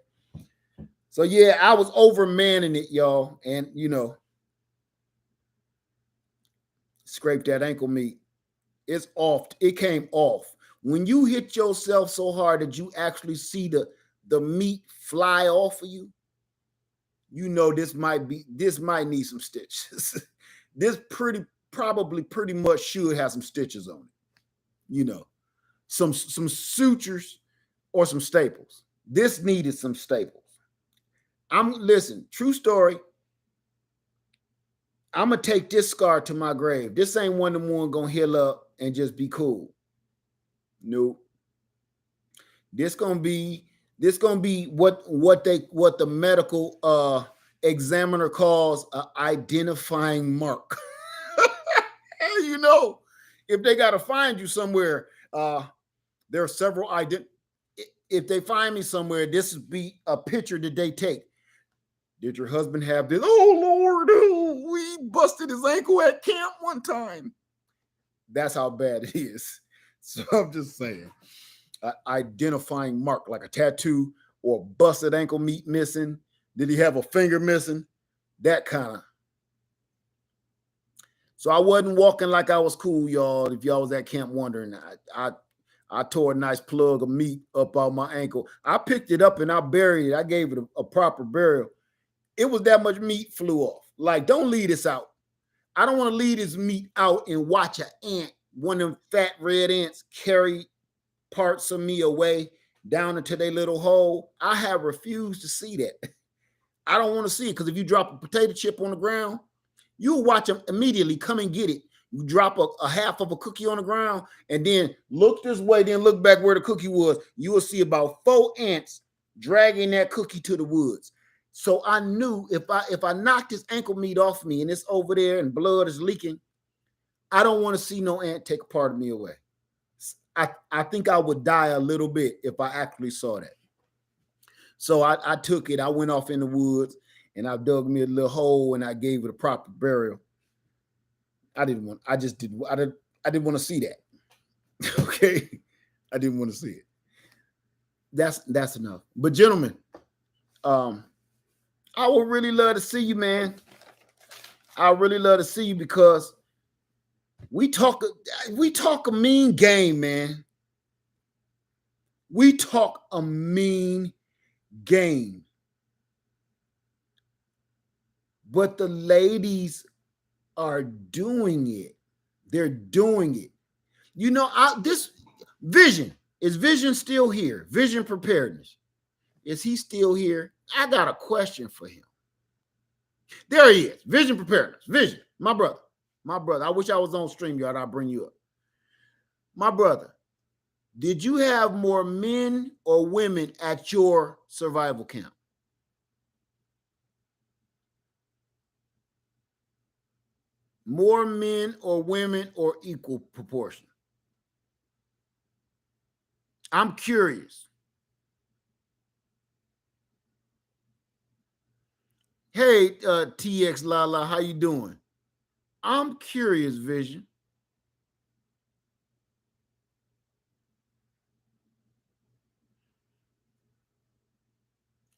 So yeah, I was over manning it, y'all. And you know, Scrape that ankle meat. It's off. It came off. When you hit yourself so hard that you actually see the meat fly off of you, you know this might need some stitches. This probably pretty much should have some stitches on it. You know, some sutures or some staples. This needed some staples. Listen, true story. I'm gonna take this scar to my grave. This ain't one of them gonna heal up and just be cool. Nope. This gonna be what the medical examiner calls an identifying mark. You know, if they gotta find you somewhere, there are several if they find me somewhere, this would be a picture that they take. Did your husband have this? Oh Lord, we busted his ankle at camp one time. That's how bad it is. So I'm just saying, identifying mark like a tattoo or busted ankle meat missing. Did he have a finger missing? That kind of. So I wasn't walking like I was cool, y'all. If y'all was at camp wondering, I tore a nice plug of meat up on my ankle. I picked it up and I buried it. I gave it a proper burial. It was that much meat flew off. Like, don't leave this out. I don't want to leave this meat out and watch one of them fat red ants carry parts of me away down into their little hole. I have refused to see that. I don't want to see it because if you drop a potato chip on the ground, you'll watch them immediately come and get it. You drop a half of a cookie on the ground and then look this way, then look back where the cookie was. You will see about 4 ants dragging that cookie to the woods. So I knew if I knocked this ankle meat off me and it's over there and blood is leaking, I don't want to see no ant take a part of me away. I think I would die a little bit if I actually saw that. So I took it. I went off in the woods and I dug me a little hole and I gave it a proper burial. I didn't want to see that. Okay. I didn't want to see it. That's enough. But gentlemen, I would really love to see you, man. I really love to see you because we talk a mean game, man. We talk a mean game. But the ladies are doing it. They're doing it. You know, this Vision, is Vision still here? Vision Preparedness. Is he still here? I got a question for him. There he is. Vision Preparedness. Vision, my brother. My brother. I wish I was on StreamYard. I'll bring you up. My brother, did you have more men or women at your survival camp? More men or women or equal proportion? I'm curious. Hey, TX Lala, how you doing? I'm curious, Vision.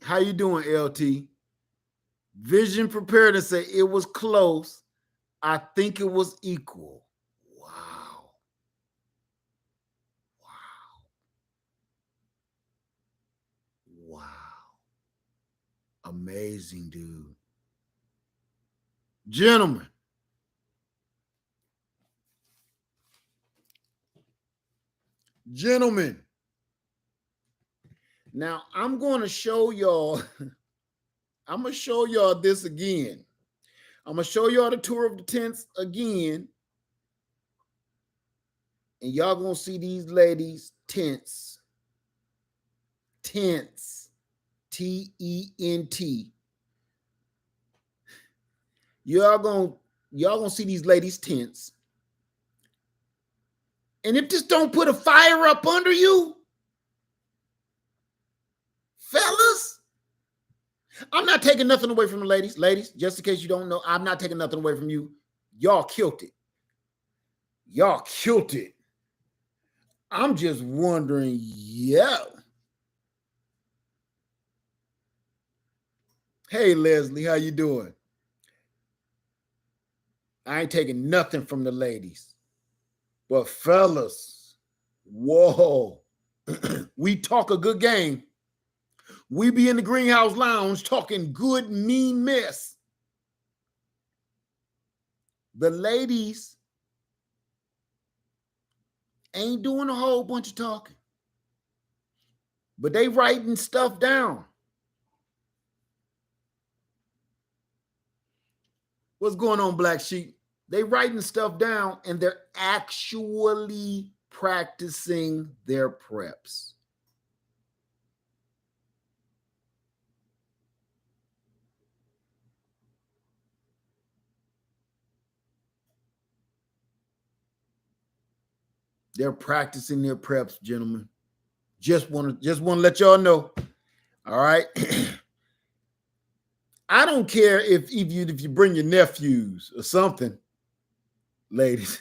How you doing, LT? Vision prepared to say it was close. I think it was equal. Wow. Wow. Amazing, dude. Gentlemen. Now I'm going to show y'all. I'm going to show y'all this again. I'm going to show y'all the tour of the tents again. And y'all going to see these ladies' tents. Tents. T-E-N-T. Y'all gonna see these ladies' tents. And if this don't put a fire up under you, fellas, I'm not taking nothing away from the ladies. Ladies, just in case you don't know, I'm not taking nothing away from you. Y'all killed it. Y'all killed it. I'm just wondering, yeah. Hey, Leslie, how you doing? I ain't taking nothing from the ladies. But fellas, whoa, we talk a good game. We be in the greenhouse lounge talking good, mean mess. The ladies ain't doing a whole bunch of talking, but they writing stuff down. What's going on, Black Sheep? They writing stuff down and they're actually practicing their preps. They're practicing their preps, gentlemen. Just want to let y'all know. All right. I don't care if you bring your nephews or something, ladies.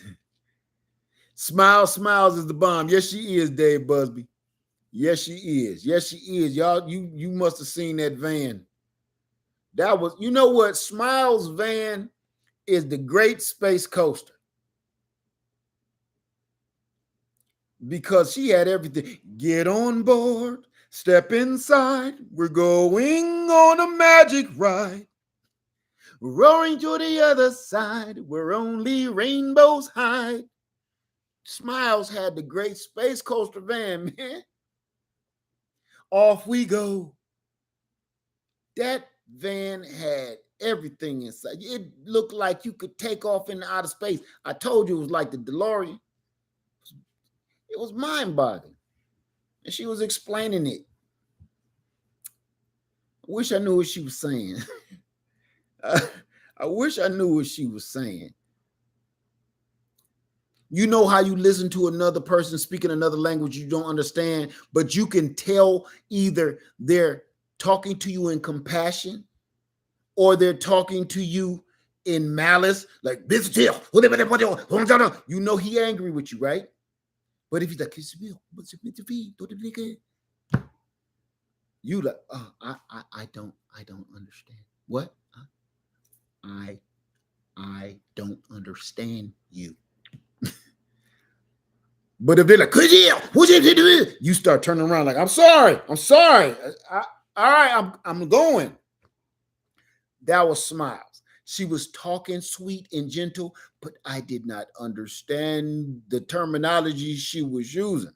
Smiles is the bomb. Yes, she is, Dave Busby. Yes, she is. Yes, she is. Y'all, you must have seen that van. That was, you know what? Smiles van is the Great Space Coaster. Because she had everything. Get on board, step inside. We're going on a magic ride. Roaring to the other side, where only rainbows hide. Smiles had the Great Space Coaster van, man. Off we go. That van had everything inside. It looked like you could take off into outer space. I told you it was like the DeLorean. It was mind-boggling. And she was explaining it. I wish I knew what she was saying. I wish I knew what she was saying. You know how you listen to another person speaking another language you don't understand, but you can tell either they're talking to you in compassion or they're talking to you in malice, like this deal. You know he angry with you, right? But if he's like, you like, oh, I don't understand. What? I don't understand you. But if they're like, you start turning around like, I'm sorry. All right, I'm going. That was Smiles. She was talking sweet and gentle, but I did not understand the terminology she was using.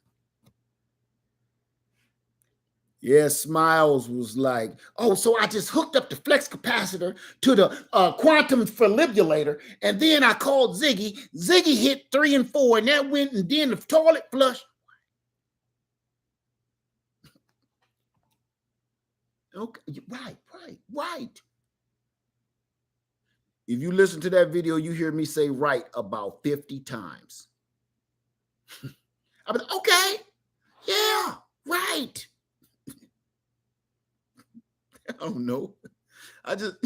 Yeah, Smiles was like, oh, so I just hooked up the flex capacitor to the quantum fibrillator, and then I called Ziggy. Ziggy hit 3 and 4, and that went and then the toilet flush. Okay, right. If you listen to that video, you hear me say right about 50 times. I'm like, okay, yeah, right. I don't know. I just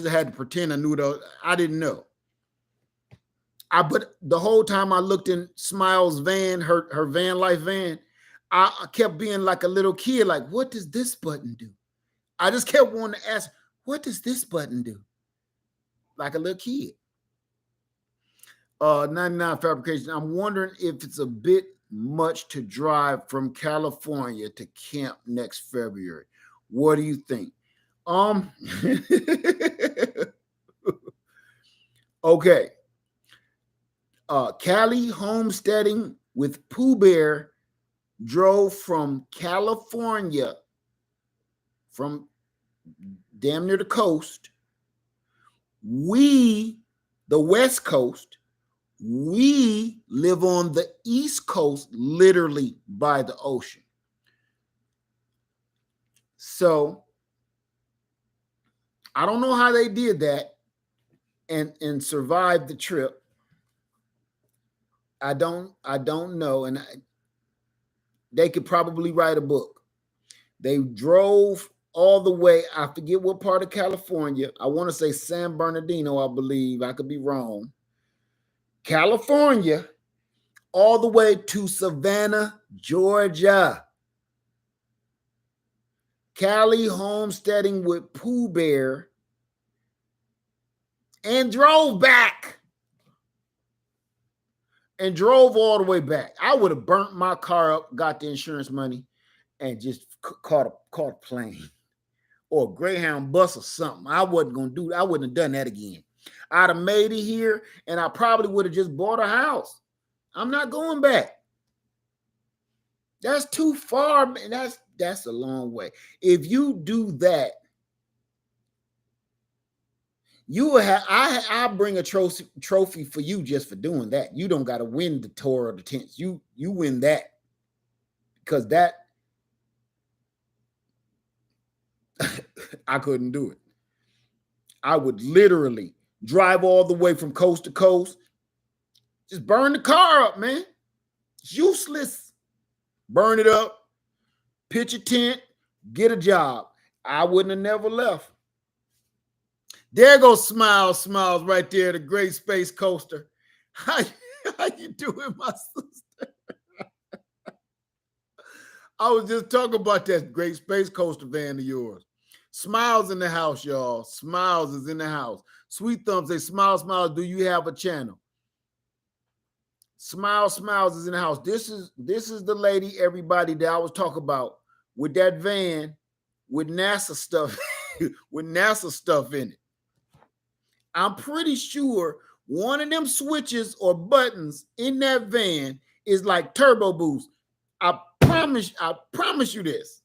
had to pretend I knew that. I didn't know. But the whole time I looked in Smiles' van, her van life van, I kept being like a little kid, like, what does this button do? I just kept wanting to ask, what does this button do? Like a little kid. 99 Fabrication. I'm wondering if it's a bit much to drive from California to camp next February. What do you think? Okay. Cali Homesteading with Pooh Bear drove from California, from damn near the coast. We, the West Coast, we live on the East Coast, literally by the ocean. So I don't know how they did that and survived the trip. I don't know. And they could probably write a book. They drove all the way. I forget what part of California. I want to say San Bernardino, I believe. I could be wrong. California, all the way to Savannah, Georgia. Cali Homesteading with Pooh Bear and drove back. And drove all the way back. I would have burnt my car up, got the insurance money, and just caught a plane or a Greyhound bus or something. I wasn't gonna do that. I wouldn't have done that again. I'd have made it here, and I probably would have just bought a house. I'm not going back. That's too far, man. That's a long way. If you do that, you will have. I bring a trophy for you just for doing that. You don't got to win the tour or the tents. You win that because that I couldn't do it. I would literally drive all the way from coast to coast, just burn the car up, man. It's useless. Burn it up, pitch a tent, get a job. I wouldn't have never left. There goes Smiles right there, the Great Space Coaster. How you doing, my sister? I was just talking about that Great Space Coaster van of yours. Smiles in the house, y'all. Smiles is in the house. Sweet Thumb say, Smiles, do you have a channel? Smiles is in the house. This is the lady, everybody, that I was talking about with that van with NASA stuff, with NASA stuff in it. I'm pretty sure one of them switches or buttons in that van is like turbo boost. I promise you this.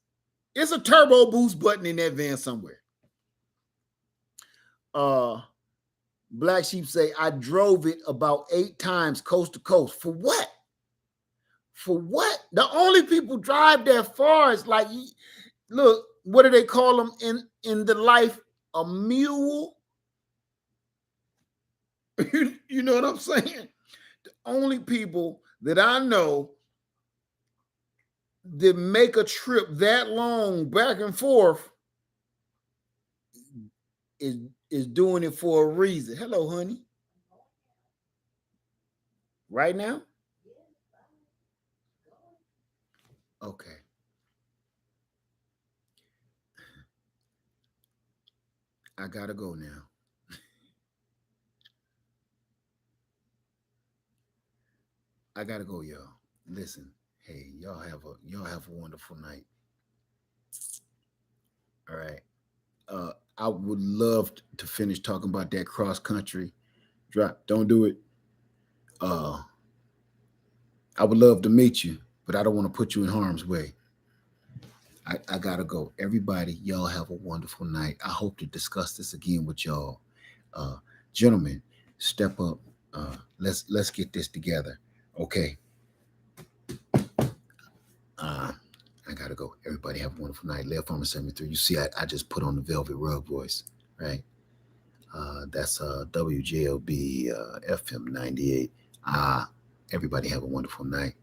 It's a turbo boost button in that van somewhere. Black Sheep say, I drove it about 8 times coast to coast. For what? For what? The only people drive that far is like, look, what do they call them in the life? A mule? You know what I'm saying? The only people that I know that make a trip that long back and forth is doing it for a reason. Hello, honey. Right now? Okay. I gotta go now. I gotta go, y'all. Listen, hey, y'all have a wonderful night. All right. I would love to finish talking about that cross country drop. Don't do it. I would love to meet you, but I don't want to put you in harm's way. I gotta go. Everybody, y'all have a wonderful night. I hope to discuss this again with y'all. Gentlemen, step up. Let's get this together. Okay. I gotta go. Everybody have a wonderful night. Left Farmer 73. You see, I just put on the Velvet Rug voice, right? That's WJLB FM 98. Everybody have a wonderful night.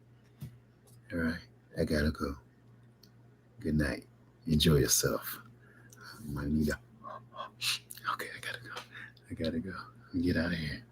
All right. I gotta go. Good night. Enjoy yourself. I might need a... Okay, I gotta go. Get out of here.